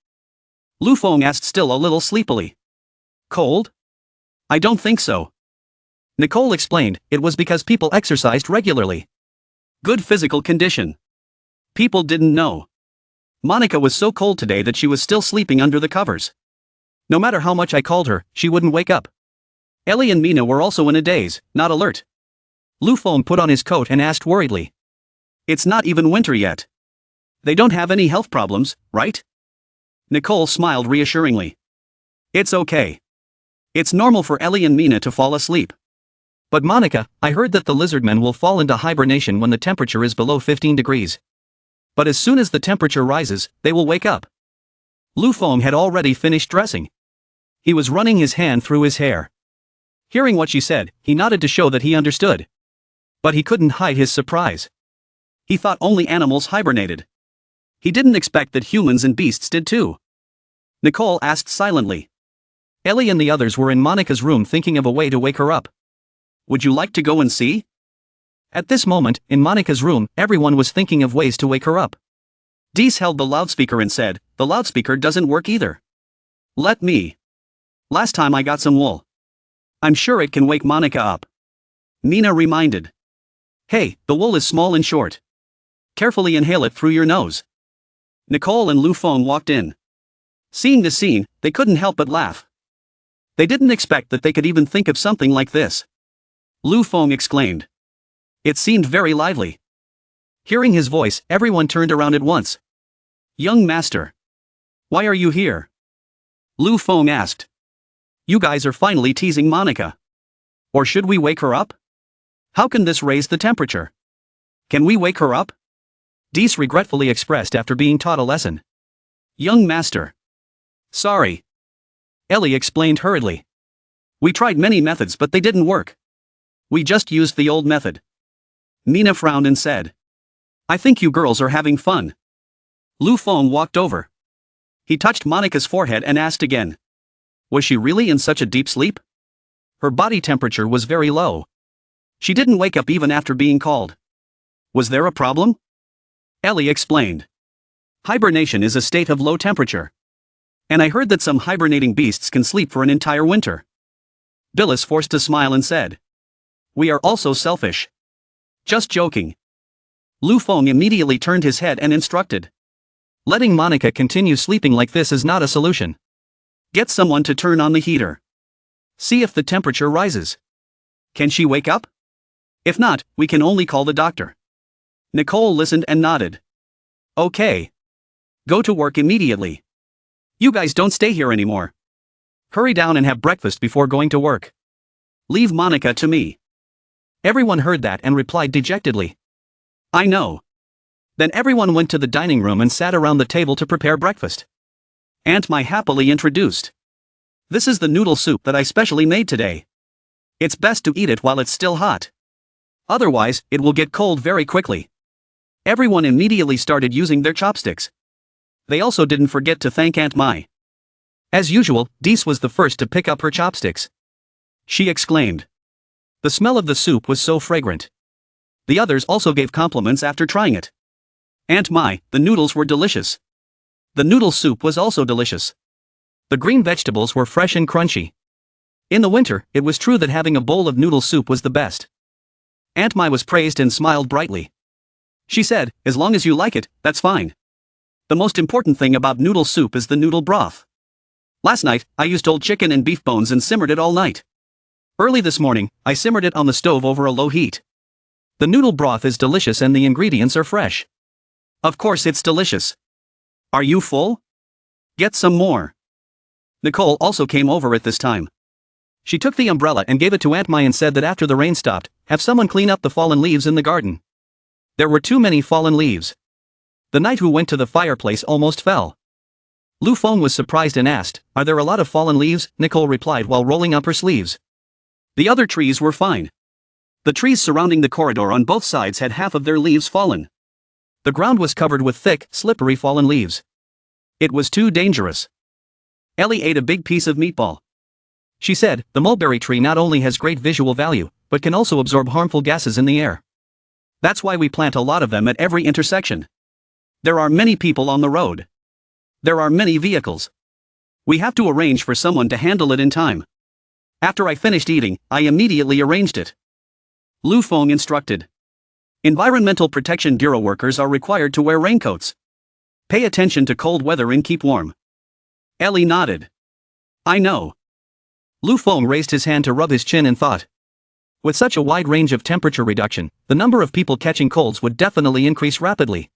Lu Feng asked still a little sleepily. Cold? I don't think so. Nicole explained, it was because people exercised regularly. Good physical condition. People didn't know. Monica was so cold today that she was still sleeping under the covers. No matter how much I called her, she wouldn't wake up. Ellie and Mina were also in a daze, not alert. Lu Feng put on his coat and asked worriedly. It's not even winter yet. They don't have any health problems, right? Nicole smiled reassuringly. It's okay. It's normal for Ellie and Mina to fall asleep. But Monica, I heard that the lizardmen will fall into hibernation when the temperature is below 15 degrees. But as soon as the temperature rises, they will wake up. Lu Feng had already finished dressing. He was running his hand through his hair. Hearing what she said, he nodded to show that he understood. But he couldn't hide his surprise. He thought only animals hibernated. He didn't expect that humans and beasts did too. Nicole asked silently. Ellie and the others were in Monica's room thinking of a way to wake her up. Would you like to go and see? At this moment, in Monica's room, everyone was thinking of ways to wake her up. Dees held the loudspeaker and said, the loudspeaker doesn't work either. Let me. Last time I got some wool. I'm sure it can wake Monica up. Mina reminded. Hey, the wool is small and short. Carefully inhale it through your nose. Nicole and Lu Feng walked in. Seeing the scene, they couldn't help but laugh. They didn't expect that they could even think of something like this. Lu Feng exclaimed. It seemed very lively. Hearing his voice, everyone turned around at once. Young master. Why are you here? Lu Feng asked. You guys are finally teasing Monica. Or should we wake her up? How can this raise the temperature? Can we wake her up? Dees regretfully expressed after being taught a lesson. Young master. Sorry. Ellie explained hurriedly. We tried many methods but they didn't work. We just used the old method. Mina frowned and said. I think you girls are having fun. Lu Feng walked over. He touched Monica's forehead and asked again. Was she really in such a deep sleep? Her body temperature was very low. She didn't wake up even after being called. Was there a problem? Ellie explained. Hibernation is a state of low temperature. And I heard that some hibernating beasts can sleep for an entire winter. Billis forced a smile and said. We are also selfish. Just joking. Lu Feng immediately turned his head and instructed. Letting Monica continue sleeping like this is not a solution. Get someone to turn on the heater. See if the temperature rises. Can she wake up? If not, we can only call the doctor. Nicole listened and nodded. Okay. Go to work immediately. You guys don't stay here anymore. Hurry down and have breakfast before going to work. Leave Monica to me. Everyone heard that and replied dejectedly. I know. Then everyone went to the dining room and sat around the table to prepare breakfast. Aunt Mai happily introduced. This is the noodle soup that I specially made today. It's best to eat it while it's still hot. Otherwise, it will get cold very quickly. Everyone immediately started using their chopsticks. They also didn't forget to thank Aunt Mai. As usual, Dees was the first to pick up her chopsticks. She exclaimed. The smell of the soup was so fragrant. The others also gave compliments after trying it. Aunt Mai, the noodles were delicious. The noodle soup was also delicious. The green vegetables were fresh and crunchy. In the winter, it was true that having a bowl of noodle soup was the best. Aunt Mai was praised and smiled brightly. She said, as long as you like it, that's fine. The most important thing about noodle soup is the noodle broth. Last night, I used old chicken and beef bones and simmered it all night. Early this morning, I simmered it on the stove over a low heat. The noodle broth is delicious and the ingredients are fresh. Of course it's delicious. Are you full? Get some more. Nicole also came over at this time. She took the umbrella and gave it to Aunt Mai and said that after the rain stopped, have someone clean up the fallen leaves in the garden. There were too many fallen leaves. The knight who went to the fireplace almost fell. Lu Feng was surprised and asked, are there a lot of fallen leaves? Nicole replied while rolling up her sleeves. The other trees were fine. The trees surrounding the corridor on both sides had half of their leaves fallen. The ground was covered with thick, slippery fallen leaves. It was too dangerous. Ellie ate a big piece of meatball. She said, the mulberry tree not only has great visual value, but can also absorb harmful gases in the air. That's why we plant a lot of them at every intersection. There are many people on the road. There are many vehicles. We have to arrange for someone to handle it in time. After I finished eating, I immediately arranged it. Lu Feng instructed. Environmental Protection Bureau workers are required to wear raincoats. Pay attention to cold weather and keep warm. Ellie nodded. I know. Lu Feng raised his hand to rub his chin and thought. With such a wide range of temperature reduction, the number of people catching colds would definitely increase rapidly.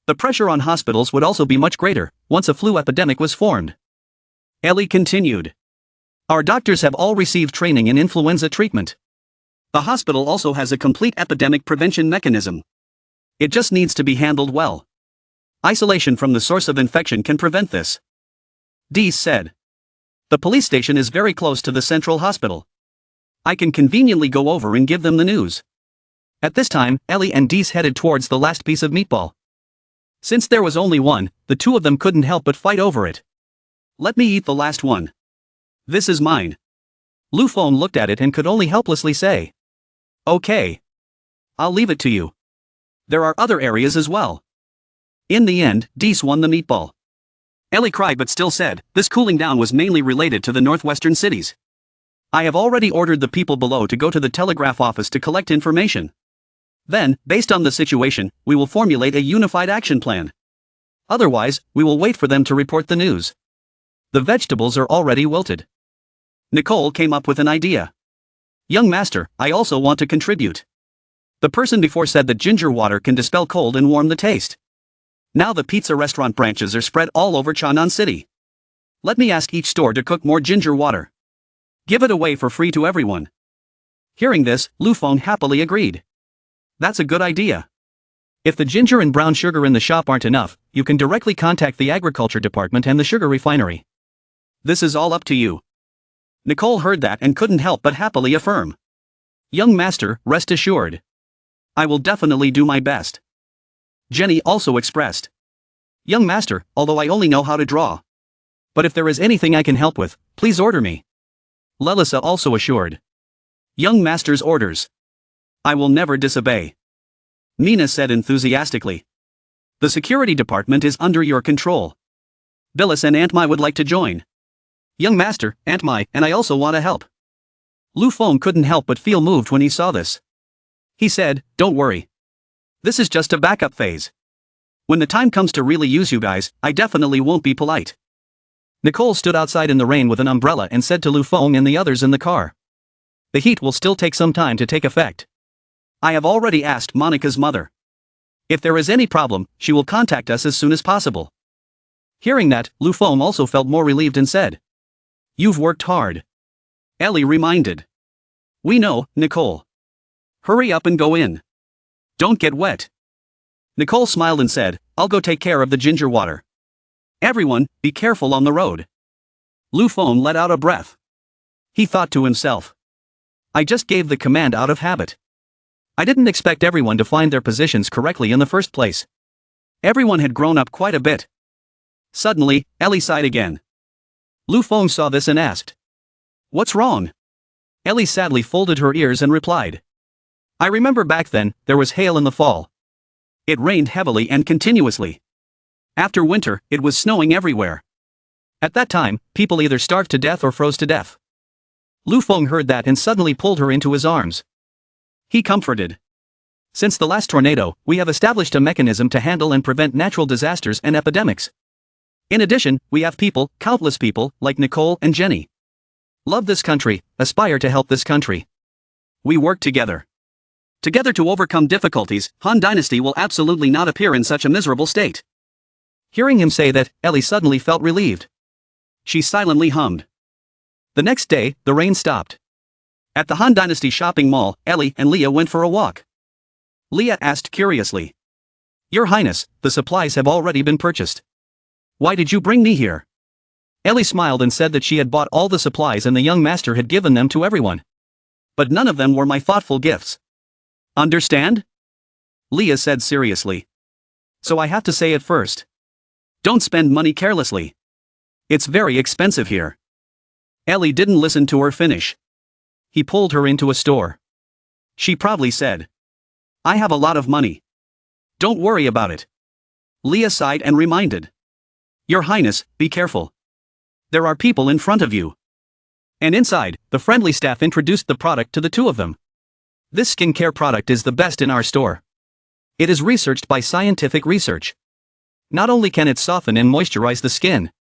The pressure on hospitals would also be much greater, once a flu epidemic was formed. Ellie continued. Our doctors have all received training in influenza treatment. The hospital also has a complete epidemic prevention mechanism. It just needs to be handled well. Isolation from the source of infection can prevent this. Dees said. The police station is very close to the central hospital. I can conveniently go over and give them the news. At this time, Ellie and Dees headed towards the last piece of meatball. Since there was only one, the two of them couldn't help but fight over it. Let me eat the last one. This is mine. Lu Feng looked at it and could only helplessly say. Okay. I'll leave it to you. There are other areas as well. In the end, Dees won the meatball. Ellie cried but still said, this cooling down was mainly related to the northwestern cities. I have already ordered the people below to go to the telegraph office to collect information. Then, based on the situation, we will formulate a unified action plan. Otherwise, we will wait for them to report the news. The vegetables are already wilted. Nicole came up with an idea. Young master, I also want to contribute. The person before said that ginger water can dispel cold and warm the taste. Now the pizza restaurant branches are spread all over Chang'an City. Let me ask each store to cook more ginger water. Give it away for free to everyone. Hearing this, Lu Feng happily agreed. That's a good idea. If the ginger and brown sugar in the shop aren't enough, you can directly contact the agriculture department and the sugar refinery. This is all up to you. Nicole heard that and couldn't help but happily affirm. Young master, rest assured. I will definitely do my best. Jenny also expressed. Young master, although I only know how to draw. But if there is anything I can help with, please order me. Lelisa also assured. Young master's orders. I will never disobey. Nina said enthusiastically. The security department is under your control. Billis and Aunt Mai would like to join. Young master, Aunt Mai, and I also want to help. Lu Feng couldn't help but feel moved when he saw this. He said, don't worry. This is just a backup phase. When the time comes to really use you guys, I definitely won't be polite. Nicole stood outside in the rain with an umbrella and said to Lu Feng and the others in the car. The heat will still take some time to take effect. I have already asked Monica's mother. If there is any problem, she will contact us as soon as possible. Hearing that, Lu Feng also felt more relieved and said. You've worked hard. Ellie reminded. We know, Nicole. Hurry up and go in. Don't get wet. Nicole smiled and said, I'll go take care of the ginger water. Everyone, be careful on the road. Lu Feng let out a breath. He thought to himself. I just gave the command out of habit. I didn't expect everyone to find their positions correctly in the first place. Everyone had grown up quite a bit. Suddenly, Ellie sighed again. Lu Feng saw this and asked. What's wrong? Ellie sadly folded her ears and replied. I remember back then, there was hail in the fall. It rained heavily and continuously. After winter, it was snowing everywhere. At that time, people either starved to death or froze to death. Lu Feng heard that and suddenly pulled her into his arms. He comforted. Since the last tornado, we have established a mechanism to handle and prevent natural disasters and epidemics. In addition, we have people, countless people, like Nicole and Jenny. Love this country, aspire to help this country. We work together. Together to overcome difficulties, Han Dynasty will absolutely not appear in such a miserable state. Hearing him say that, Ellie suddenly felt relieved. She silently hummed. The next day, the rain stopped. At the Han Dynasty shopping mall, Ellie and Leah went for a walk. Leah asked curiously. Your Highness, the supplies have already been purchased. Why did you bring me here? Ellie smiled and said that she had bought all the supplies and the young master had given them to everyone. But none of them were my thoughtful gifts. Understand? Leah said seriously. So I have to say it first. Don't spend money carelessly. It's very expensive here. Ellie didn't listen to her finish. He pulled her into a store. She proudly said. I have a lot of money. Don't worry about it. Leah sighed and reminded. Your Highness, be careful. There are people in front of you. And inside, the friendly staff introduced the product to the two of them. This skincare product is the best in our store. It is researched by scientific research. Not only can it soften and moisturize the skin,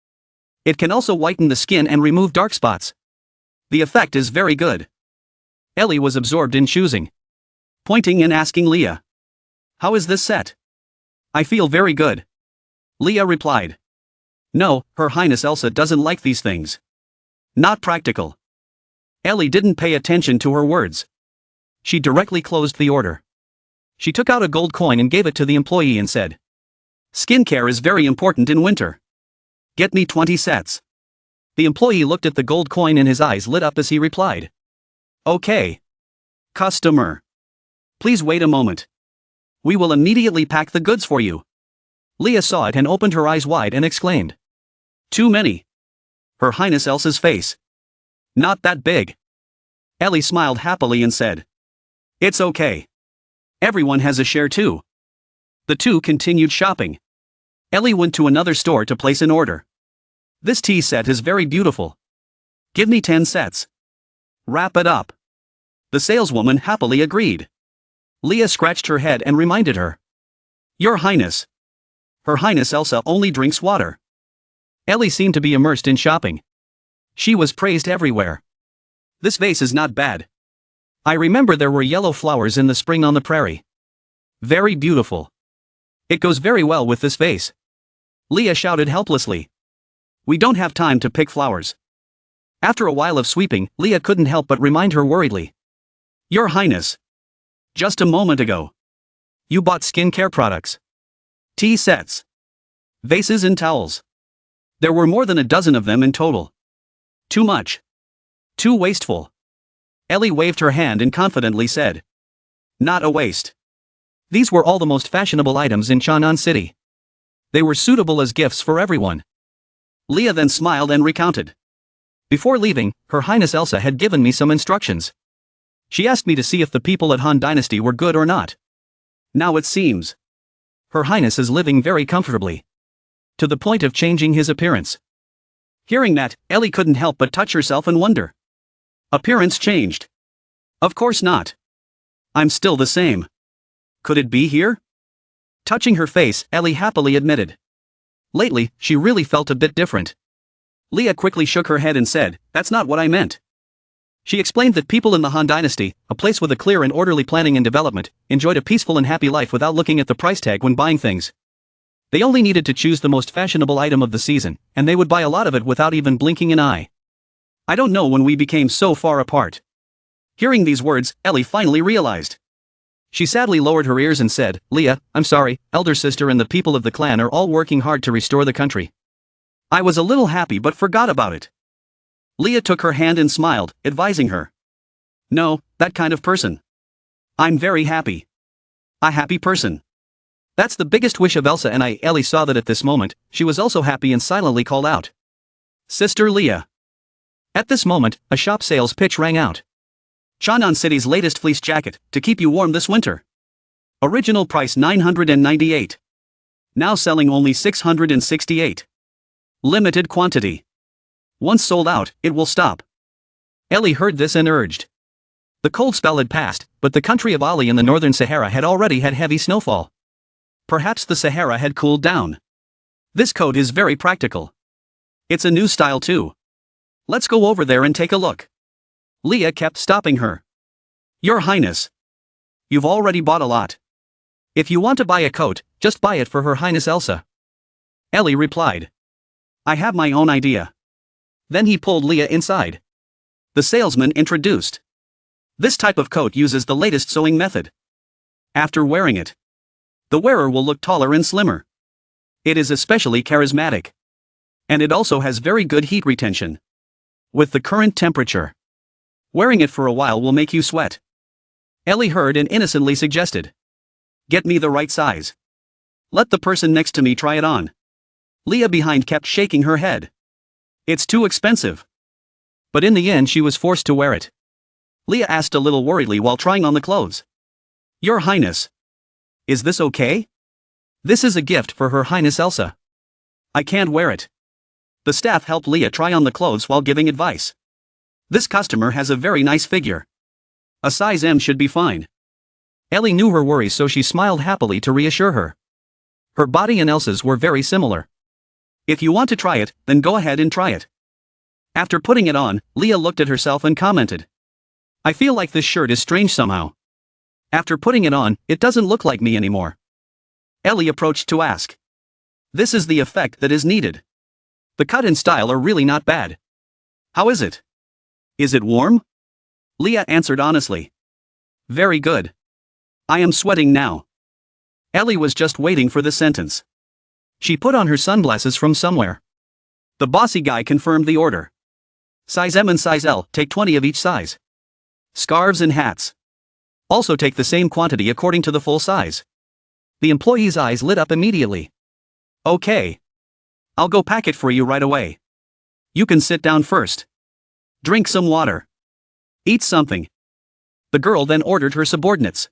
it can also whiten the skin and remove dark spots. The effect is very good. Ellie was absorbed in choosing, pointing and asking Leah. How is this set? I feel very good. Leah replied. No, Her Highness Elsa doesn't like these things. Not practical. Ellie didn't pay attention to her words. She directly closed the order. She took out a gold coin and gave it to the employee and said. Skincare is very important in winter. Get me 20 sets. The employee looked at the gold coin and his eyes lit up as he replied. Okay. Customer. Please wait a moment. We will immediately pack the goods for you. Leah saw it and opened her eyes wide and exclaimed. Too many. Her Highness Elsa's face. Not that big. Ellie smiled happily and said. It's okay. Everyone has a share too. The two continued shopping. Ellie went to another store to place an order. This tea set is very beautiful. Give me 10 sets. Wrap it up. The saleswoman happily agreed. Leah scratched her head and reminded her. Your Highness. Her Highness Elsa only drinks water. Ellie seemed to be immersed in shopping. She was praised everywhere. This vase is not bad. I remember there were yellow flowers in the spring on the prairie. Very beautiful. It goes very well with this vase. Leah shouted helplessly. We don't have time to pick flowers. After a while of sweeping, Leah couldn't help but remind her worriedly. Your Highness. Just a moment ago. You bought skincare products. Tea sets. Vases and towels. There were more than a dozen of them in total. Too much. Too wasteful. Ellie waved her hand and confidently said. Not a waste. These were all the most fashionable items in Chang'an City. They were suitable as gifts for everyone. Leah then smiled and recounted. Before leaving, Her Highness Elsa had given me some instructions. She asked me to see if the people at Han Dynasty were good or not. Now it seems Her Highness is living very comfortably. To the point of changing his appearance. Hearing that, Ellie couldn't help but touch herself and wonder. Appearance changed. Of course not. I'm still the same. Could it be here? Touching her face, Ellie happily admitted. Lately, she really felt a bit different. Leah quickly shook her head and said, "That's not what I meant." She explained that people in the Han Dynasty, a place with a clear and orderly planning and development, enjoyed a peaceful and happy life without looking at the price tag when buying things. They only needed to choose the most fashionable item of the season, and they would buy a lot of it without even blinking an eye. I don't know when we became so far apart. Hearing these words, Ellie finally realized. She sadly lowered her ears and said, "Leah, I'm sorry, elder sister and the people of the clan are all working hard to restore the country." I was a little happy but forgot about it. Leah took her hand and smiled, advising her. "No, that kind of person. I'm very happy. A happy person. That's the biggest wish of Elsa and I." Ellie saw that at this moment, she was also happy and silently called out. "Sister Leah." At this moment, a shop sales pitch rang out. Chang'an City's latest fleece jacket, to keep you warm this winter. Original price 998. Now selling only 668. Limited quantity. Once sold out, it will stop. Ellie heard this and urged. The cold spell had passed, but the country of Ali in the northern Sahara had already had heavy snowfall. Perhaps the Sahara had cooled down. This coat is very practical. It's a new style too. Let's go over there and take a look. Leah kept stopping her. Your Highness. You've already bought a lot. If you want to buy a coat, just buy it for Her Highness Elsa. Ellie replied. I have my own idea. Then he pulled Leah inside. The salesman introduced. This type of coat uses the latest sewing method. After wearing it, the wearer will look taller and slimmer. It is especially charismatic. And it also has very good heat retention. With the current temperature, wearing it for a while will make you sweat. Ellie heard and innocently suggested. Get me the right size. Let the person next to me try it on. Leah behind kept shaking her head. It's too expensive. But in the end she was forced to wear it. Leah asked a little worriedly while trying on the clothes. Your Highness. Is this okay? This is a gift for Her Highness Elsa. I can't wear it. The staff helped Leah try on the clothes while giving advice. This customer has a very nice figure. A size M should be fine. Ellie knew her worries, so she smiled happily to reassure her. Her body and Elsa's were very similar. If you want to try it, then go ahead and try it. After putting it on, Leah looked at herself and commented. I feel like this shirt is strange somehow. After putting it on, it doesn't look like me anymore. Ellie approached to ask. This is the effect that is needed. The cut and style are really not bad. How is it? Is it warm? Leah answered honestly. Very good. I am sweating now. Ellie was just waiting for the sentence. She put on her sunglasses from somewhere. The bossy guy confirmed the order. Size M and size L, take 20 of each size. Scarves and hats. Also take the same quantity according to the full size. The employee's eyes lit up immediately. Okay. I'll go pack it for you right away. You can sit down first. Drink some water. Eat something. The girl then ordered her subordinates.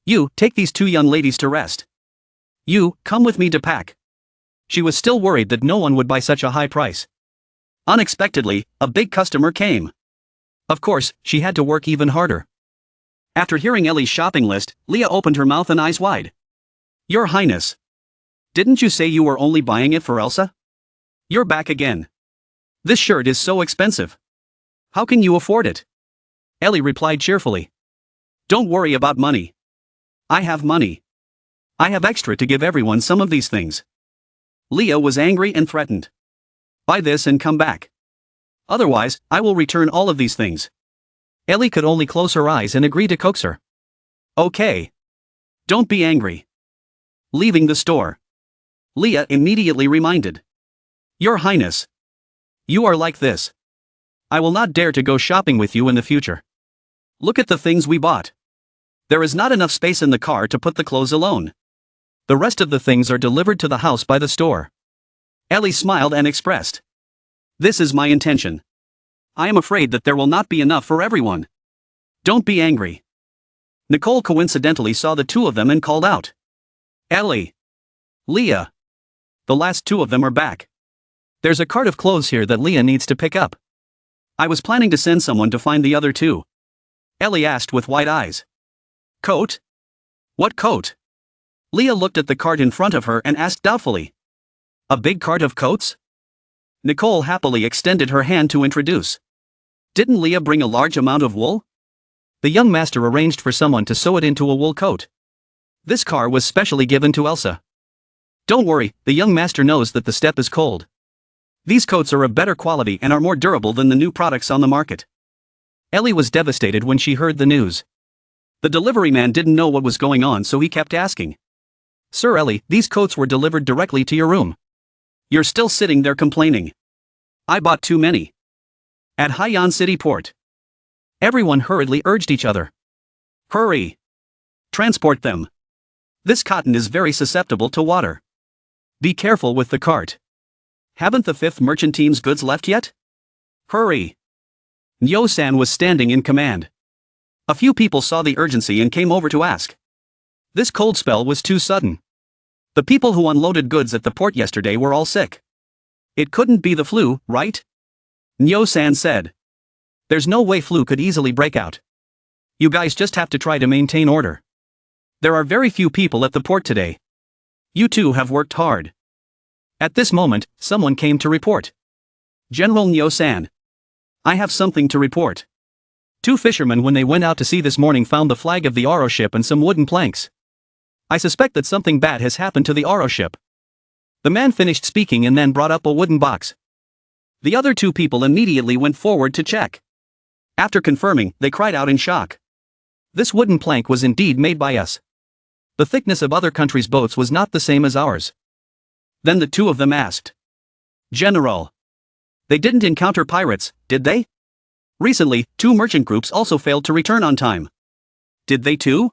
You, take these two young ladies to rest. You, come with me to pack. She was still worried that no one would buy such a high price. Unexpectedly, a big customer came. Of course, she had to work even harder. After hearing Ellie's shopping list, Leah opened her mouth and eyes wide. Your Highness. Didn't you say you were only buying it for Elsa? You're back again. This shirt is so expensive. How can you afford it? Ellie replied cheerfully. Don't worry about money. I have money. I have extra to give everyone some of these things. Leah was angry and threatened. Buy this and come back. Otherwise, I will return all of these things. Ellie could only close her eyes and agree to coax her. Okay. Don't be angry. Leaving the store, Leah immediately reminded. Your Highness. You are like this. I will not dare to go shopping with you in the future. Look at the things we bought. There is not enough space in the car to put the clothes alone. The rest of the things are delivered to the house by the store. Ellie smiled and expressed. This is my intention. I am afraid that there will not be enough for everyone. Don't be angry. Nicole coincidentally saw the two of them and called out. Ellie. Leah. The last two of them are back. There's a cart of clothes here that Leah needs to pick up. I was planning to send someone to find the other two. Ellie asked with wide eyes. Coat? What coat? Leah looked at the cart in front of her and asked doubtfully. A big cart of coats? Nicole happily extended her hand to introduce. Didn't Leah bring a large amount of wool? The young master arranged for someone to sew it into a wool coat. This car was specially given to Elsa. Don't worry, the young master knows that the steppe is cold. These coats are of better quality and are more durable than the new products on the market. Ellie was devastated when she heard the news. The delivery man didn't know what was going on, so he kept asking. Sir Ellie, these coats were delivered directly to your room. You're still sitting there complaining. I bought too many. At Haiyan City Port. Everyone hurriedly urged each other. Hurry! Transport them. This cotton is very susceptible to water. Be careful with the cart. Haven't the 5th merchant team's goods left yet? Hurry! Nyo-san was standing in command. A few people saw the urgency and came over to ask. This cold spell was too sudden. The people who unloaded goods at the port yesterday were all sick. It couldn't be the flu, right? Nyo-san said. There's no way flu could easily break out. You guys just have to try to maintain order. There are very few people at the port today. You two have worked hard. At this moment, someone came to report. General Nyo-san. I have something to report. 2 fishermen when they went out to sea this morning found the flag of the Aro ship and some wooden planks. I suspect that something bad has happened to the Aro ship. The man finished speaking and then brought up a wooden box. The other 2 people immediately went forward to check. After confirming, they cried out in shock. This wooden plank was indeed made by us. The thickness of other countries' boats was not the same as ours. Then the 2 of them asked. General. They didn't encounter pirates, did they? Recently, 2 merchant groups also failed to return on time. Did they too?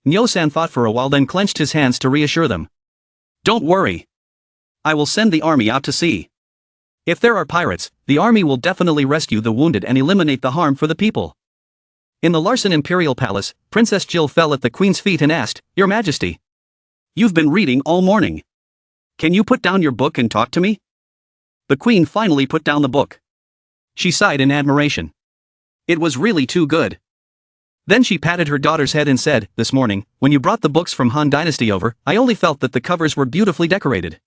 Nyo-san thought for a while, then clenched his hands to reassure them. Don't worry. I will send the army out to sea. If there are pirates, the army will definitely rescue the wounded and eliminate the harm for the people. In the Larson Imperial Palace, Princess Jill fell at the Queen's feet and asked, Your Majesty. You've been reading all morning. Can you put down your book and talk to me? The Queen finally put down the book. She sighed in admiration. It was really too good. Then she patted her daughter's head and said, This morning, when you brought the books from Han Dynasty over, I only felt that the covers were beautifully decorated.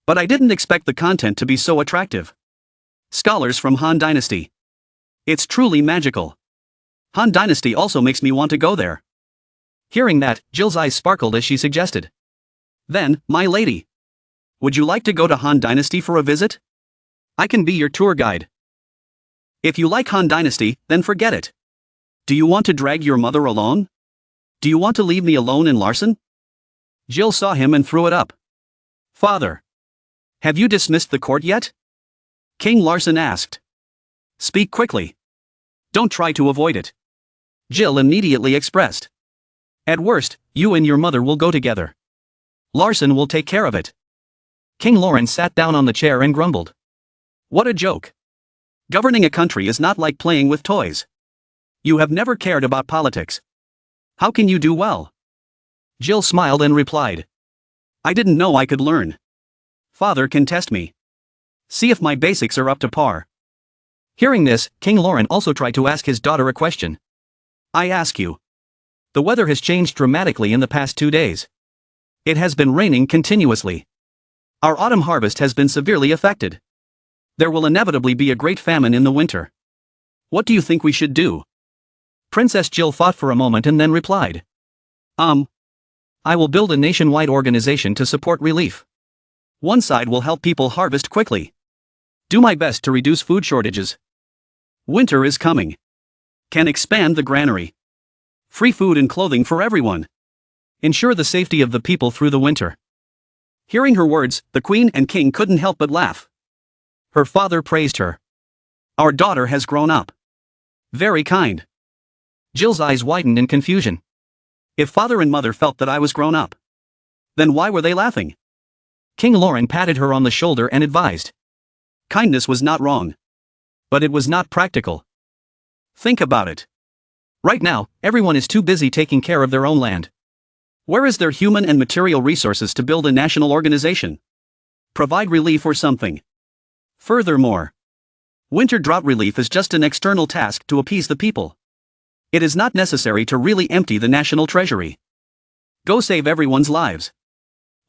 But I didn't expect the content to be so attractive. Scholars from Han Dynasty. It's truly magical. Han Dynasty also makes me want to go there. Hearing that, Jill's eyes sparkled as she suggested. Then, my lady. Would you like to go to Han Dynasty for a visit? I can be your tour guide. If you like Han Dynasty, then forget it. Do you want to drag your mother along? Do you want to leave me alone in Larson? Jill saw him and threw it up. Father. Have you dismissed the court yet? King Larson asked. Speak quickly. Don't try to avoid it. Jill immediately expressed. At worst, you and your mother will go together. Larson will take care of it. King Lauren sat down on the chair and grumbled. What a joke. Governing a country is not like playing with toys. You have never cared about politics. How can you do well? Jill smiled and replied. I didn't know I could learn. Father can test me. See if my basics are up to par. Hearing this, King Lauren also tried to ask his daughter a question. I ask you. The weather has changed dramatically in the past 2 days. It has been raining continuously. Our autumn harvest has been severely affected. There will inevitably be a great famine in the winter. What do you think we should do? Princess Jill thought for a moment and then replied. I will build a nationwide organization to support relief. One side will help people harvest quickly. Do my best to reduce food shortages. Winter is coming. Can expand the granary. Free food and clothing for everyone. Ensure the safety of the people through the winter. Hearing her words, the Queen and King couldn't help but laugh. Her father praised her. Our daughter has grown up. Very kind. Jill's eyes widened in confusion. If father and mother felt that I was grown up, Then why were they laughing? King Lauren patted her on the shoulder and advised. Kindness was not wrong. But it was not practical. Think about it. Right now, everyone is too busy taking care of their own land. Where is their human and material resources to build a national organization? Provide relief or something. Furthermore, winter drought relief is just an external task to appease the people. It is not necessary to really empty the national treasury. Go save everyone's lives.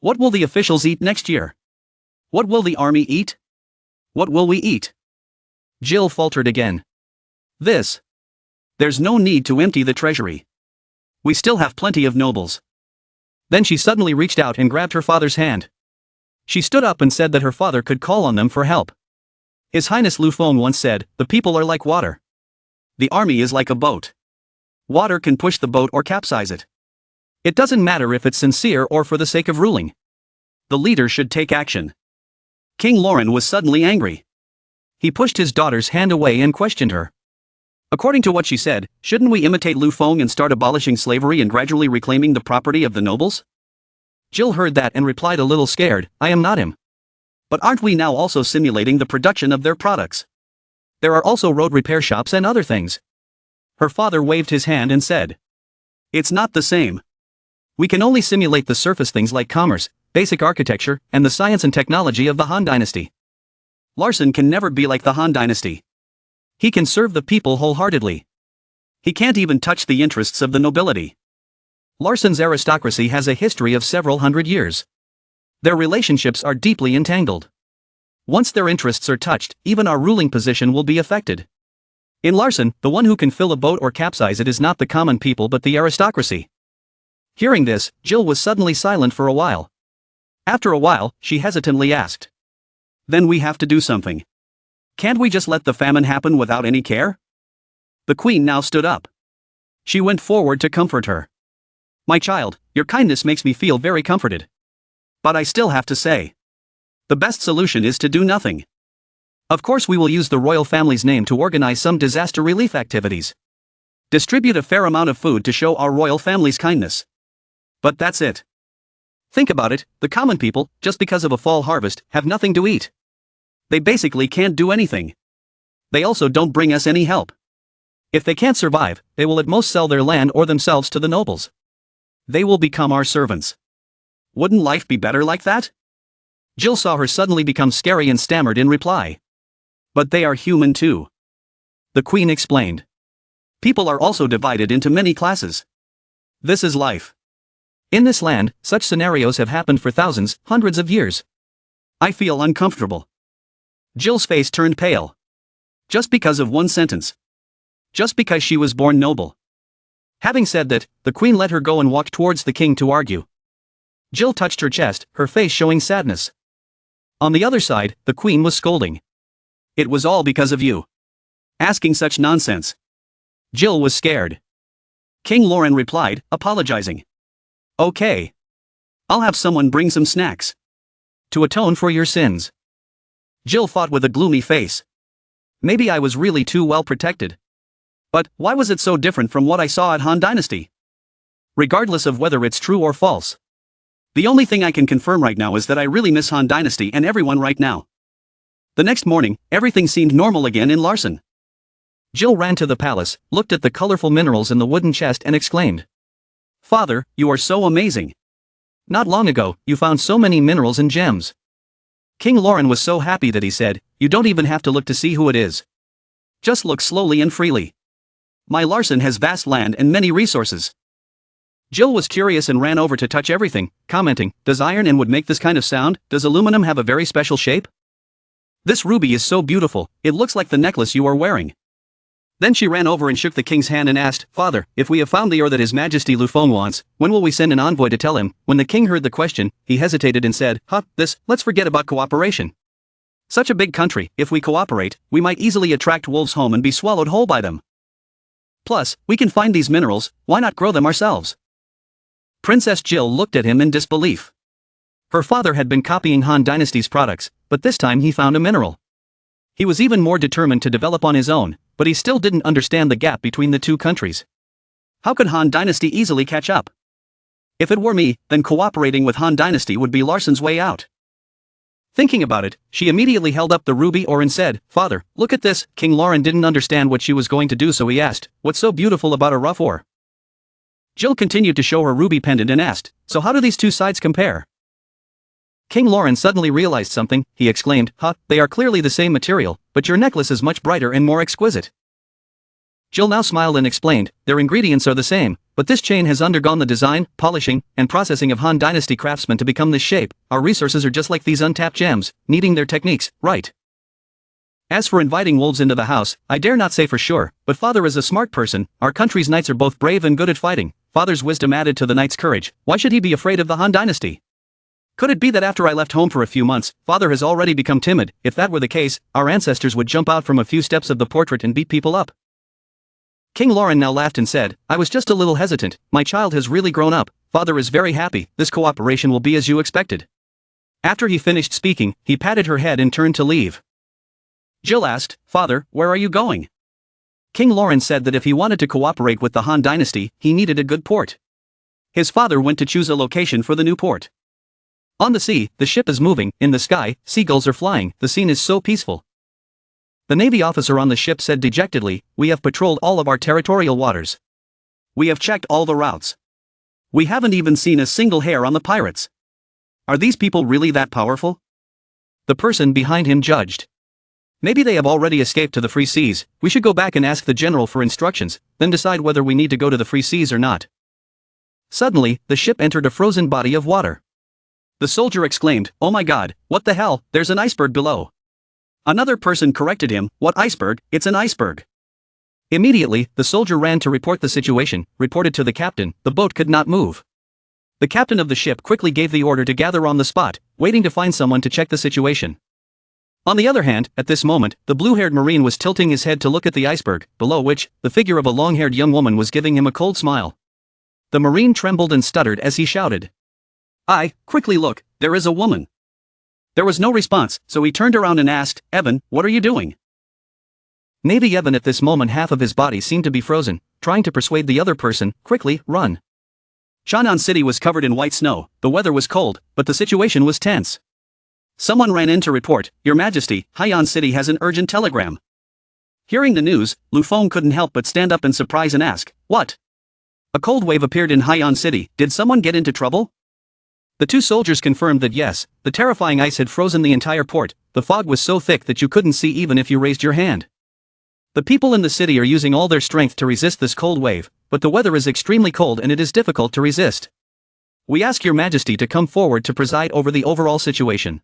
What will the officials eat next year? What will the army eat? What will we eat? Jill faltered again. There's no need to empty the treasury. We still have plenty of nobles. Then she suddenly reached out and grabbed her father's hand. She stood up and said that her father could call on them for help. His Highness Lu Feng once said, the people are like water. The army is like a boat. Water can push the boat or capsize it. It doesn't matter if it's sincere or for the sake of ruling. The leader should take action. King Lauren was suddenly angry. He pushed his daughter's hand away and questioned her. According to what she said, shouldn't we imitate Lu Feng and start abolishing slavery and gradually reclaiming the property of the nobles? Jill heard that and replied a little scared, I am not him. But aren't we now also simulating the production of their products? There are also road repair shops and other things. Her father waved his hand and said. It's not the same. We can only simulate the surface things like commerce, basic architecture, and the science and technology of the Han Dynasty. Larson can never be like the Han Dynasty. He can serve the people wholeheartedly. He can't even touch the interests of the nobility. Larson's aristocracy has a history of several hundred years. Their relationships are deeply entangled. Once their interests are touched, even our ruling position will be affected. In Larson, the one who can fill a boat or capsize it is not the common people but the aristocracy. Hearing this, Jill was suddenly silent for a while. After a while, she hesitantly asked. Then we have to do something. Can't we just let the famine happen without any care? The queen now stood up. She went forward to comfort her. My child, your kindness makes me feel very comforted. But I still have to say. The best solution is to do nothing. Of course we will use the royal family's name to organize some disaster relief activities. Distribute a fair amount of food to show our royal family's kindness. But that's it. Think about it, the common people, just because of a fall harvest, have nothing to eat. They basically can't do anything. They also don't bring us any help. If they can't survive, they will at most sell their land or themselves to the nobles. They will become our servants. Wouldn't life be better like that? Jill saw her suddenly become scary and stammered in reply. But they are human too. The queen explained. People are also divided into many classes. This is life. In this land, such scenarios have happened for thousands, hundreds of years. I feel uncomfortable. Jill's face turned pale. Just because of one sentence. Just because she was born noble. Having said that, the queen let her go and walked towards the king to argue. Jill touched her chest, her face showing sadness. On the other side, the queen was scolding. It was all because of you. Asking such nonsense. Jill was scared. King Lauren replied, apologizing. Okay. I'll have someone bring some snacks. To atone for your sins. Jill thought with a gloomy face. Maybe I was really too well protected. But why was it so different from what I saw at Han Dynasty? Regardless of whether it's true or false. The only thing I can confirm right now is that I really miss Han Dynasty and everyone right now. The next morning, everything seemed normal again in Larson. Jill ran to the palace, looked at the colorful minerals in the wooden chest and exclaimed. Father, you are so amazing. Not long ago, you found so many minerals and gems. King Lauren was so happy that he said, you don't even have to look to see who it is. Just look slowly and freely. My Larson has vast land and many resources. Jill was curious and ran over to touch everything, commenting, does iron and wood make this kind of sound? Does aluminum have a very special shape? This ruby is so beautiful, it looks like the necklace you are wearing. Then she ran over and shook the king's hand and asked, Father, if we have found the ore that His Majesty Lu Feng wants, when will we send an envoy to tell him? When the king heard the question, he hesitated and said, let's forget about cooperation. Such a big country, if we cooperate, we might easily attract wolves home and be swallowed whole by them. Plus, we can find these minerals, why not grow them ourselves? Princess Jill looked at him in disbelief. Her father had been copying Han Dynasty's products, but this time he found a mineral. He was even more determined to develop on his own, but he still didn't understand the gap between the two countries. How could Han Dynasty easily catch up? If it were me, then cooperating with Han Dynasty would be Larsen's way out. Thinking about it, she immediately held up the ruby ore and said, "Father, look at this." King Lauren didn't understand what she was going to do, so he asked, "What's so beautiful about a rough ore?" Jill continued to show her ruby pendant and asked, "So how do these two sides compare?" King Lauren suddenly realized something. He exclaimed, they are clearly the same material, but your necklace is much brighter and more exquisite." Jill now smiled and explained, "Their ingredients are the same, but this chain has undergone the design, polishing, and processing of Han Dynasty craftsmen to become this shape. Our resources are just like these untapped gems, needing their techniques, right? As for inviting wolves into the house, I dare not say for sure, but Father is a smart person. Our country's knights are both brave and good at fighting. Father's wisdom added to the knight's courage. Why should he be afraid of the Han Dynasty? Could it be that after I left home for a few months, Father has already become timid? If that were the case, our ancestors would jump out from a few steps of the portrait and beat people up." King Lauren now laughed and said, "I was just a little hesitant. My child has really grown up. Father is very happy. This cooperation will be as you expected." After he finished speaking, he patted her head and turned to leave. Jill asked, "Father, where are you going?" King Lauren said that if he wanted to cooperate with the Han Dynasty, he needed a good port. His father went to choose a location for the new port. On the sea, the ship is moving. In the sky, seagulls are flying. The scene is so peaceful. The Navy officer on the ship said dejectedly, "We have patrolled all of our territorial waters. We have checked all the routes. We haven't even seen a single hair on the pirates. Are these people really that powerful?" The person behind him judged. "Maybe they have already escaped to the free seas. We should go back and ask the general for instructions, then decide whether we need to go to the free seas or not." Suddenly, the ship entered a frozen body of water. The soldier exclaimed, "Oh my God, what the hell, there's an iceberg below." Another person corrected him, "What iceberg? It's an iceberg." Immediately, the soldier ran to report the situation, reported to the captain. The boat could not move. The captain of the ship quickly gave the order to gather on the spot, waiting to find someone to check the situation. On the other hand, at this moment, the blue-haired Marine was tilting his head to look at the iceberg, below which, the figure of a long-haired young woman was giving him a cold smile. The Marine trembled and stuttered as he shouted, Quickly look, there is a woman." There was no response, so he turned around and asked, "Evan, what are you doing?" Navy Evan at this moment half of his body seemed to be frozen, trying to persuade the other person, "Quickly, run." Chang'an City was covered in white snow, the weather was cold, but the situation was tense. Someone ran in to report, "Your Majesty, Haiyan City has an urgent telegram." Hearing the news, Lu Feng couldn't help but stand up in surprise and ask, "What?" A cold wave appeared in Haiyan City. Did someone get into trouble? The two soldiers confirmed that yes, the terrifying ice had frozen the entire port. The fog was so thick that you couldn't see even if you raised your hand. The people in the city are using all their strength to resist this cold wave, but the weather is extremely cold and it is difficult to resist. We ask your Majesty to come forward to preside over the overall situation.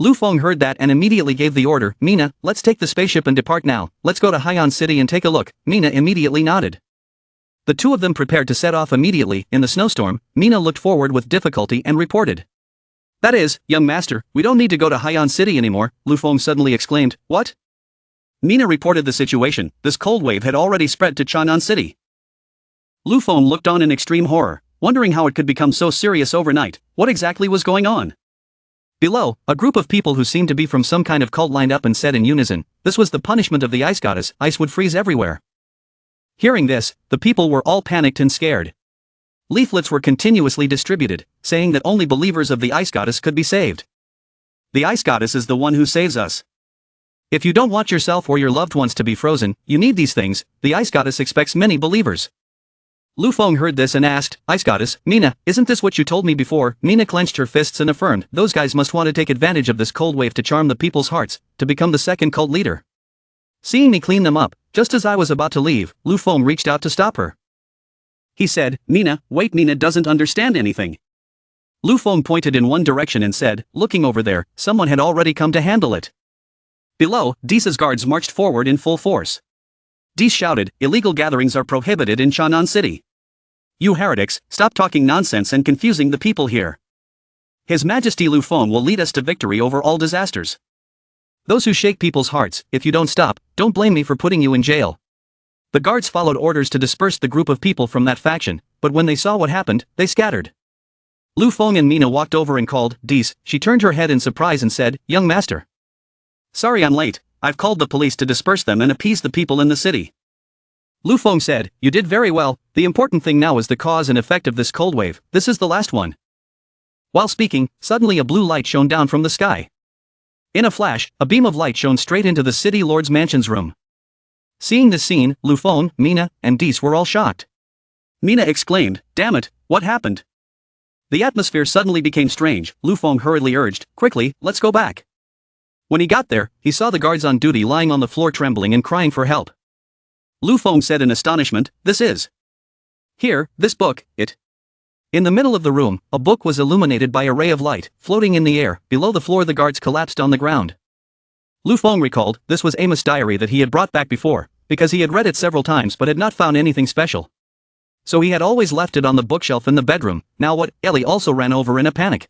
Lu Feng heard that and immediately gave the order, "Mina, let's take the spaceship and depart now. Let's go to Haiyan City and take a look." Mina immediately nodded. The two of them prepared to set off immediately. In the snowstorm, Mina looked forward with difficulty and reported, "That is, young master, we don't need to go to Haiyan City anymore." Lu Feng suddenly exclaimed, "What?" Mina reported the situation. This cold wave had already spread to Chang'an City. Lu Feng looked on in extreme horror, wondering how it could become so serious overnight. What exactly was going on? Below, a group of people who seemed to be from some kind of cult lined up and said in unison, "This was the punishment of the ice goddess. Ice would freeze everywhere." Hearing this, the people were all panicked and scared. Leaflets were continuously distributed, saying that only believers of the ice goddess could be saved. The ice goddess is the one who saves us. If you don't want yourself or your loved ones to be frozen, you need these things. The ice goddess expects many believers. Lu Feng heard this and asked, "Ice goddess, Mina, isn't this what you told me before?" Mina clenched her fists and affirmed, "Those guys must want to take advantage of this cold wave to charm the people's hearts, to become the second cult leader." Seeing me clean them up, just as I was about to leave, Lu Feng reached out to stop her. He said, "Mina, wait." Mina doesn't understand anything. Lu Feng pointed in one direction and said, looking over there, someone had already come to handle it. Below, Deesa's guards marched forward in full force. Dees shouted, "Illegal gatherings are prohibited in Chang'an City. You heretics, stop talking nonsense and confusing the people here. His Majesty Lu Feng will lead us to victory over all disasters. Those who shake people's hearts, if you don't stop, don't blame me for putting you in jail." The guards followed orders to disperse the group of people from that faction, but when they saw what happened, they scattered. Lu Feng and Mina walked over and called, "Dees." She turned her head in surprise and said, "Young master. Sorry I'm late, I've called the police to disperse them and appease the people in the city." Lu Feng said, "You did very well, the important thing now is the cause and effect of this cold wave, this is the last one." While speaking, suddenly a blue light shone down from the sky. In a flash, a beam of light shone straight into the city lord's mansion's room. Seeing this scene, Lu Feng, Mina, and Dees were all shocked. Mina exclaimed, "Damn it, what happened?" The atmosphere suddenly became strange. Lu Feng hurriedly urged, "Quickly, let's go back." When he got there, he saw the guards on duty lying on the floor trembling and crying for help. Lu Feng said in astonishment, "This is here, this book, it." In the middle of the room, a book was illuminated by a ray of light, floating in the air. Below the floor the guards collapsed on the ground. Lu Feng recalled, this was Amos' diary that he had brought back before, because he had read it several times but had not found anything special. So he had always left it on the bookshelf in the bedroom. Now what? Ellie also ran over in a panic.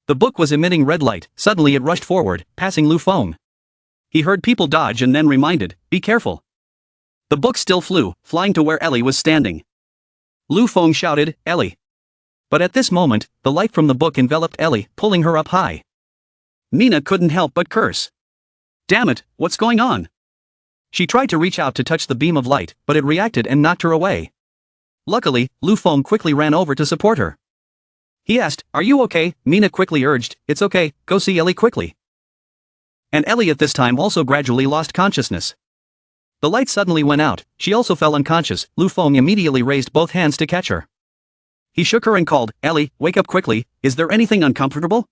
The book was emitting red light. Suddenly it rushed forward, passing Lu Feng. He heard people dodge and then reminded, "Be careful." The book still flew, flying to where Ellie was standing. Lu Feng shouted, "Ellie." But at this moment, the light from the book enveloped Ellie, pulling her up high. Mina couldn't help but curse. "Damn it, what's going on?" She tried to reach out to touch the beam of light, but it reacted and knocked her away. Luckily, Lu Feng quickly ran over to support her. He asked, "Are you okay?" Mina quickly urged, "It's okay, go see Ellie quickly." And Ellie at this time also gradually lost consciousness. The light suddenly went out, she also fell unconscious. Lu Feng immediately raised both hands to catch her. He shook her and called, "Ellie, wake up quickly, is there anything uncomfortable?"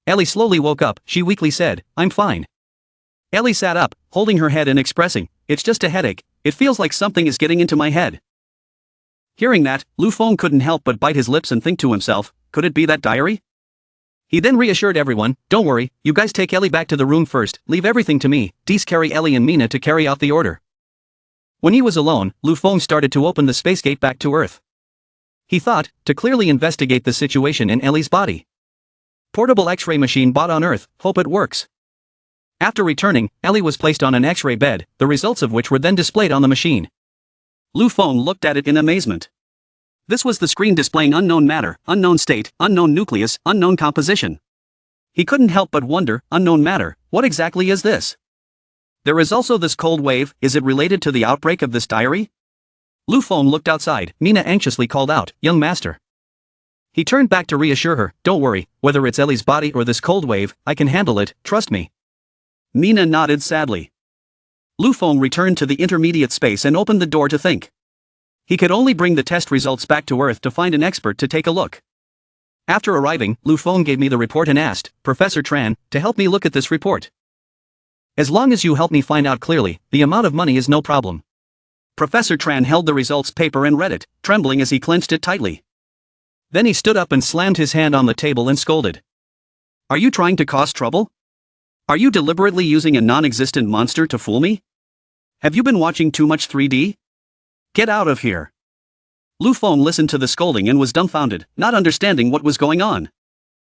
Ellie slowly woke up, she weakly said, "I'm fine." Ellie sat up, holding her head and expressing, "It's just a headache, it feels like something is getting into my head." Hearing that, Lu Feng couldn't help but bite his lips and think to himself, could it be that diary? He then reassured everyone, "Don't worry, you guys take Ellie back to the room first, leave everything to me, Dees carry Ellie and Mina to carry out the order." When he was alone, Lu Feng started to open the space gate back to Earth. He thought, to clearly investigate the situation in Ellie's body. Portable X-ray machine bought on Earth, hope it works. After returning, Ellie was placed on an X-ray bed, the results of which were then displayed on the machine. Lu Feng looked at it in amazement. This was the screen displaying unknown matter, unknown state, unknown nucleus, unknown composition. He couldn't help but wonder, unknown matter, what exactly is this? There is also this cold wave, is it related to the outbreak of this diary? Lu Feng looked outside, Mina anxiously called out, "Young master." He turned back to reassure her, "Don't worry, whether it's Ellie's body or this cold wave, I can handle it, trust me." Mina nodded sadly. Lu Feng returned to the intermediate space and opened the door to think. He could only bring the test results back to Earth to find an expert to take a look. After arriving, Lu Feng gave me the report and asked, "Professor Tran, to help me look at this report. As long as you help me find out clearly, the amount of money is no problem." Professor Tran held the results paper and read it, trembling as he clenched it tightly. Then he stood up and slammed his hand on the table and scolded. "Are you trying to cause trouble? Are you deliberately using a non-existent monster to fool me? Have you been watching too much 3D? Get out of here." Lu Feng listened to the scolding and was dumbfounded, not understanding what was going on.